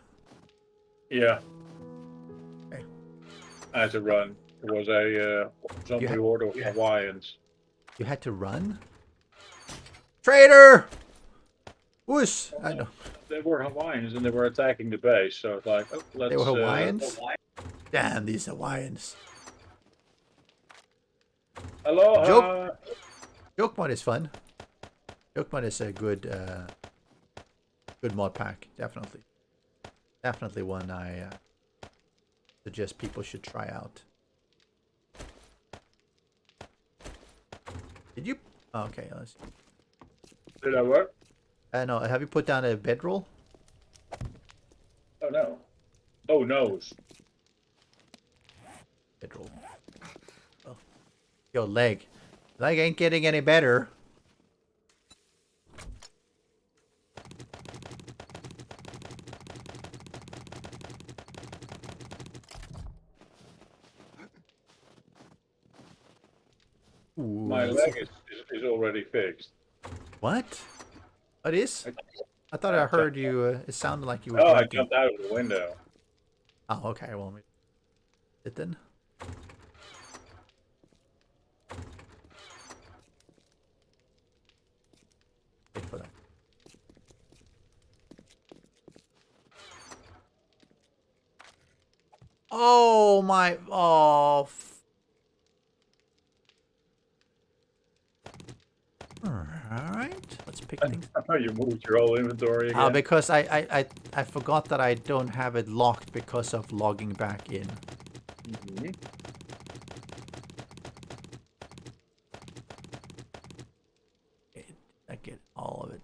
Yeah. Okay. I had to run. There was a zombie horde of Hawaiians. You had to run? Traitor! Whoosh! I know. They were Hawaiians and they were attacking the base, so it's like, oh, let's... They were Hawaiians? Damn, these Hawaiians. Aloha! Joke Mod is fun. Joke Mod is a good mod pack, definitely. Definitely one I suggest people should try out. Did you? Oh, okay, let's see. Did I work? No, have you put down a bedroll? Oh no. Oh noes. Bedroll. Oh. Yo, leg. Leg ain't getting any better. Ooh, My leg is already fixed. What? What is? I thought I heard you. It sounded like you were. Oh, breaking. I jumped out of the window. Oh, okay. Well, it then. Wait for that. Oh my! Oh. Alright, let's pick things. Oh, you moved your whole inventory again? Because I forgot that I don't have it locked because of logging back in. Mm-hmm. I get all of it.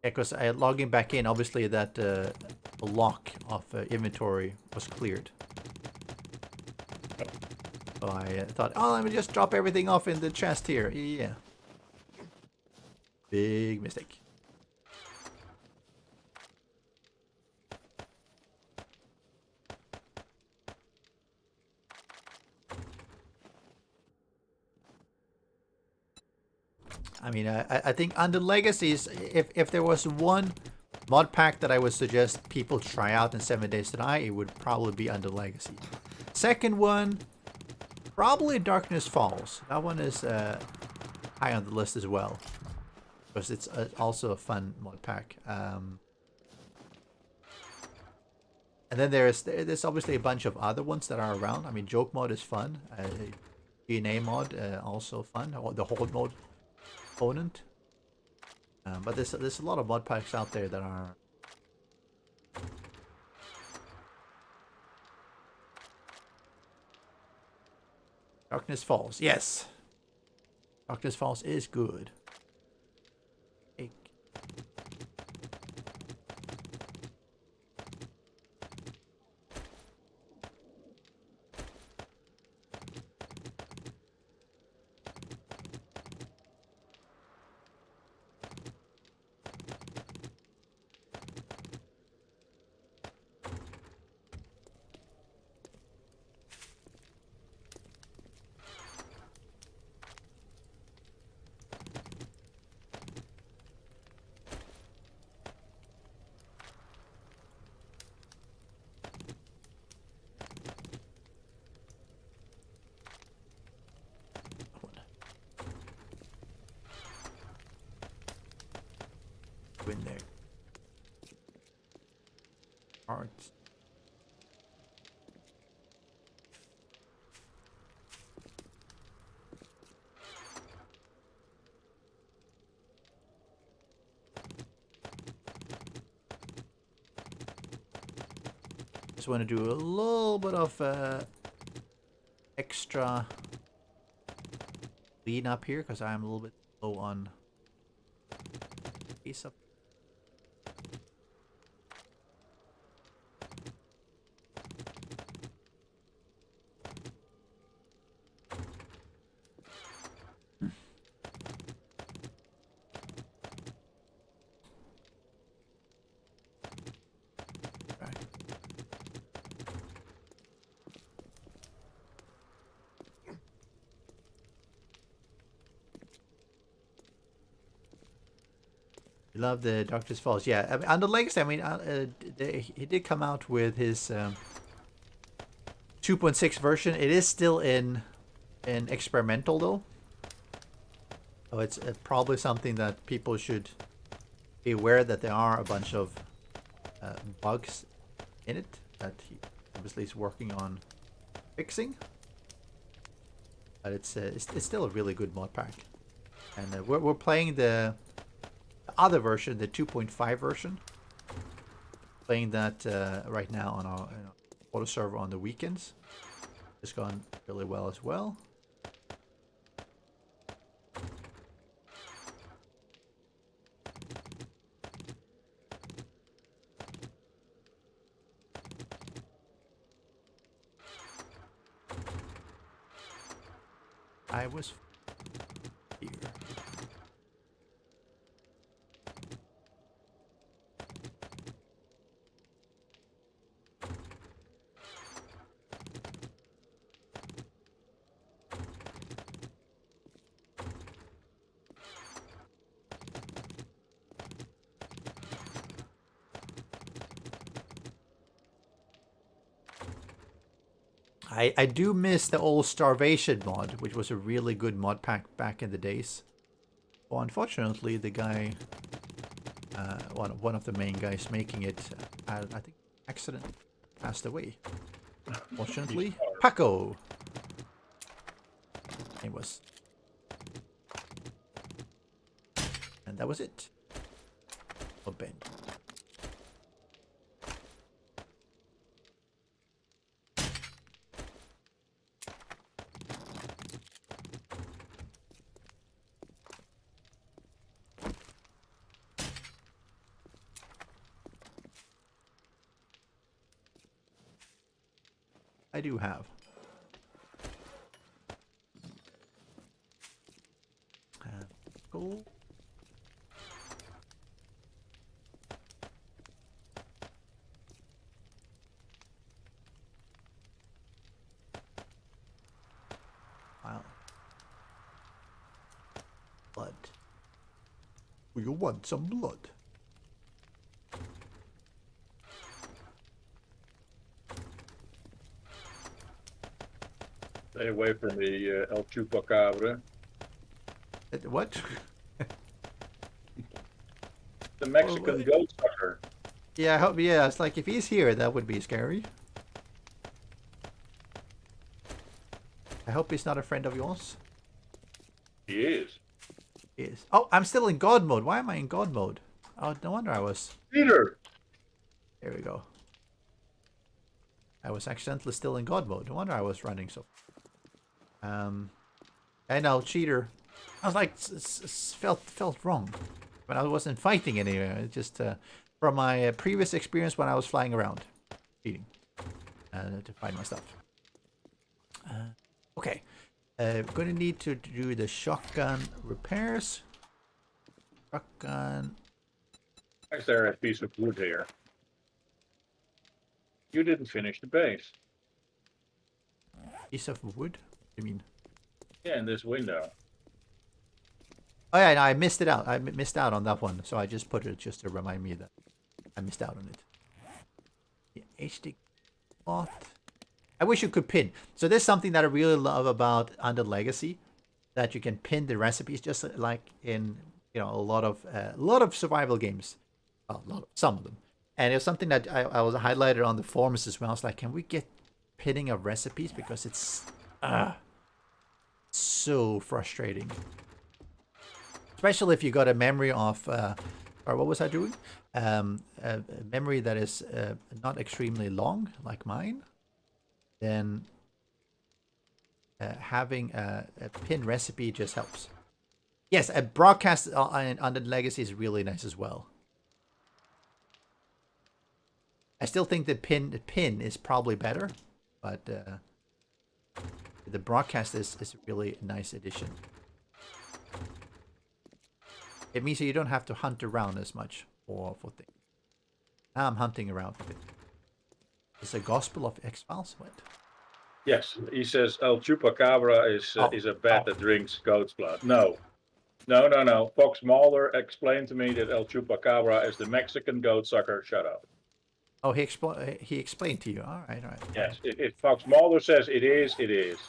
Yeah, because logging back in, obviously that the lock of inventory was cleared. So I thought, oh, let me just drop everything off in the chest here. Yeah. Big mistake. I mean, I think under Legacies, if there was one mod pack that I would suggest people try out in 7 Days to Die, it would probably be under Legacy. Second one, probably Darkness Falls. That one is high on the list as well, because it's also a fun mod pack. And then there's obviously a bunch of other ones that are around. I mean, Joke Mod is fun. DNA Mod also fun. Or the Horde Mode opponent. But there's a lot of mod packs out there that are Darkness Falls. Yes. Darkness Falls is good. In there. Hearts. Just want to do a little bit of extra clean up here because I'm a little bit low on piece of. Love the Doctor's Falls. Yeah, I mean, on the legacy, I mean, he did come out with his 2.6 version. It is still in experimental though. So it's probably something that people should be aware that there are a bunch of bugs in it that he obviously is working on fixing. But it's still a really good mod pack, and we're playing the other version, the 2.5 version. Playing that right now on our auto server on the weekends. It's gone really well as well. I was here. I do miss the old Starvation mod, which was a really good mod pack back in the days. Well, unfortunately, the guy, one of the main guys making it, I think, accident passed away. Fortunately, Paco. It was, and that was it. Oh, Ben. I do have. Cool. Wow. Blood. Do you want some blood? Stay away from the El Chupacabra. What? The Mexican goat sucker. Yeah, I hope. Yeah, it's like if he's here, that would be scary. I hope he's not a friend of yours. He is. He is. Oh, I'm still in God mode. Why am I in God mode? Oh, no wonder I was. Peter. There we go. I was accidentally still in God mode. No wonder I was running so. I know, cheater. I was like, felt wrong, but I wasn't fighting anyway. It just from my previous experience when I was flying around, cheating to find my stuff. Okay, we're gonna need to do the shotgun repairs. Shotgun. Is there a piece of wood here? You didn't finish the base. Piece of wood? What do you mean? Yeah, in this window. Oh yeah, no, I missed it out. I missed out on that one, so I just put it just to remind me that I missed out on it. The HD cloth. I wish you could pin. So there's something that I really love about Under Legacy, that you can pin the recipes, just like in a lot of survival games. Some of them. And it's something that I was highlighted on the forums as well. I was like, can we get pinning of recipes, because it's so frustrating. Especially if you got a memory of, or what was I doing? A memory that is not extremely long, like mine. Then having a pin recipe just helps. Yes, a broadcast on the Legacy is really nice as well. I still think the pin is probably better, but the broadcast is a really nice addition. It means that you don't have to hunt around as much for things. Now I'm hunting around for things. It's a Gospel of X-Files? What? Yes, he says El Chupacabra is a bat that drinks goat's blood. No. Fox Mulder explained to me that El Chupacabra is the Mexican goat sucker. Shut up. Oh, he explained to you. All right. Yes, if Fox Mulder says it is, it is.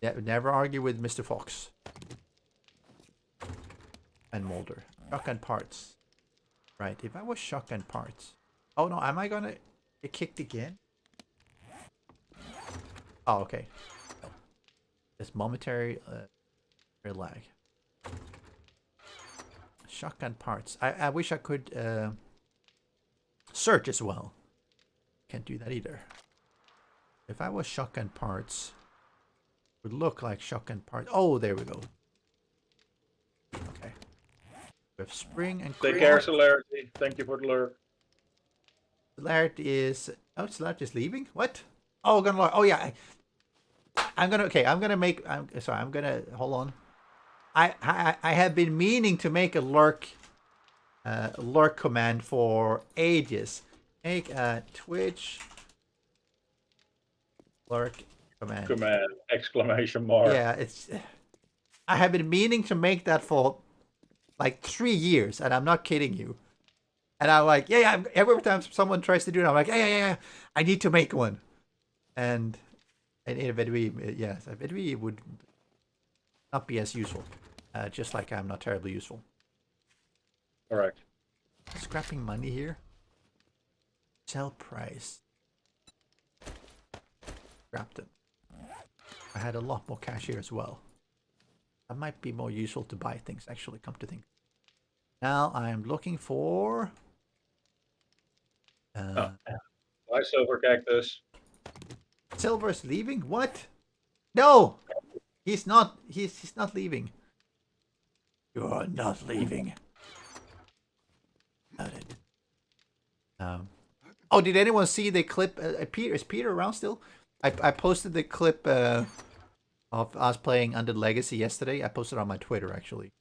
Yeah, never argue with Mr. Fox. And Mulder. Shotgun parts. Right, if I was shotgun parts. Oh no, am I gonna get kicked again? Oh, okay. Oh. This momentary lag. Shotgun parts. I wish I could search as well. Can't do that either. If I was shotgun parts, it would look like shotgun parts. Oh, there we go. Okay. We have spring and take care, Celerity. Thank you for the lure. Celerity is... Oh, Celerity is leaving? What? Oh, gonna... Oh, yeah. I'm gonna... Okay, I'm gonna make... sorry, I'm gonna... Hold on. I have been meaning to make a lurk command for ages. Make a Twitch lurk command. Command! Exclamation mark. Yeah, it's... I have been meaning to make that for like 3 years, and I'm not kidding you. And I'm like, yeah, every time someone tries to do it, I'm like, yeah, I need to make one. And Vedui, yes, Vedui would not be as useful. Just like I'm not terribly useful. Correct. Scrapping money here. Sell price. Scrap them. I had a lot more cash here as well. That might be more useful to buy things, actually, come to think. Now I'm looking for... Why silver cactus? Silver's leaving? What? No! He's not leaving. You're not leaving. Got it. Oh, did anyone see the clip? Is Peter around still? I posted the clip of us playing Under Legacy yesterday. I posted it on my Twitter, actually.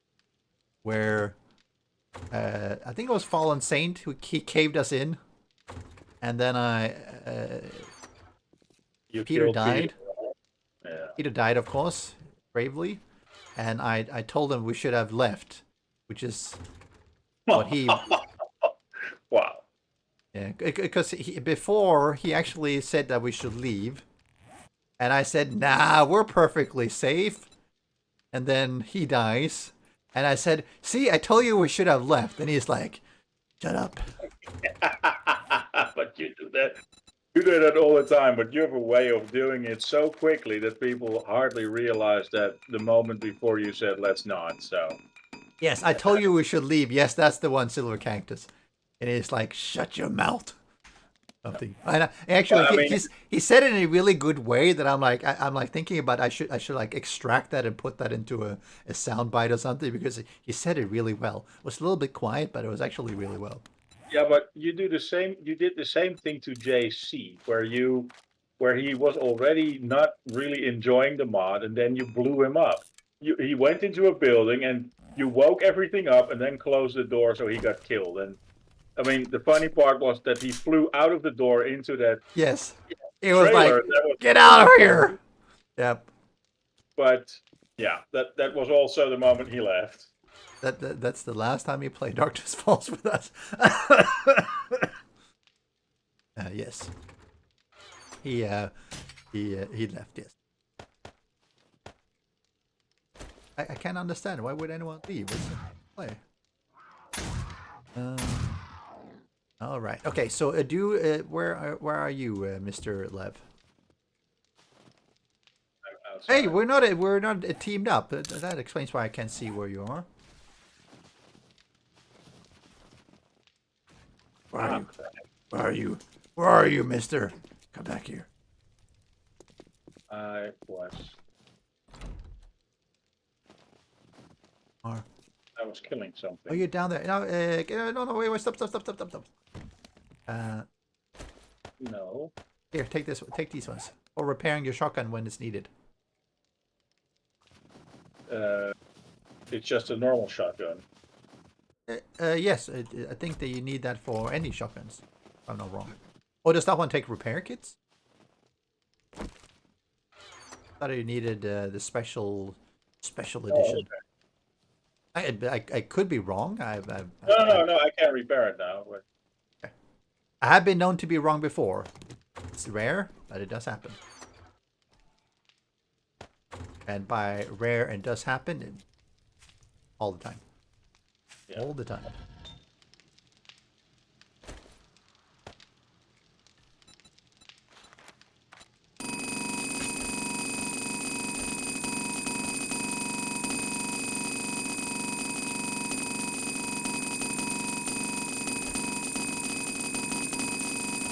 Where I think it was Fallen Saint who he caved us in. And then Peter died. Yeah. Peter died, of course, bravely. And I told him we should have left, which is what he... Wow. Yeah, because before he actually said that we should leave. And I said, nah, we're perfectly safe. And then he dies. And I said, see, I told you we should have left. And he's like, shut up. But you do that. You do that all the time, but you have a way of doing it so quickly that people hardly realize that the moment before you said, let's not, so. Yes, I told you we should leave. Yes, that's the one, Silver Cactus. And it's like, shut your mouth. something. And actually, I mean, he said it in a really good way that I'm like thinking about I should like extract that and put that into a soundbite or something because he said it really well. It was a little bit quiet, but it was actually really well. yeah, but you do the same. You did the same thing to JC, where he was already not really enjoying the mod, and then you blew him up. He went into a building and you woke everything up, and then closed the door, so he got killed. And I mean, the funny part was that he flew out of the door into that Yes, it was like, trailer. That was get out of here. Yep. But yeah, that was also the moment he left. That's the last time he played Darkness Falls with us. Yes. He left. Yes. I can't understand. Why would anyone leave? What's the play? All right. Okay. So, where are you, Mr. Lev? Hey, we're not teamed up. That explains why I can't see where you are. Where are you? Where are you? Where are you, Mister? Come back here. I was. I was killing something. Oh, you're down there. No, no, wait, stop. No. Here, take these ones. Or repairing your shotgun when it's needed. It's just a normal shotgun. Yes, I think that you need that for any shotguns. If I'm not wrong. Oh, does that one take repair kits? I thought you needed the special edition. Okay. I could be wrong. No, I can't repair it now. But... I have been known to be wrong before. It's rare, but it does happen. And by rare and does happen, all the time. Yeah. All the time.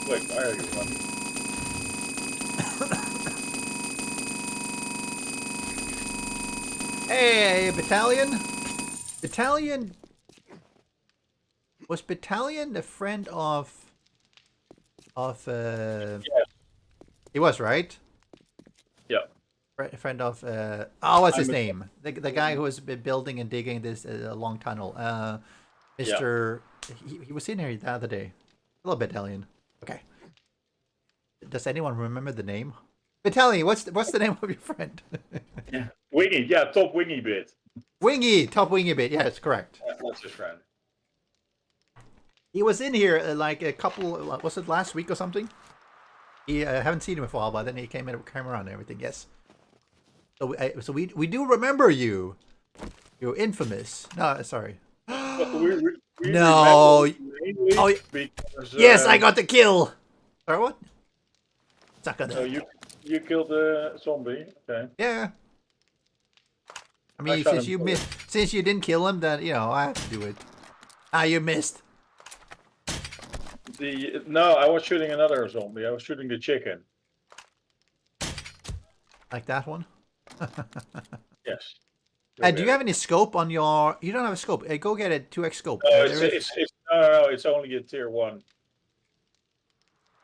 Wait, why are you running? Hey, Battalion! Battalion... Was Battalion a friend of... Yes. He was, right? Yeah. A friend of... what's his name? The guy who has been building and digging this long tunnel. Mr... Yeah. He was in here the other day. Hello, Battalion. Okay. Does anyone remember the name? Battalion, what's the name of your friend? Yeah. Wingy, yeah, top Wingy bit. Wingy, top Wingy bit, yes, correct. That's his friend. He was in here like a couple, was it last week or something? I haven't seen him for a while, but then he came around and everything, yes. So we do remember you. You're infamous. No, sorry. we no. Oh, because, yes, I got the kill. Sorry, what? So you killed the zombie, okay? Yeah. I mean, since you didn't kill him, then I have to do it. You missed. No, I was shooting another zombie. I was shooting the chicken. Like that one? Yes. Do you have any scope on your? You don't have a scope. Go get a 2x scope. No, it's only a tier 1.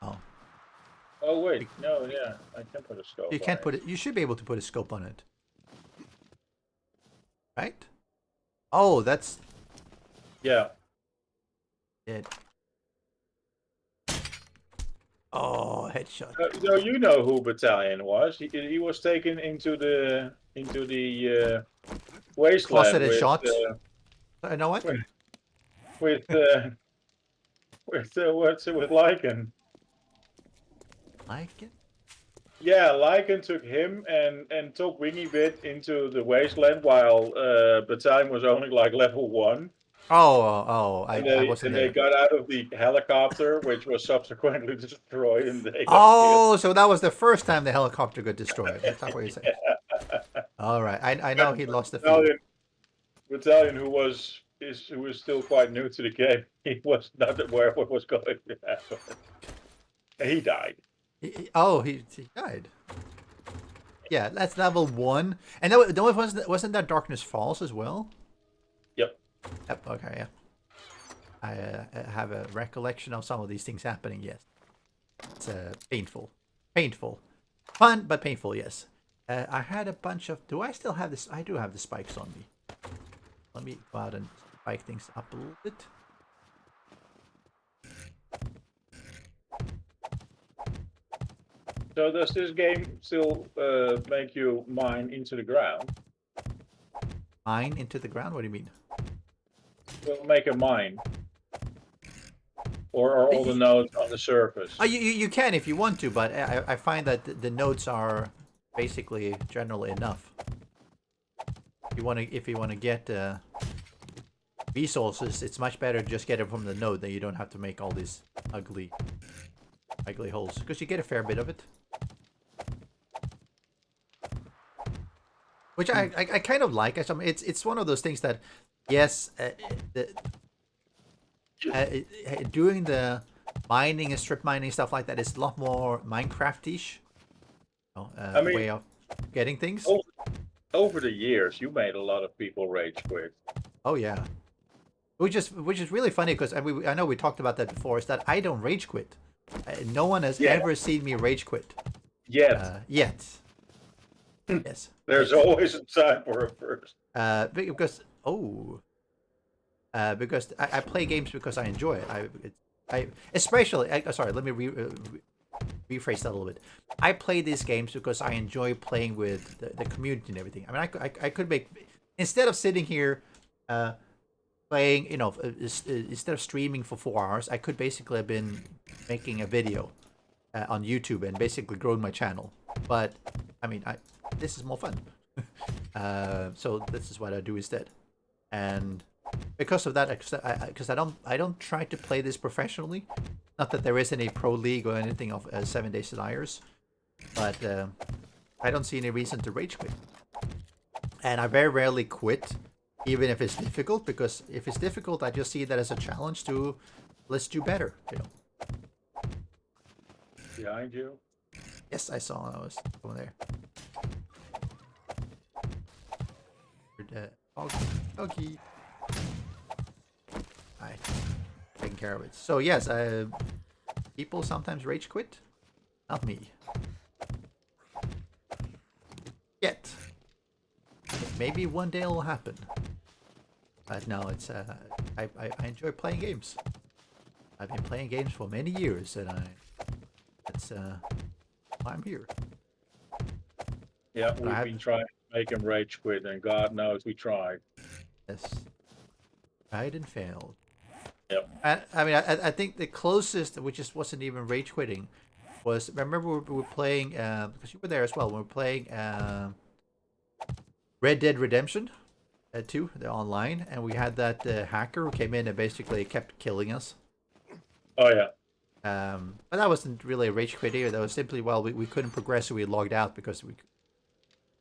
Oh. Oh wait, no, yeah, I can put a scope. You can't put it. You should be able to put a scope on it. Right? Oh, that's. Yeah. It. Oh, headshot. No, you know who Battalion was. He was taken into the wasteland. Closeted shot. You know what? With Lycan. Lycan? Yeah, Lycan took him and took Wingy Bit into the wasteland while Battalion was only like level 1. I wasn't there. They got out of the helicopter, which was subsequently destroyed, and they got killed. So that was the first time the helicopter got destroyed. That's not what you're saying. Yeah. All right, I know he lost the field. Battalion, who was still quite new to the game, he was not aware of what was going to happen. He died. Oh, he died. Yeah, that's level 1. And that wasn't that Darkness Falls as well? Yep. Yep. Okay. Yeah. I have a recollection of some of these things happening. Yes. It's painful. Painful. Fun, but painful. Yes. I had a bunch of. Do I still have this? I do have the spikes on me. Let me go out and spike things up a little bit. So does this game still make you mine into the ground? Mine into the ground? What do you mean? Well, make a mine. Or are all the nodes on the surface? You can if you want to, but I find that the nodes are basically generally enough. If you want to get resources, it's much better to just get them from the node. Then you don't have to make all these ugly holes because you get a fair bit of it. Which I kind of like. It's one of those things that, yes, doing the mining and strip mining stuff like that is a lot more Minecraft-ish. Way of getting things. Over the years, you made a lot of people rage quit. Oh yeah, which is really funny because I know we talked about that before. Is that I don't rage quit. No one has ever seen me rage quit. Yet. Yes. There's always a time for it first. Because I play games because I enjoy it. Sorry, let me rephrase that a little bit. I play these games because I enjoy playing with the community and everything. I mean, I could make, instead of sitting here playing, instead of streaming for 4 hours, I could basically have been making a video on YouTube and basically growing my channel. But I mean, this is more fun. So this is what I do instead. And because of that, because I don't try to play this professionally. Not that there is any pro league or anything of 7 Days to Liars, but I don't see any reason to rage quit. And I very rarely quit, even if it's difficult, because if it's difficult, I just see that as a challenge to let's do better. Behind you. Yes, I saw. I was over there. Okay. Alright. Taking care of it. So yes, people sometimes rage quit. Not me. Yet. Maybe one day it'll happen. But no, it's I enjoy playing games. I've been playing games for many years, and it's why I'm here. Yeah, we've been trying to make him rage quit, and God knows we tried. Yes. Tried and failed. Yep. I mean, I think the closest, which just wasn't even rage quitting, was, remember we were playing, because you were there as well, we were playing Red Dead Redemption 2, the online, and we had that hacker who came in and basically kept killing us. Oh yeah. But that wasn't really a rage quit either. That was simply, well, we couldn't progress, so we logged out because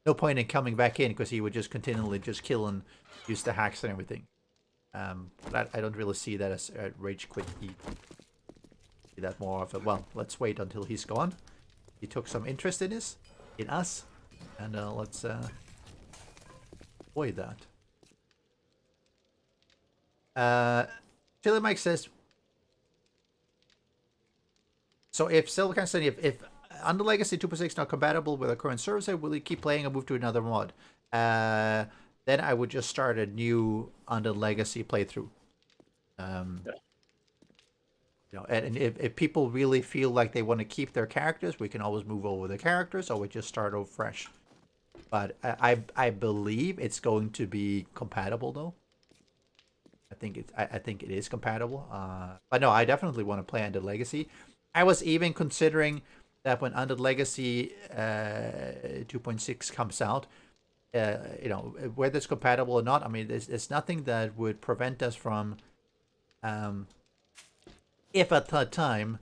no point in coming back in because he would just continually just kill and use the hacks and everything. But I don't really see that as a rage quit. See that more of a, well, let's wait until he's gone. He took some interest in us, and let's avoid that. Chili Mike says, so if Silicon City, if Under Legacy 2.6 not compatible with our current server set, will you keep playing and move to another mod? Then I would just start a new Under Legacy playthrough. And if people really feel like they want to keep their characters, we can always move over the characters, or we just start over fresh. But I believe it's going to be compatible though. I think it is compatible. But no, I definitely want to play Under Legacy. I was even considering that when Under Legacy 2.6 comes out, whether it's compatible or not, I mean, there's nothing that would prevent us from, if at that time,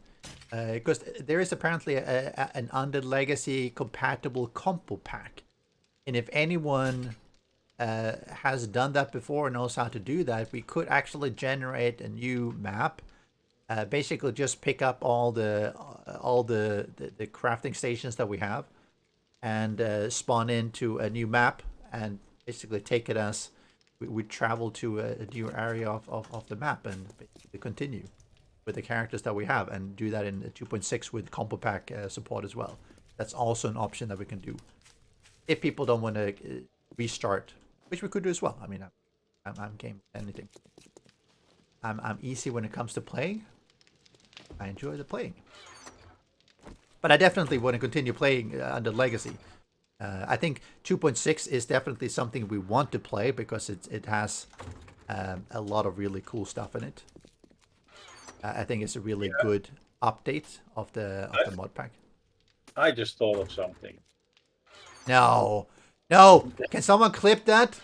because there is apparently an Under Legacy compatible combo pack, and if anyone has done that before and knows how to do that, we could actually generate a new map. Basically, just pick up all the all the crafting stations that we have, and spawn into a new map, and basically take it as we travel to a new area of the map, and basically continue with the characters that we have, and do that in 2.6 with combo pack support as well. That's also an option that we can do if people don't want to restart, which we could do as well. I mean, I'm game with anything. I'm easy when it comes to playing. I enjoy the playing, but I definitely want to continue playing under Legacy. I think 2.6 is definitely something we want to play because it has a lot of really cool stuff in it. I think it's a really good update of the mod pack. I just thought of something. No, no! Can someone clip that?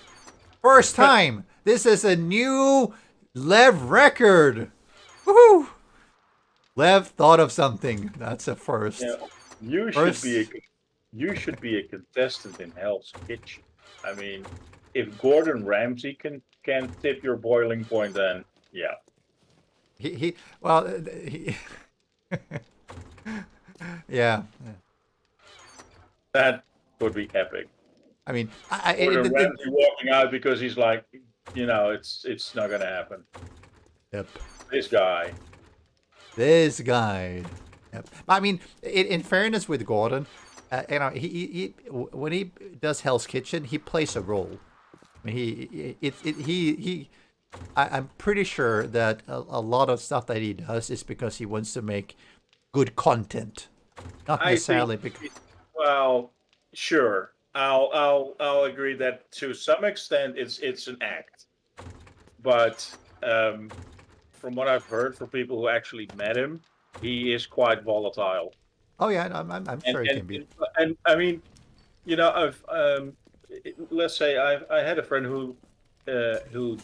First time. This is a new Lev record. Woohoo! Lev thought of something. That's a first. Yeah, you should be a contestant in Hell's Kitchen. I mean, if Gordon Ramsay can tip your boiling point, then yeah. Yeah. That would be epic. I mean, Gordon Ramsay walking out because he's like, it's not gonna happen. Yep. This guy. Yep. I mean, in fairness with Gordon, he when he does Hell's Kitchen, he plays a role. I mean, I'm pretty sure that a lot of stuff that he does is because he wants to make good content, not necessarily because. Well, sure. I'll agree that to some extent it's an act, but from what I've heard from people who actually met him, he is quite volatile. Oh yeah, I'm sure he can be. And I mean, I've let's say I had a friend who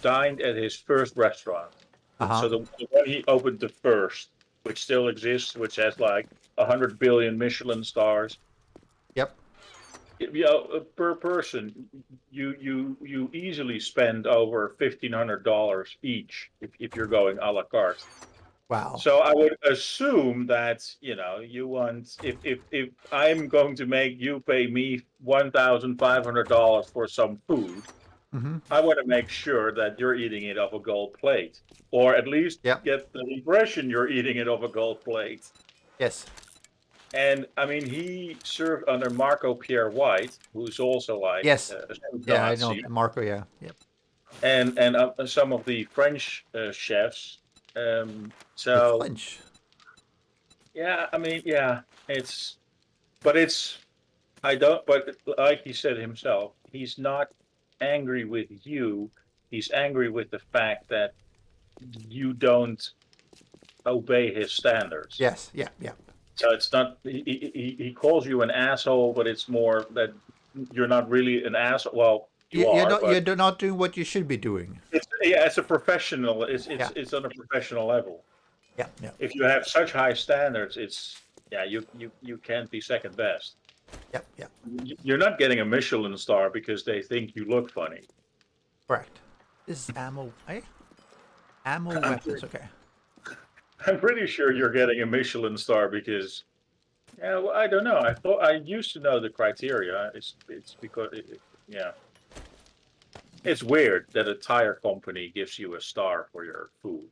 dined at his first restaurant. So the one he opened the first, which still exists, which has like 100 billion Michelin stars. Yep. Per person, you easily spend over $1,500 each if you're going a la carte. Wow. So I would assume that you want if I'm going to make you pay me $1,500 for some food, I want to make sure that you're eating it off a gold plate, or at least get the impression you're eating it off a gold plate. Yes. And I mean, he served under Marco Pierre White, who's also like I know Marco. Yeah, yep. And some of the French chefs. So French. Yeah, I mean, yeah, but like he said himself, he's not angry with you. He's angry with the fact that you don't obey his standards. Yes. Yeah. Yeah. So it's not he calls you an asshole, but it's more that you're not really an asshole. Well, you're not doing what you should be doing. It's a professional. It's on a professional level. Yeah. Yeah. If you have such high standards, you can't be second best. Yep. Yeah. You're not getting a Michelin star because they think you look funny. Correct. This is ammo. Ammo weapons. Okay. I'm pretty sure you're getting a Michelin star because, well, I don't know. I used to know the criteria. It's because, it's weird that a tire company gives you a star for your food.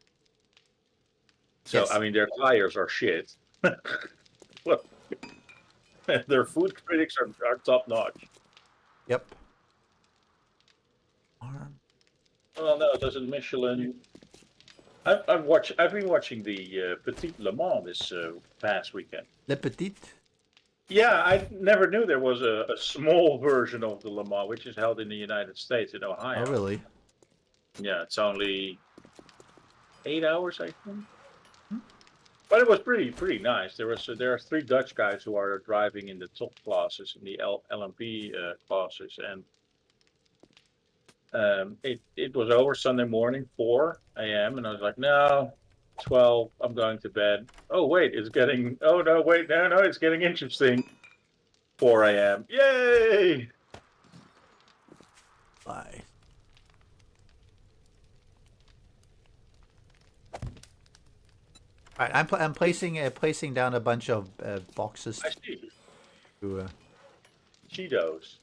So, yes. I mean, their tires are shit. Well, their food critics are top notch. Yep. Well, no, doesn't Michelin. I've been watching the Petit Le Mans this past weekend. Le Petit? Yeah, I never knew there was a small version of the Le Mans, which is held in the United States, in Ohio. Oh, really? Yeah, it's only 8 hours, I think. But it was pretty nice. There are 3 Dutch guys who are driving in the top classes, in the LMP classes, and it was over Sunday morning, 4 a.m., and I was like, no, 12, I'm going to bed. Oh, wait, it's getting interesting. 4 a.m. Yay! Bye. All right, I'm placing down a bunch of boxes I see. to. Cheetos.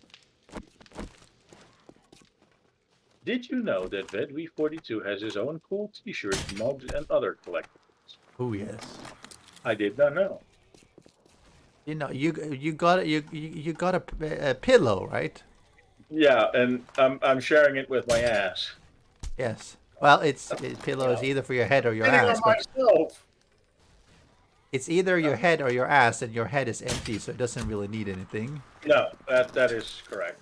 Did you know that Vedui 42 has his own cool T-shirts, mugs, and other collectibles? Oh yes. I did not know. You know, you got you got a pillow, right? Yeah, and I'm sharing it with my ass. Yes. Well, pillow is either for your head or your Sitting on ass, but myself. it's either your head or your ass, and your head is empty, so it doesn't really need anything. No, that is correct.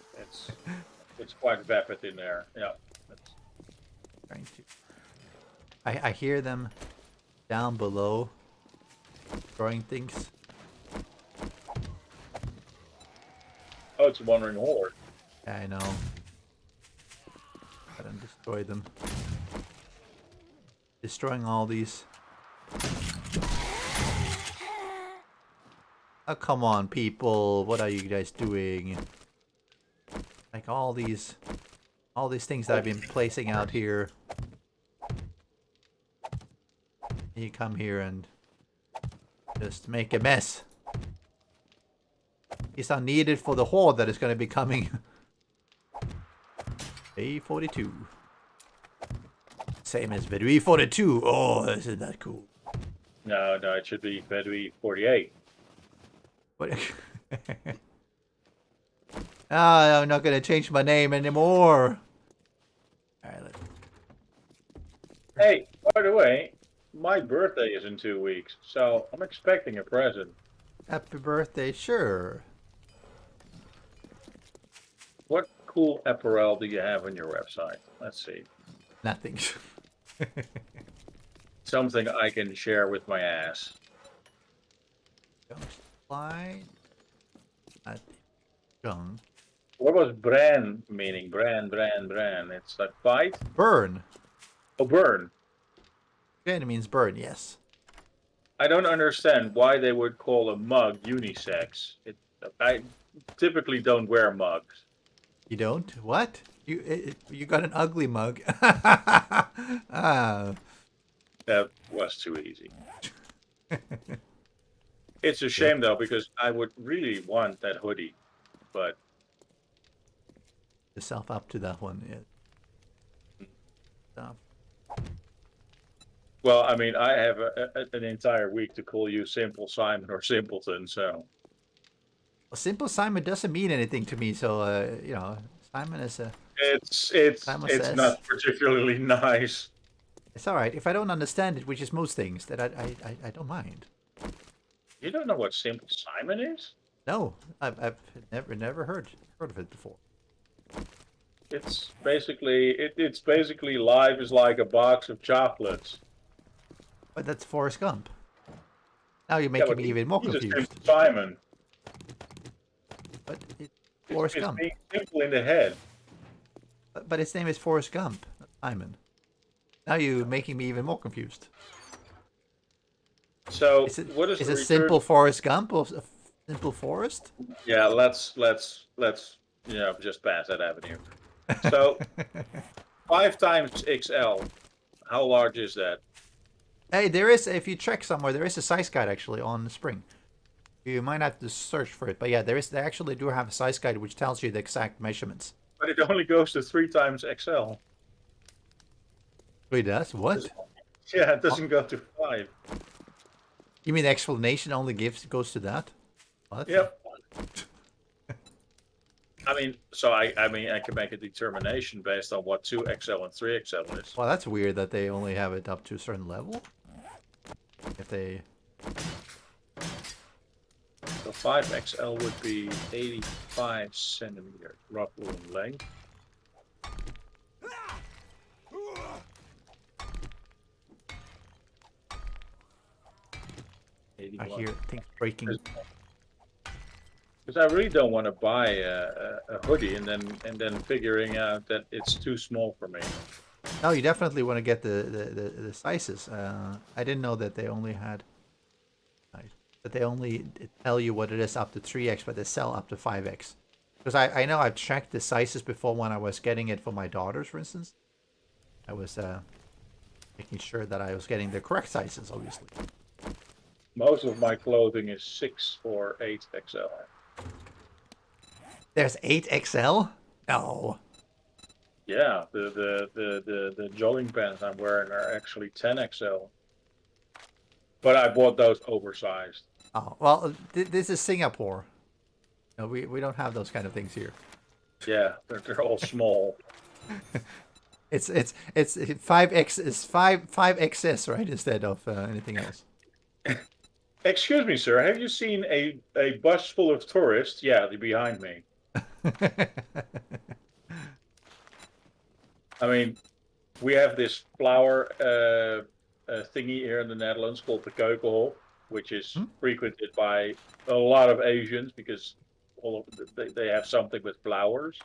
It's quite vapid in there. Yeah. That's... Trying to. I hear them down below throwing things. Oh, it's a wandering horde. Yeah, I know. Gotta destroy them. Destroying all these. Oh, come on, people. What are you guys doing? Like all these things that I've been placing out here. You come here and just make a mess. It's not needed for the horde that is going to be coming. A42. Same as Vedui 42. Oh, isn't that cool? No, it should be Vedui 48. What? I'm not going to change my name anymore. Alright, Hey, by the way, my birthday is in 2 weeks, so I'm expecting a present. happy birthday, sure. What cool apparel do you have on your website? Let's see. Nothing. Something I can share with my ass. Junk supply. Junk. What was brand meaning? Brand. It's like fight? Burn. Oh, burn. Yeah, it means burn, yes. I don't understand why they would call a mug unisex. I typically don't wear mugs. You don't? What? You got an ugly mug. Ah. That was too easy. It's a shame though, because I would really want that hoodie, but Yourself up to that one, yeah. Stop. well, I mean, I have an entire week to call you Simple Simon or Simpleton, so Well, Simple Simon doesn't mean anything to me, so you know, Simon is a. it's Simon it's says. not particularly nice. It's all right if I don't understand it, which is most things. That I don't mind. You don't know what Simple Simon is? No, I've never heard of it before. It's basically life is like a box of chocolales. But that's Forrest Gump. Now you're Yeah, making but me even more he's a confused. Simple Simon. But Forrest It's Gump. being simple in the head. But his name is Forrest Gump, not Simon. Now you're making me even more confused. So Is it, what is is the it return? Simple Forrest Gump or Simple Forest? Yeah, let's just pass that avenue. So 5 times XL. How large is that? Hey, there is, if you check somewhere, there is a size guide actually on the Spring. You might have to search for it, but yeah, they actually do have a size guide which tells you the exact measurements. But it only goes to 3 times XL. Wait, that's what? Yeah, it doesn't go to 5. You mean the explanation only goes to that? What? Yep. I mean, so I can make a determination based on what 2XL and 3XL is. Well, that's weird that they only have it up to a certain level. If they... So 5XL would be 85 centimeter roughly in length. I hear things breaking. Because I really don't want to buy a hoodie and then figuring out that it's too small for me. No, you definitely want to get the sizes. I didn't know that they only had... That they only tell you what it is up to 3x, but they sell up to 5x. Because I know I've checked the sizes before when I was getting it for my daughters, for instance. I was making sure that I was getting the correct sizes, obviously. most of my clothing is 6 or 8 XL. There's 8XL? No. Yeah, the jogging pants I'm wearing are actually 10 XL. But I bought those oversized. Oh, well, this is Singapore. No, we don't have those kind of things here. Yeah, they're all small. It's 5X is 5XS, right, instead of anything else. Excuse me, sir. Have you seen a bus full of tourists? Yeah, they're behind me. I mean, we have this flower thingy here in the Netherlands called the Keukenhof, which is frequented by a lot of Asians because they have something with flowers.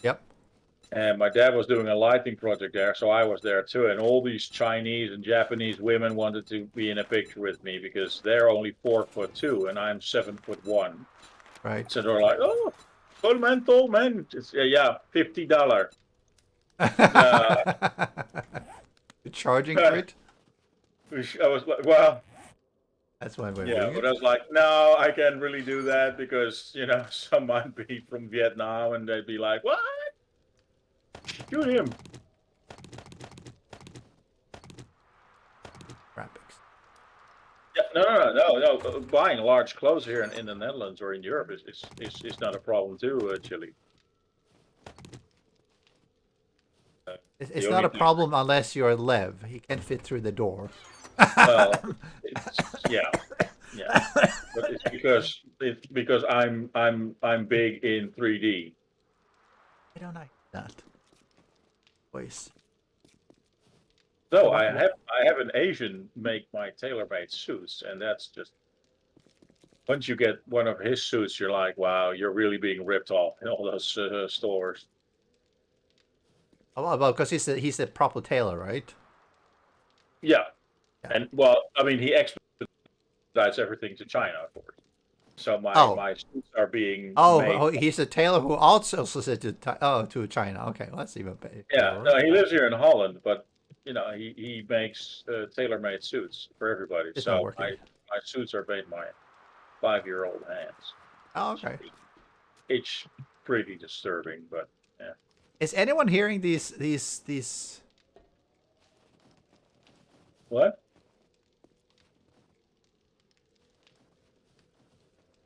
Yep. And my dad was doing a lighting project there, so I was there too. And all these Chinese and Japanese women wanted to be in a picture with me because they're only 4'2" and I'm 7'1". Right. So they're like, "Oh, tall man." It's, yeah, $50. Charging for it? I was like, well, That's one way of yeah, doing but it. I was like, no, I can't really do that because some might be from Vietnam and they'd be like, what? Shoot him. Graphics. Yeah, no. Buying large clothes here in the Netherlands or in Europe is not a problem too, Chile. It's not a problem unless you're Lev. He can't fit through the door. Well, yeah. But it's because I'm big in 3D. I don't like that voice. So I have an Asian make my tailor-made suits, and that's just once you get one of his suits, you're like, wow, you're really being ripped off in all those stores. Oh, well, because he's a proper tailor, right? Yeah, Yeah. and well, I mean, he expedites everything to China, of course. So my suits are being made. He's a tailor who outsources it to China. Okay, well, that's even better. Yeah, no, he lives here in Holland, but he makes tailor-made suits for everybody. It's not So working. my suits are made by 5-year-old hands. Oh, okay. It's pretty disturbing, but yeah. Is anyone hearing these? What?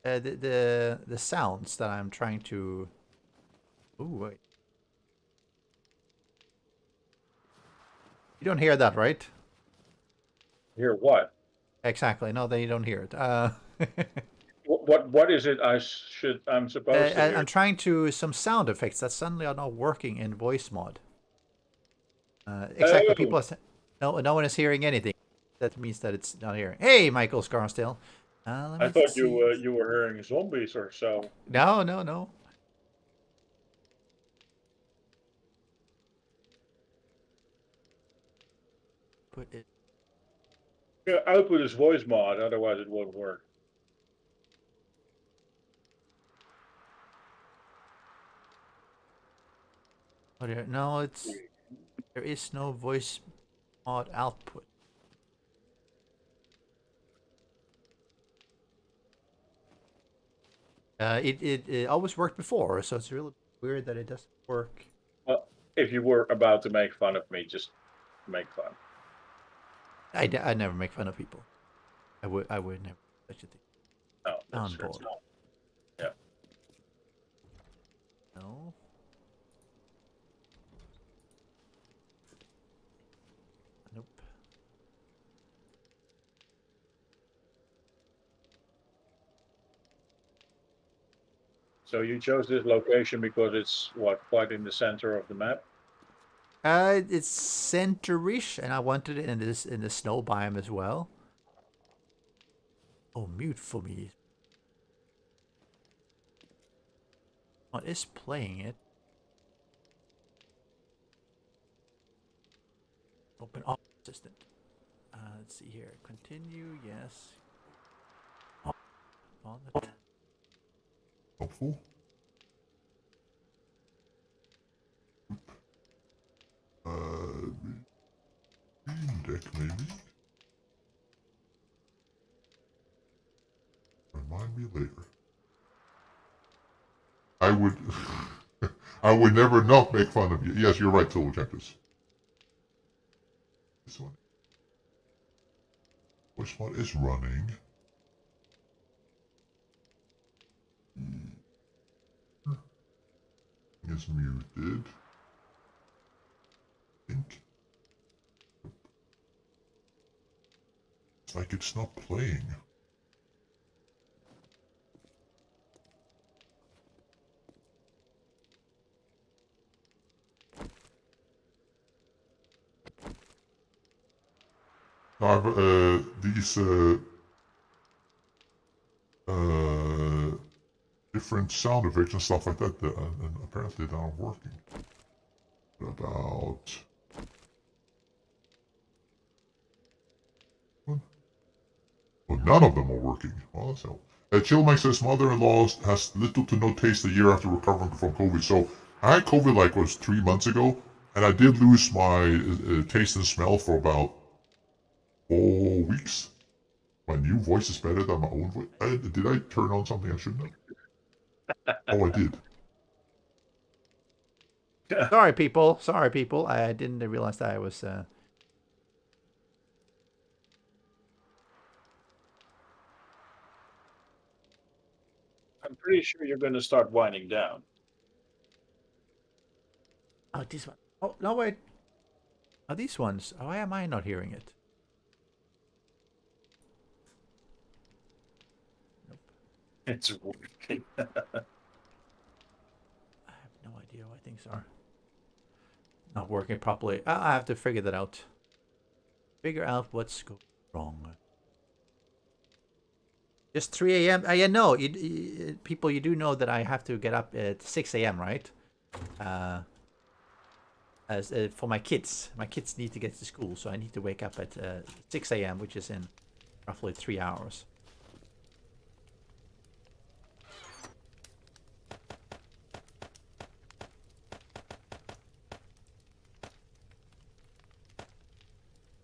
The sounds that I'm trying to. Ooh, wait. You don't hear that, right? Hear what? Exactly. No, they don't hear it. What is it I'm supposed to hear? I'm trying to some sound effects that suddenly are not working in voice mod. Exactly. People no one is hearing anything. That means that it's not hearing. Hey, Michael Scarsdale. I thought you were hearing zombies or so. No. Put it. Yeah, output is voice mod, otherwise it won't work. No, there is no voice mod output. It always worked before, so it's really weird that it doesn't work. Well, if you were about to make fun of me, just make fun. I never make fun of people. I would never such a thing. No, that's On true. board. Yeah. No. Nope. So you chose this location because it's quite in the center of the map? It's center-ish, and I wanted it in the snow biome as well. Oh, mute for me. What is playing it? Open up assistant. Let's see here. Continue. Yes. On the Helpful. Deck maybe. I would, I would never not make fun of you. Yes, you're right, Total Objectives. This one. Which one is running? Is muted. I think. It's like it's not playing. Now, these different sound effects and stuff like that, and apparently they're not working. About what? Well, none of them are working. Well, that's hell. Chillmike says mother-in-law has little to no taste a year after recovering from COVID. So I had COVID like was 3 months ago, and I did lose my taste and smell for about 4 weeks. My new voice is better than my old voice. Did I turn on something I shouldn't have? Oh, I did. Sorry, people. Sorry, people. I didn't realize that I was... I'm pretty sure you're going to start winding down. Oh, this one. Oh, no, wait. Oh, these ones. Why am I not hearing it? Nope. It's working. I have no idea why things are not working properly. I have to figure that out. Figure out what's going wrong. Just 3 a.m. Yeah, no, people, you do know that I have to get up at 6 a.m., right? As for my kids. My kids need to get to school, so I need to wake up at 6 a.m., which is in roughly 3 hours.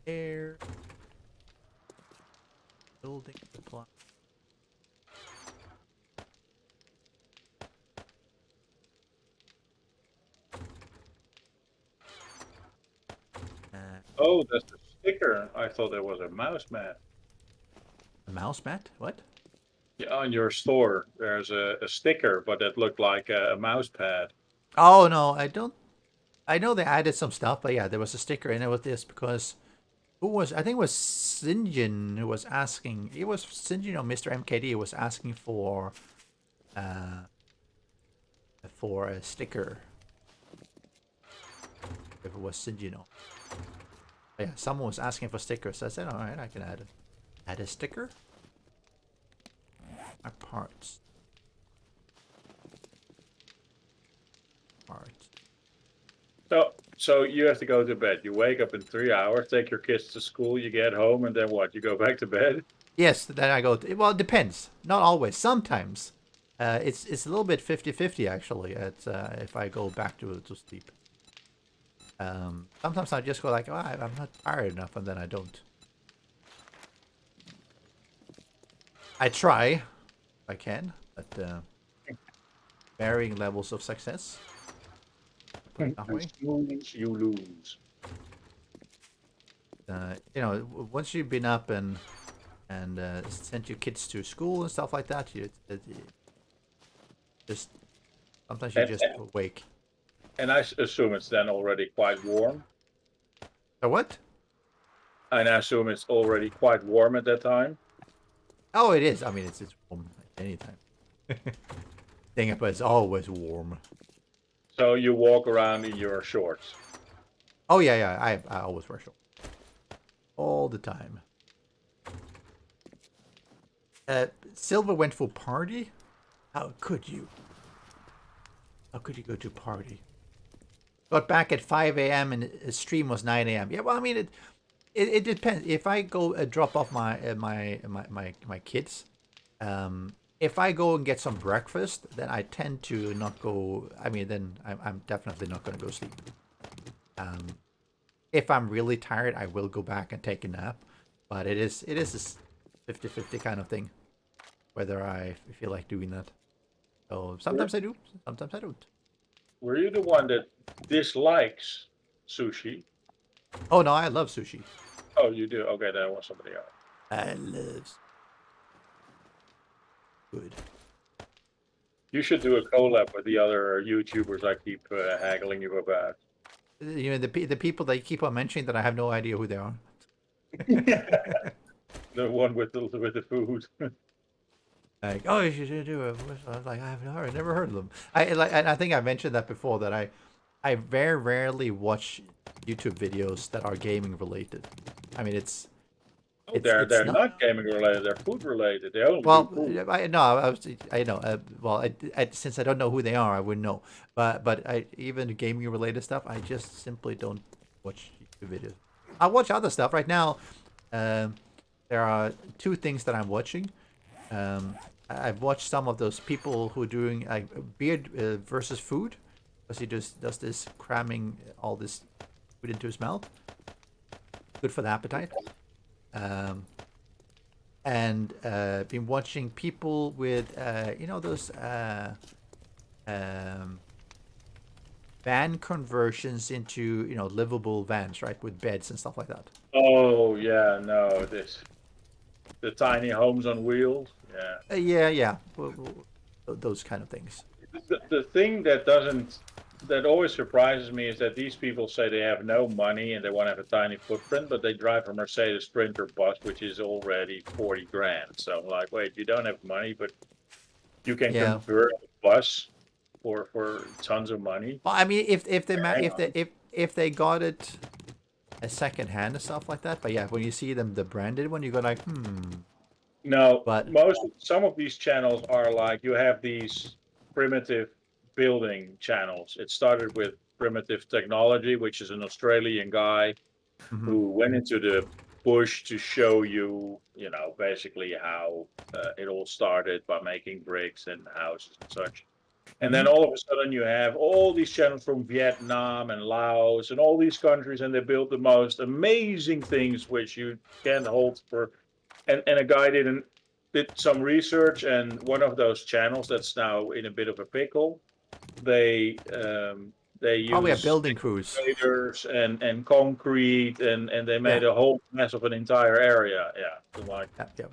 Air. Building supply. Oh, that's a sticker. I thought it was a mouse mat. A mouse mat? What? Yeah, on your store, there's a sticker, but it looked like a mouse pad. Oh, no, I don't. I know they added some stuff, but yeah, there was a sticker in it with this because who was, I think it was Sinjin who was asking, it was Sinjin or Mr. MKD who was asking for a sticker. If it was Sinjin or. But yeah, someone was asking for stickers, so I said, alright, I can add it. Add a sticker? My parts. Parts. So you have to go to bed. You wake up in 3 hours, take your kids to school, you get home, and then what? You go back to bed? Yes, then I go. Well, it depends. Not always. Sometimes. It's a little bit 50-50 actually. If I go back to sleep. Sometimes I just go like, oh, I'm not tired enough, and then I don't. I try, if I can, but varying levels of success. Put it that way. You lose. You know, once you've been up and sent your kids to school and stuff like that, you just sometimes you just awake. And I assume it's then already quite warm. A what? And I assume it's already quite warm at that time. Oh, it is. I mean, it's warm at any time. Singapore is always warm. So you walk around in your shorts. Oh yeah. I always wear shorts. All the time. Silver went for party? How could you? How could you go to party? Got back at 5 a.m. and the stream was 9 a.m. Yeah, well, I mean, it depends. If I go drop off my kids, if I go and get some breakfast, then I tend to not go. I mean, then I'm definitely not going to go sleep. If I'm really tired, I will go back and take a nap. But it is a 50-50 kind of thing, whether I feel like doing that. So sometimes I do, sometimes I don't. Were you the one that dislikes sushi? Oh no, I love sushi. Oh, you do? Okay, that was somebody else. I love good. You should do a collab with the other YouTubers I keep haggling you about. You know, the people that you keep on mentioning that I have no idea who they are. The one with the food. Like, oh, you should do it. I was like, I've never heard of them. I think I mentioned that before, that I very rarely watch YouTube videos that are gaming related. I mean, it's They're not gaming related. They're food related. They only well, do food. I know. Well, since I don't know who they are, I wouldn't know. But even gaming related stuff, I just simply don't watch YouTube videos. I watch other stuff right now. There are two things that I'm watching. I've watched some of those people who are doing beard versus food, because he just does this cramming all this food into his mouth. Good for the appetite. And been watching people with those van conversions into livable vans, right, with beds and stuff like that. Oh yeah, no, the tiny homes on wheels. Yeah. Yeah. Those kind of things. The thing that always surprises me is that these people say they have no money and they want to have a tiny footprint, but they drive a Mercedes Sprinter bus, which is already 40 grand. So I'm like, wait, you don't have money, but you can convert a bus for tons of money. Well, I mean, if they got it a second hand and stuff like that, but yeah, when you see them the branded one, you go like, No, but some of these channels are like, you have these primitive building channels. It started with Primitive Technology, which is an Australian guy who went into the bush to show you, basically how it all started by making bricks and houses and such. And then all of a sudden you have all these channels from Vietnam and Laos and all these countries, and they build the most amazing things which you can't hold for. And a guy did some research, and one of those channels that's now in a bit of a pickle, they use building crews and concrete, and they made a whole mess of an entire area. Yeah, like. Yeah.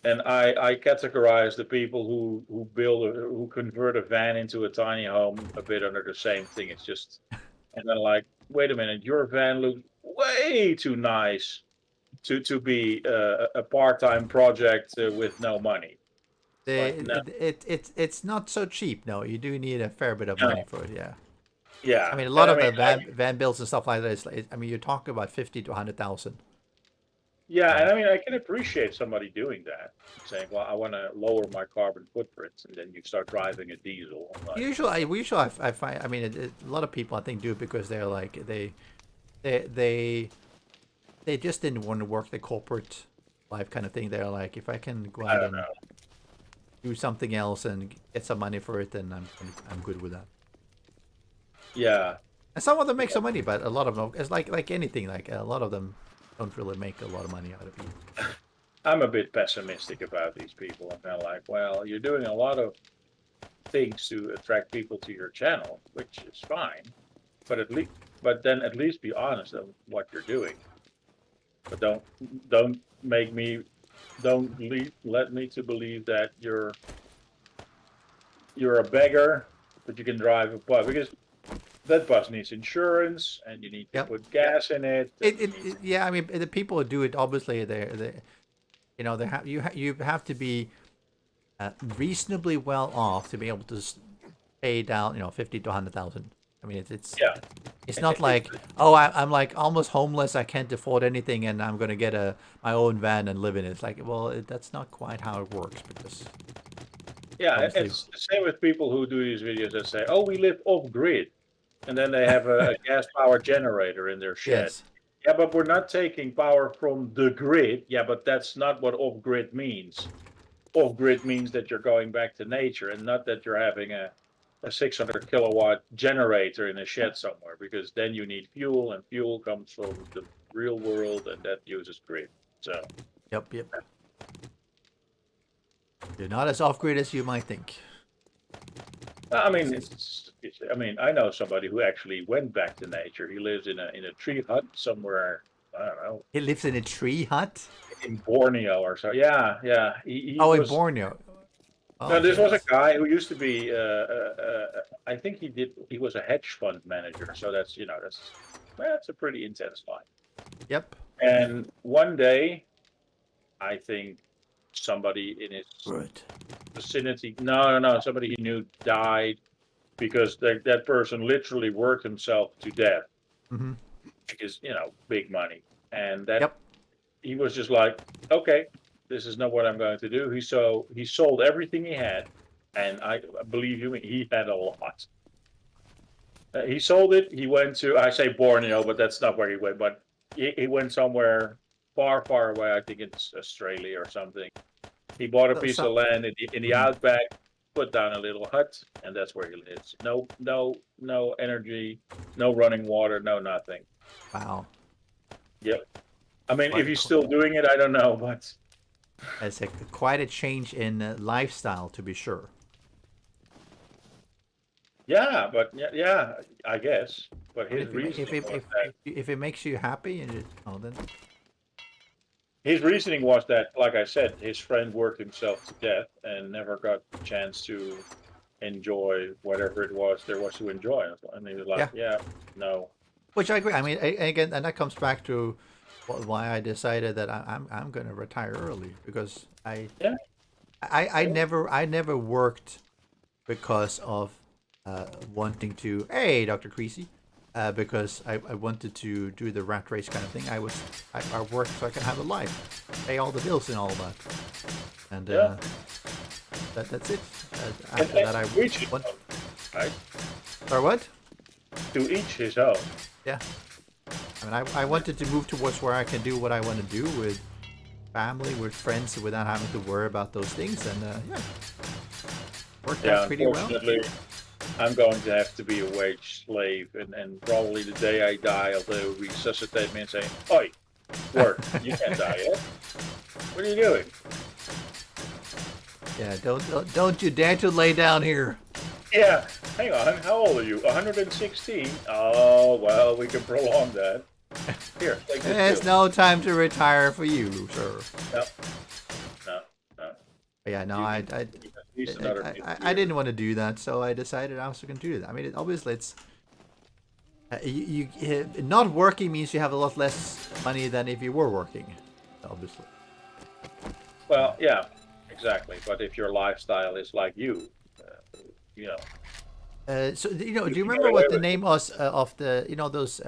And I categorize the people who convert a van into a tiny home a bit under the same thing. It's just, and then like, wait a minute, your van looks way too nice to be a part-time project with no money. It's not so cheap. No, you do need a fair bit of money for it. Yeah. Yeah. I mean, a lot of the van builds and stuff like that. I mean, you're talking about 50 to 100,000. Yeah, and I mean, I can appreciate somebody doing that, saying, "Well, I want to lower my carbon footprint," and then you start driving a diesel. Like, usually, I find. I mean, a lot of people I think do it because they're like they just didn't want to work the corporate life kind of thing. They're like, if I can go out and do something else and get some money for it, then I'm good with that. Yeah. And some of them make some money, but a lot of them, it's like anything. Like a lot of them don't really make a lot of money out of it. I'm a bit pessimistic about these people. I'm kind of like, well, you're doing a lot of things to attract people to your channel, which is fine, but then at least be honest of what you're doing. But don't let me to believe that you're a beggar, but you can drive a bus, because that bus needs insurance, and you need to put gas in it. Yeah, I mean, the people who do it, obviously, you have to be reasonably well off to be able to pay down, 50 to 100,000. I mean, it's not like, oh, I'm like almost homeless, I can't afford anything, and I'm gonna get my own van and live in it. It's like, well, that's not quite how it works, because it's the same with people who do these videos that say, "Oh, we live off grid," and then they have a gas power generator in their shed. Yes. Yeah, but we're not taking power from the grid. Yeah, but that's not what off grid means. Off grid means that you're going back to nature, and not that you're having a 600 kilowatt generator in a shed somewhere, because then you need fuel, and fuel comes from the real world, and that uses grid. So. Yep. You're not as off grid as you might think. I mean, I mean, I know somebody who actually went back to nature. He lives in a tree hut somewhere. I don't know, He lives in a tree hut. in Borneo or so. Yeah, yeah. He Oh, in was. Borneo. No, Oh, this okay. was a guy who used to be. I think he did. He was a hedge fund manager. So that's that's a pretty intense life. Yep. And one day, I think somebody in his Good. vicinity. No. Somebody he knew died because that person literally worked himself to death Mm-hmm. because big money, and that Yep. he was just like, okay, this is not what I'm going to do. He sold everything he had, and I believe you, he had a lot. He sold it. He went to, I say Borneo, but that's not where he went. But he went somewhere far, far away. I think it's Australia or something. He bought a piece of land in the Mhm. outback, put down a little hut, and that's where he lives. No energy, no running water, no nothing. Wow. Yep. I mean, if Quite, he's still doing it, I don't know, but it's quite a change in lifestyle, to be sure. yeah, but yeah, I guess. But But his reasoning was that if it makes you happy, and then like I said, his friend worked himself to death and never got the chance to enjoy whatever it was there was to enjoy. And he was like, yeah, yeah, no, which I agree. I mean, again, and that comes back to why I decided that I'm going to retire early, because yeah, I never worked because of wanting to. Hey, Dr. Creasy. Because I wanted to do the rat race kind of thing. I worked so I can have a life, pay all the bills and all that, and yeah. that's it. And After that, I each his want. own, right? Sorry, what? To each his own. Yeah, I mean, I wanted to move towards where I can do what I want to do with family, with friends, without having to worry about those things, and yeah, worked Yeah, out pretty well. unfortunately, I'm going to have to be a wage slave, and probably the day I die, they'll resuscitate me and say, "Oi, work! You can't die yet. What are you doing?" Yeah, don't you dare to lay down here. Yeah, hang on. How old are you? 116. Oh well, we can prolong that. Here, take this There's pill. no time to retire for you, sir. No, no, no. Yeah, no, You I need at least another 50 I years. didn't want to do that, so I decided I was going to do that. I mean, obviously, it's not working means you have a lot less money than if you were working, obviously. Well, yeah, exactly. But if your lifestyle is like you know, So do you you can get remember away what the with it. name was of the those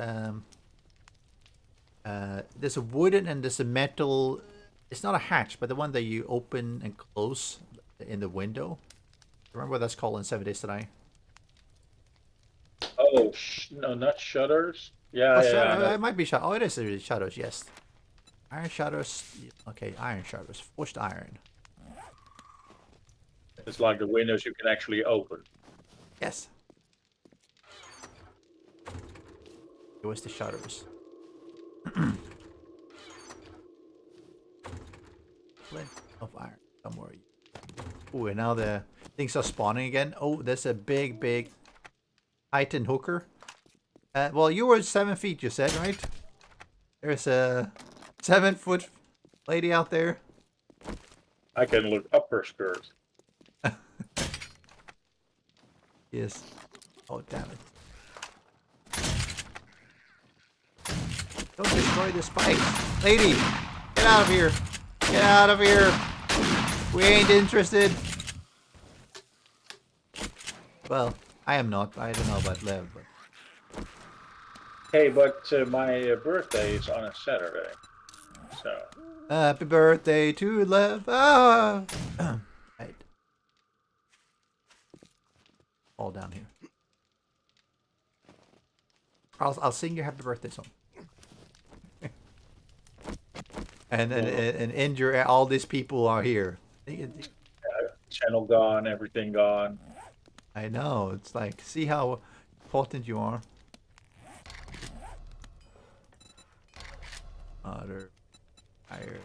there's a wooden and there's a metal. It's not a hatch, but the one that you open and close in the window. Remember what that's called in 7 Days to Die? Oh, no, not shutters. Oh, Yeah, I shadow. know. It might be shadow. Oh, it is really shadows. Yes, iron shadows. Okay, iron shadows. Forced iron. It's like the windows you can actually open. Yes. It was the shadows. Flint of iron somewhere. Oh, and now the things are spawning again. Oh, there's a big Titan hooker. Well, you were 7 feet, you said, right? There's a 7-foot lady out there. I can look up her skirt. Yes. Oh, damn it. Don't destroy the spikes. Lady, get out of here. Get out of here. We ain't interested. Well, I am not. I don't know about Lev, but... Hey, but my birthday is on a Saturday, so Happy birthday to Lev. Ah! Right. All down here. I'll sing your happy birthday song. and injure all these people are here. channel gone, everything gone. I know. It's like, see how important you are. Otter, fire.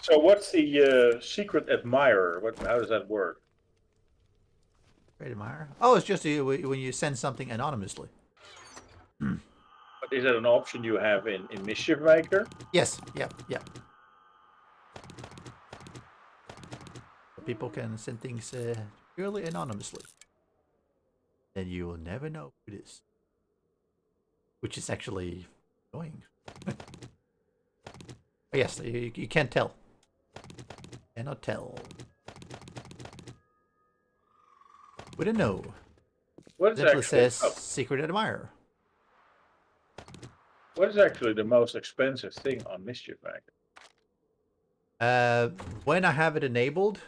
So what's the secret admirer? How does that work? Great admirer. Oh, it's just when you send something anonymously. But is that an option you have in mischiefmaker? Yes. Yeah. Yeah. People can send things purely anonymously. And you will never know who it is. Which is actually annoying. But yes, you can't tell. Cannot tell. Wouldn't know. What is Simply actually says secret admirer. what is actually the most expensive thing on mischiefmaker? When I have it enabled,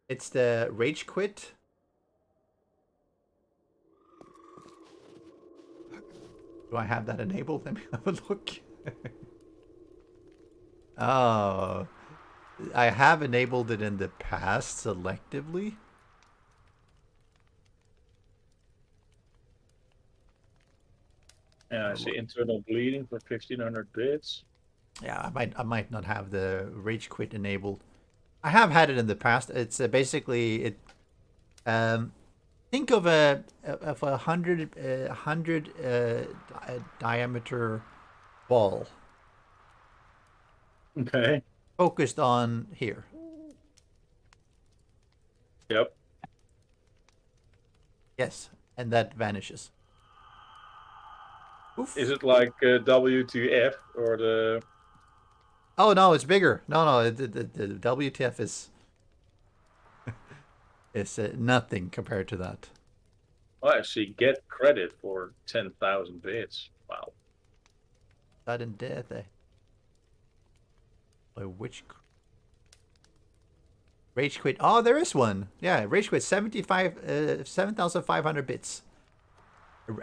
it's the rage quit. Do I have that enabled? Let me have a look. Oh, I have enabled it in the past selectively. Yeah, I see internal bleeding for 1500 bits. Yeah, I might not have the rage quit enabled. I have had it in the past. It's basically it. Think of a 100 diameter ball Okay. focused on here. Yep. Yes, and that vanishes. Oof. Is it like WTF or the? Oh no, it's bigger. No, the WTF is nothing compared to that. Oh, I see. Get credit for 10,000 bits. Wow. Sudden death. By which rage quit? Oh, there is one. Yeah, rage quit 7,500 bits.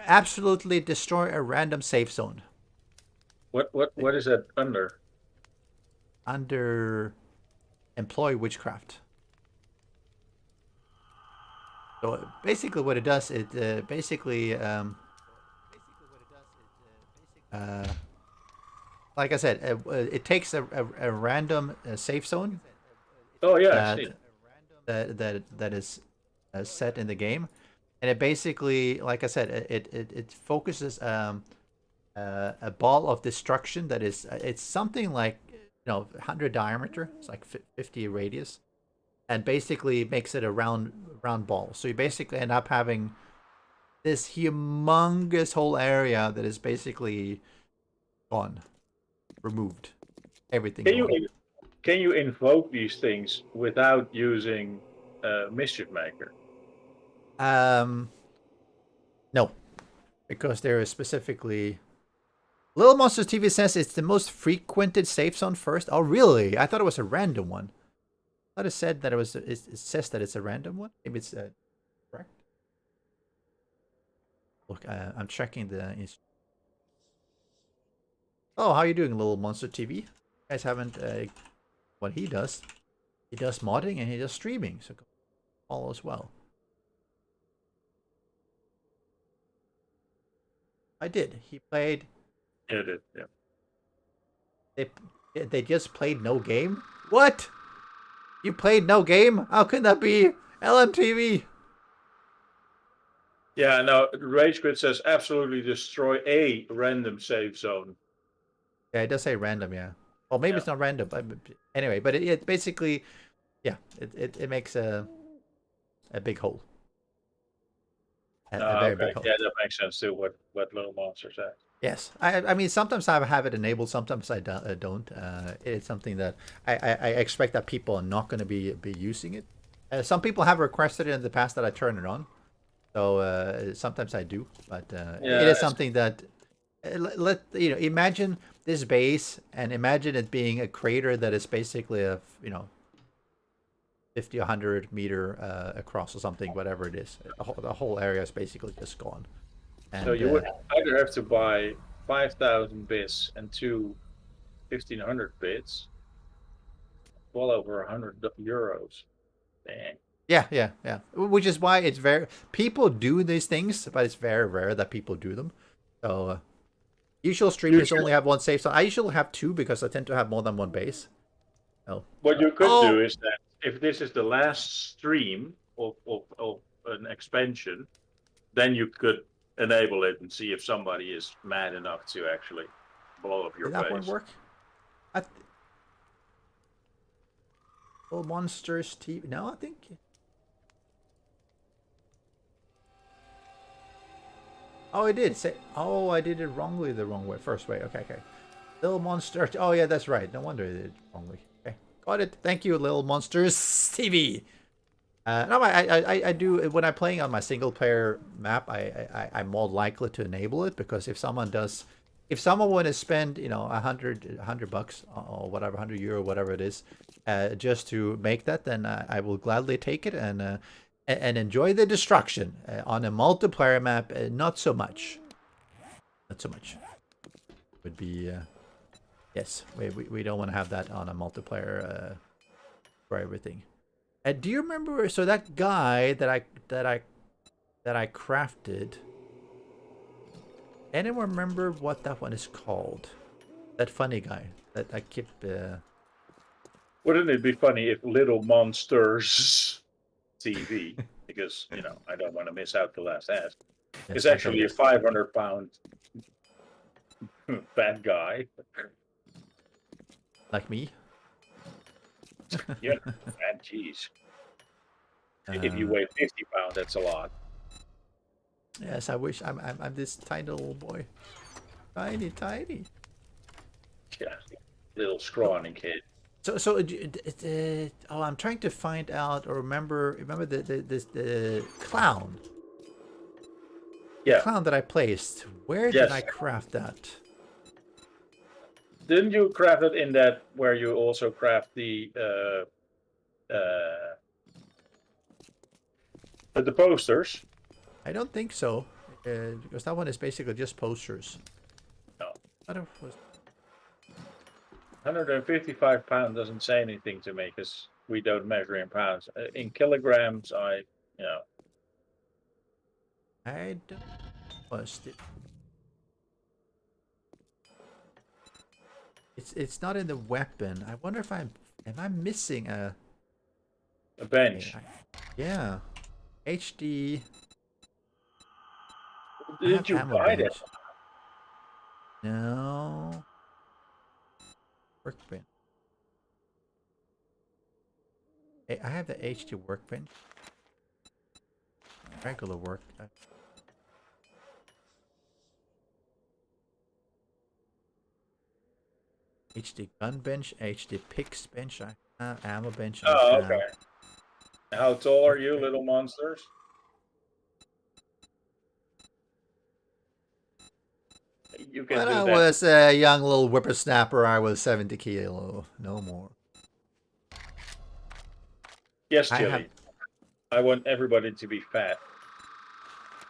Absolutely destroy a random safe zone. What is that under? Under employ witchcraft. So basically, what it does, it basically, like I said, it takes a random safe zone. Oh yeah, I see. That is set in the game, and it basically, like I said, it focuses a ball of destruction that is it's something like 100 diameter. It's like 50 radius, and basically makes it a round ball. So you basically end up having this humongous whole area that is basically gone, removed, everything. Can you invoke these things without using mischiefmaker? No, because there is specifically. Little Monsters TV says it's the most frequented safe zone first. Oh, really? I thought it was a random one. I thought it said that it was. It says that it's a random one. Maybe it's correct. Look, I'm checking the. Oh, how you doing, Little Monster TV? You guys haven't. What he does modding and he does streaming, so follow as well. I did. He played. Yeah, it did. Yeah. They just played no game. What? You played no game? How can that be? LMTV. Yeah, no, Rage Quit says absolutely destroy a random save zone. Yeah, it does say random, yeah. Well, maybe it's not random, but anyway, but it basically, yeah, it makes a big hole. A very big hole. Yeah, that makes sense too, what Little Monster said. Yes, I mean, sometimes I have it enabled, sometimes I don't. It's something that I expect that people are not going to be using it. Some people have requested it in the past that I turn it on. So sometimes I do, but it is something that imagine this base and imagine it being a crater that is basically a 50 100 meter across or something, whatever it is. The whole area is basically just gone. And, so you would either have to buy 5,000 bits and 1,500 bits, well over €100. Dang. Yeah. Which is why it's people do these things, but it's very rare that people do them. So usual streamers only have one safe zone. I usually have two because I tend to have more than one base. Oh. What you could Oh! do is that if this is the last stream of an expansion, then you could enable it and see if somebody is mad enough to actually blow up your Did that one base. work? Little monsters TV. No, I think. Oh, it did. Say. Oh, I did it wrongly. The wrong way. First way. Okay, okay. Little monster. Oh, yeah, that's right. No wonder I did it wrongly. Okay, got it. Thank you, Little Monsters TV. No, I do when I'm playing on my single player map. I'm more likely to enable it because if someone want to spend $100 or whatever, €100, whatever it is, just to make that, then I will gladly take it and enjoy the destruction on a multiplayer map. Not so much. Not so much. Would be yes. We don't want to have that on a multiplayer for everything. Do you remember? So that guy that I crafted. Anyone remember what that one is called? That funny guy that I keep. Wouldn't it be funny if Little Monsters TV, because I don't want to miss out the last ask. It's actually a 500-pound bad guy. Like me. Yeah, fat cheese. If you weigh 50 pounds, that's a lot. Yes, I wish I'm this tiny little boy. Tiny. Yeah, little scrawny kid. So I'm trying to find out or remember the clown. Yeah. The clown that I placed. Where did I craft that? Didn't you craft it in that where you also craft the posters? I don't think so, because that one is basically just posters. No. I don't. 155 pounds doesn't say anything to me because we don't measure in pounds. In kilograms, I don't trust it. It's not in the weapon. I wonder if am I missing a bench? Yeah, HD. Did you buy it? No. Workbench. Hey, I have the HD workbench. Regular work. HD gun bench, HD picks bench, I have ammo bench. Oh, okay. How tall are you, Little Monsters? You can when do I that. was a young little whippersnapper, I was 70 kilo, no more. Yes, Chili. I want everybody to be fat.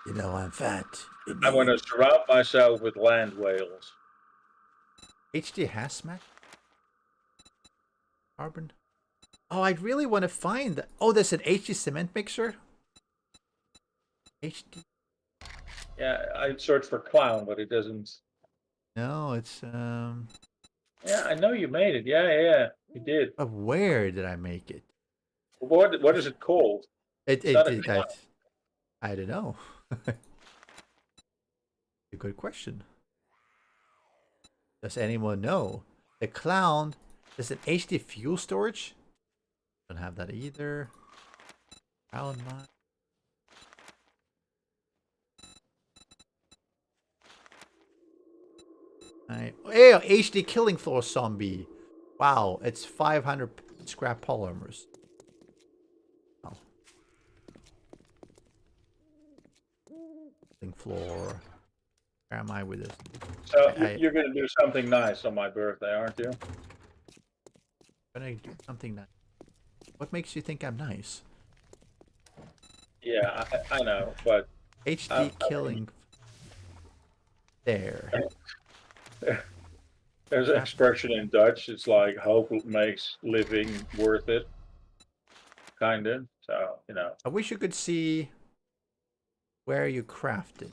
You know I'm fat. I want to surround myself with land whales. HD hazmat? Carbon? Oh, I really want to find that. Oh, there's an HD cement mixer? HD? Yeah, I searched for clown, but it doesn't. No, it's Yeah, I know you made it. Yeah, you did. But where did I make it? What is it called? I don't know. A good question. Does anyone know? The clown is an HD fuel storage. Don't have that either. Clown mine. Oh, HD killing floor zombie. Wow, it's 500 scrap polymers. Oh. Killing floor. Where am I with this? So you're going to do something nice on my birthday, aren't you? I'm gonna do something nice. What makes you think I'm nice? Yeah, I know, but HD killing. There. There's an expression in Dutch. It's like hope makes living worth it, kind of. So I wish you could see where you crafted.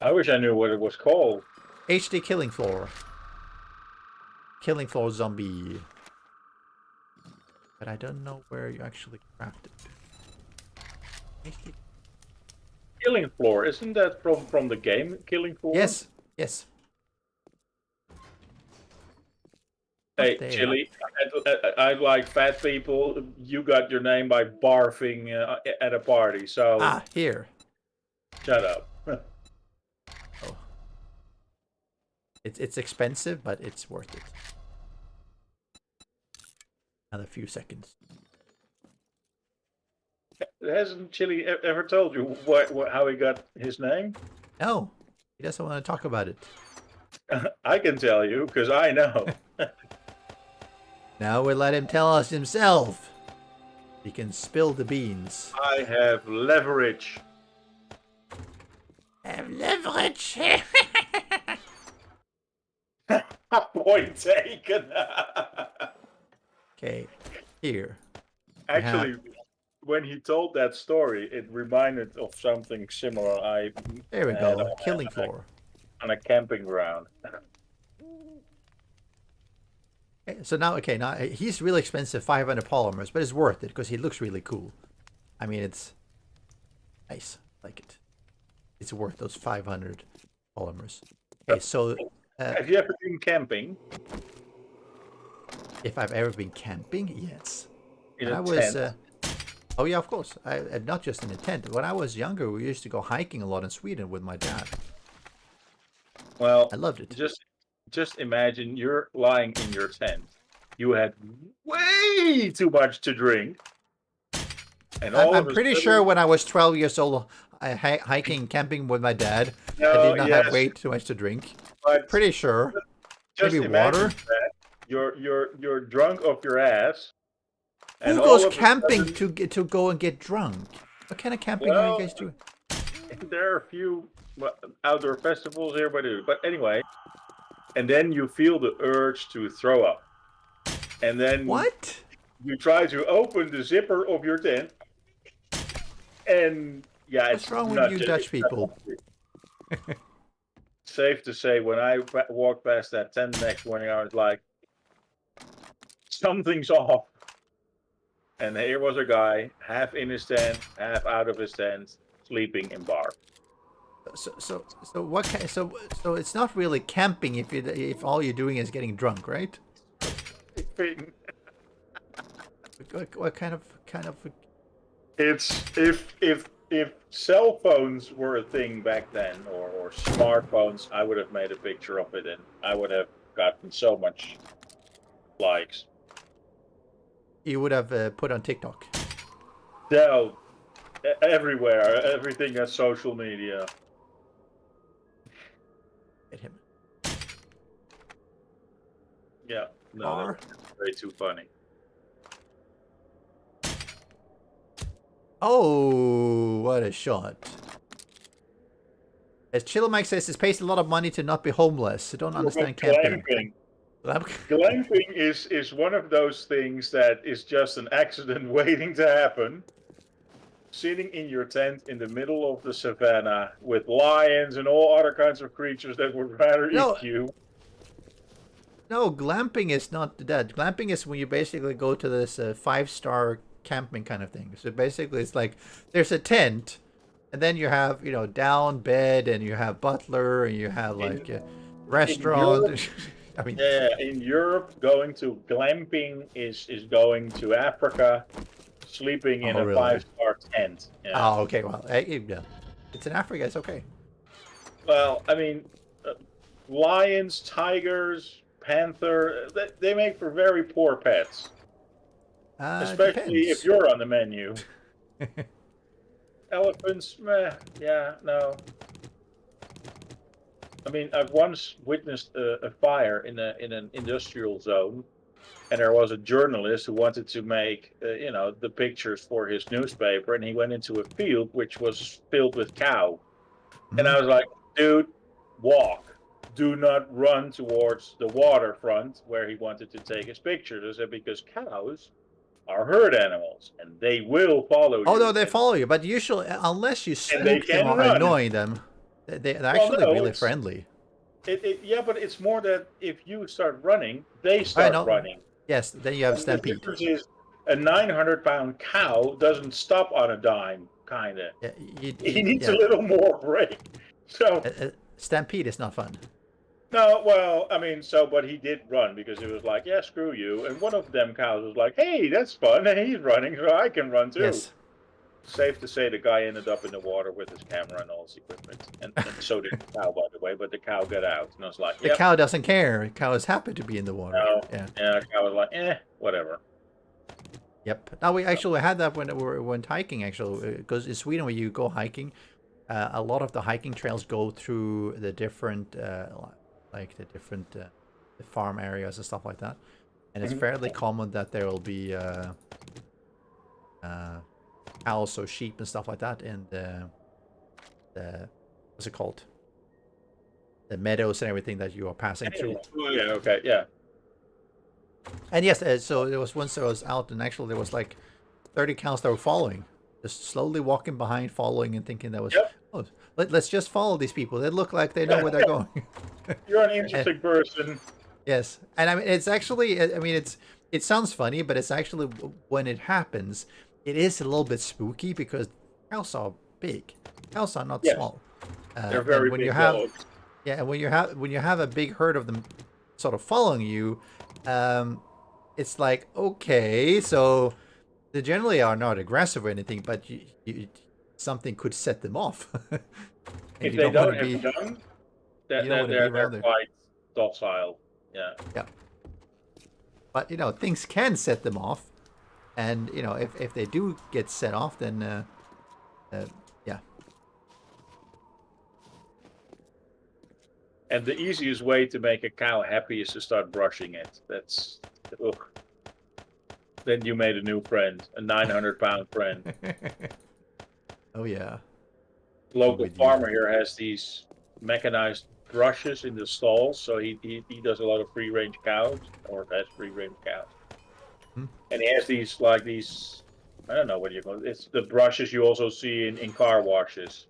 I wish I knew what it was called. HD killing floor. killing floor zombie. But I don't know where you actually craft it. Killing floor, isn't that from the game Killing Floor? Yes, yes. Hey, There. Chili, I like fat people. You got your name by barfing at a party, so Ah, here. shut up. Oh. It's expensive, but it's worth it. Another few seconds. Hasn't Chili ever told you how he got his name? No, he doesn't want to talk about it. I can tell you, because I know. Now we let him tell us himself. He can spill the beans. I have leverage. Have leverage. Point taken. Okay, here. Actually, when he told that story, it reminded of something similar. There we go. Killing floor. On a camping ground. Okay, so now, now he's really expensive, 500 polymers, but it's worth it because he looks really cool. I mean, it's nice. I like it. It's worth those 500 polymers. Okay, so have you ever been camping? If I've ever been camping, yes. In When a I was, tent? oh yeah, of course. Not just in a tent. When I was younger, we used to go hiking a lot in Sweden with my dad. Well, I loved it. Just imagine you're lying in your tent. You had way too much to drink. And I'm pretty sure when I was 12 years old, hiking, camping with my dad, I did not have way too much to drink. But Pretty sure. just Maybe imagine water. that you're drunk off your ass. Who goes camping to go and get drunk? What kind of camping are you guys doing? There are a few outdoor festivals here, but anyway. And then you feel the urge to throw up. And then What? you try to open the zipper of your tent. And yeah, What's wrong with you Dutch people? Safe to say, when I walked past that tent the next morning, I was like, something's off. And here was a guy, half in his tent, half out of his tent, sleeping in bar. So what kind? So it's not really camping if all you're doing is getting drunk, right? What kind of? It's if cell phones were a thing back then, or smartphones, I would have made a picture of it and I would have gotten so much likes. You would have put on TikTok. No, everywhere, everything is social media. Get him. Yeah, no, that's way too funny. Oh, what a shot. As Chill Mike says, it pays a lot of money to not be homeless. I don't understand camping. Glamping is one of those things that is just an accident waiting to happen. Sitting in your tent in the middle of the savannah with lions and all other kinds of creatures that would rather eat you. No, glamping is not that. Glamping is when you basically go to this 5-star camping kind of thing. So basically it's like there's a tent and then you have, down bed and you have butler and you have like a restaurant. I mean, yeah, in Europe, going to glamping is going to Africa, sleeping in a 5-star tent. Yeah. Oh, okay. Well, yeah. It's in Africa. It's okay. Well, I mean, lions, tigers, panther, they make for very poor pets. Especially if you're on the menu. Elephants, yeah, no. I mean, I've once witnessed a fire in an industrial zone, and there was a journalist who wanted to make, the pictures for his newspaper, and he went into a field which was filled with cow. Mm-hmm. And I was like, dude, walk. Do not run towards the waterfront where he wanted to take his pictures. I said, because cows are herd animals, and they will follow you. Oh, no, they follow you, but usually, unless you spook them or annoy them, they're actually really friendly. Yeah, but it's more that if you start running, they I start know. running. Yes, then you have And the stampede. difference is a 900-pound cow doesn't stop on a dime, kind of. Yeah, He needs yeah. a little more break. So, Stampede is not fun. no, well, I mean, but he did run because it was like, yeah, screw you. And one of them cows was like, hey, that's fun. And he's running, so I can run too. Yes. Safe to say the guy ended up in the water with his camera and all his equipment. And so did the cow, by the way, but the cow got out. And I was like, The yep. cow doesn't care. The cow is happy to be in the water. No. Yeah. Yeah, the cow was like, whatever. Yep. Now we actually had that when we went hiking. Actually, because in Sweden, when you go hiking, a lot of the hiking trails go through the different, like the different the farm areas and stuff like that. And it's fairly common that there will be cows or sheep and stuff like that in the what's it called? The meadows and everything that you are passing through. Oh, yeah, okay, yeah. And yes, so there was once I was out, and actually there was like 30 cows that were following, just slowly walking behind, following, and thinking that was, oh, let's just follow these people. They look like they know where they're going. You're an interesting person. Yes, and I mean it's actually, I mean it sounds funny, but it's actually when it happens, it is a little bit spooky because cows are big. Cows are not small. They're very when big you have, dogs. yeah, and when you have a big herd of them, sort of following you, it's like, okay, so they generally are not aggressive or anything, but something could set them off. If they don't have young, they're there. quite docile. Yeah. Yeah. But you know, things can set them off, and you know, if they do get set off, then yeah. And the easiest way to make a cow happy is to start brushing it. That's, ugh. Then you made a new friend, a 900-pound friend. Oh yeah. Local farmer here has these mechanized brushes in the stalls, so he does a lot of free-range cows, or has free-range cows. And he has these I don't know what you call it. It's the brushes you also see in car washes.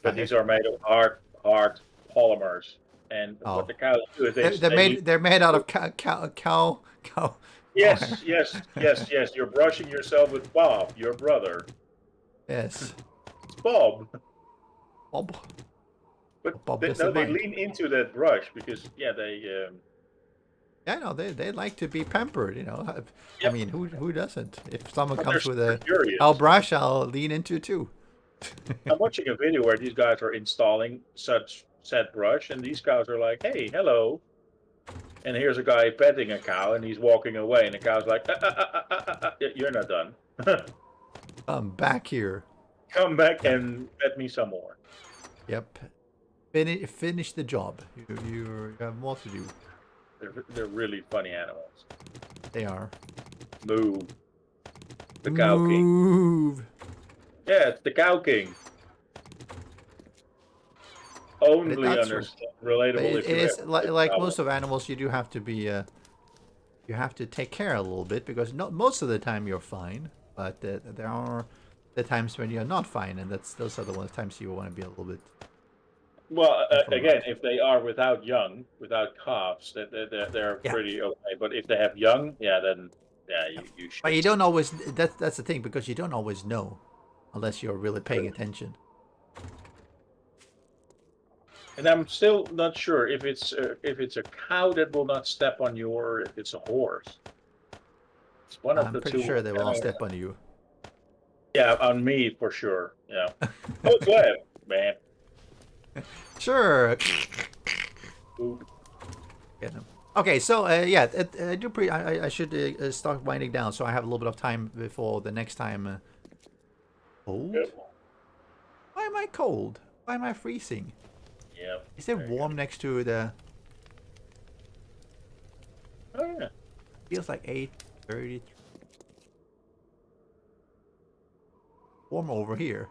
But these are made of hard polymers. And what the cows do is they're made out of cow. Yes. You're brushing yourself with Bob, your brother. Yes. It's Bob. Bob. But they lean into that brush because they. Yeah, no, they like to be pampered, you know. I mean, who doesn't? If someone comes with curious. I'll brush, I'll lean into too. I'm watching a video where these guys are installing such said brush, and these cows are like, "Hey, hello," and here's a guy petting a cow, and he's walking away, and the cow's like, "You're not done. Come back here. Come back and pet me some more." Yep. Finish the job. You have more to do. They're really funny animals. They are. Move. The Cow King. Move. Yeah, it's the Cow King. Only relatable. It is like most of animals. You do have to be. You have to take care a little bit because not most of the time you're fine, but there are the times when you're not fine, and those are the times you want to be a little bit. Well, again, if they are without calves, they're pretty okay. But if they have young, then you should. But you don't always. That's the thing because you don't always know, unless you're really paying attention. And I'm still not sure if it's a cow that will not step on you or if it's a horse. It's one of the two. I'm pretty sure they will all step on you. Yeah, on me for sure. Yeah. Oh, go ahead, man. Sure. Ooh. Get him. Okay, so I should start winding down, so I have a little bit of time before the next time. Cold? Good. Why am I cold? Why am I freezing? Yeah. Is it warm next to the? Oh yeah. Feels like 8:30. Warm over here.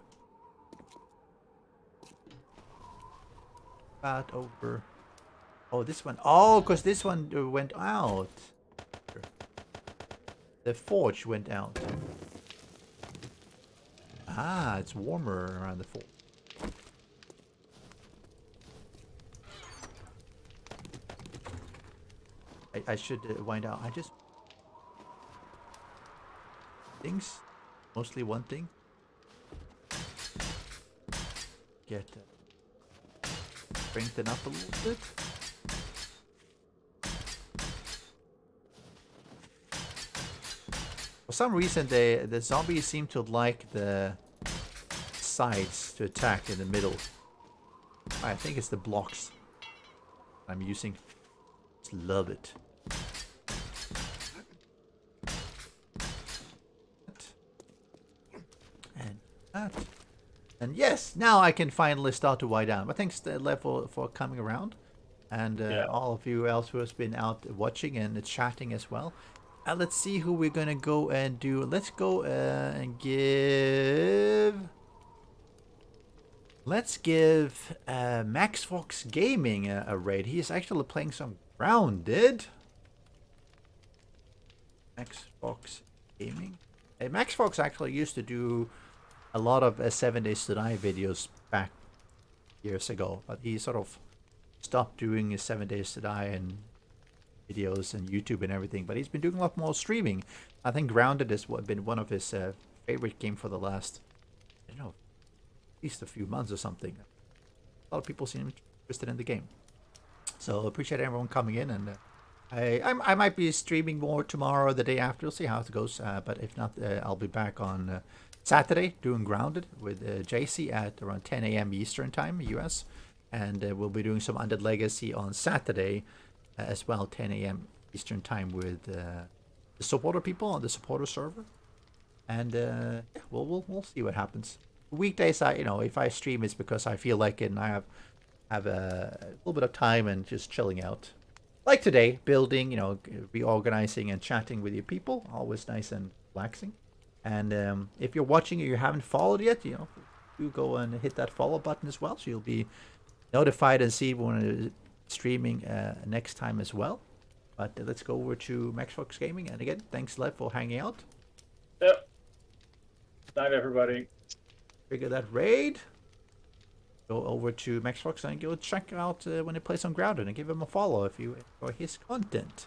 About over. Oh, this one. Oh, because this one went out. The forge went out. Ah, it's warmer around the forge. I should wind out. I just things, mostly one thing. Get strengthen up a little bit. For some reason, the zombies seem to like the sides to attack in the middle. I think it's the blocks I'm using. Just love it. And that. And yes, now I can finally start to wind down. But thanks to Lev for coming around. And all of you else who has been out watching and chatting as well. Let's see who we're going to go and do. Let's go and give... Let's give Max Fox Gaming a raid. He is actually playing some Grounded. Max Fox Gaming. Max Fox actually used to do a lot of 7 Days to Die videos back years ago, but he sort of stopped doing his 7 Days to Die and videos and YouTube and everything. But he's been doing a lot more streaming. I think Grounded has been one of his favorite game for the last, I don't know, at least a few months or something. A lot of people seem interested in the game, so appreciate everyone coming in. And I might be streaming more tomorrow or the day after. We'll see how it goes. But if not, I'll be back on Saturday doing Grounded with JC at around 10 a.m. Eastern time, US. And we'll be doing some Undead Legacy on Saturday as well, 10 a.m. Eastern time with the supporter people on the supporter server. And yeah, we'll see what happens. Weekdays, if I stream, it's because I feel like it and I have a little bit of time and just chilling out. Like today, building, reorganizing and chatting with your people. Always nice and relaxing. And if you're watching and you haven't followed yet, you go and hit that follow button as well, so you'll be notified and see when it's streaming next time as well. But let's go over to Max Fox Gaming. And again, thanks, Lev, for hanging out. Yep. Night, everybody. Trigger that raid. Go over to Max Fox and go check out when he plays on Grounded and give him a follow if you enjoy his content.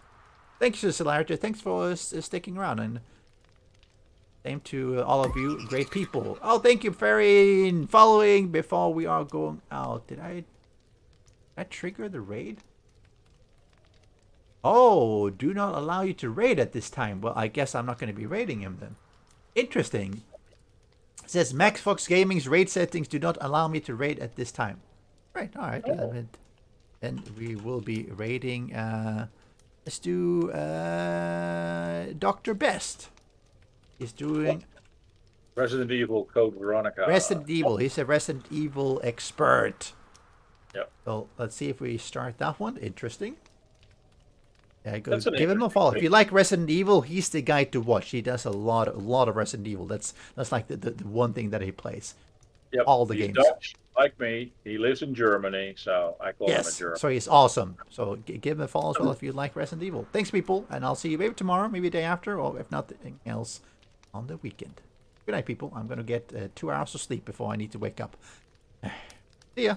Thanks, Celarity. Thanks for sticking around, and same to all of you great people. Oh, thank you, Ferry, following before we are going out. Did I trigger the raid? Oh, do not allow you to raid at this time. Well, I guess I'm not going to be raiding him then. Interesting. It says Max Fox Gaming's raid settings do not allow me to raid at this time. Right, alright. Then we will be raiding. Let's do Dr. Best. He's doing Resident Evil Code Veronica. Resident Evil. He's a Resident Evil expert. Yep. So let's see if we start that one. Interesting. Yeah, give him a follow. If you like Resident Evil, he's the guy to watch. He does a lot of Resident Evil. That's like the one thing that he plays. Yep. All the he's games. Dutch, like me. He lives in Germany, so I call him a German. So he's awesome. So give him a follow as well if you like Resident Evil. Thanks, people, and I'll see you maybe tomorrow, maybe the day after, or if not, anything else on the weekend. Good night, people. I'm gonna get 2 hours of sleep before I need to wake up. See ya.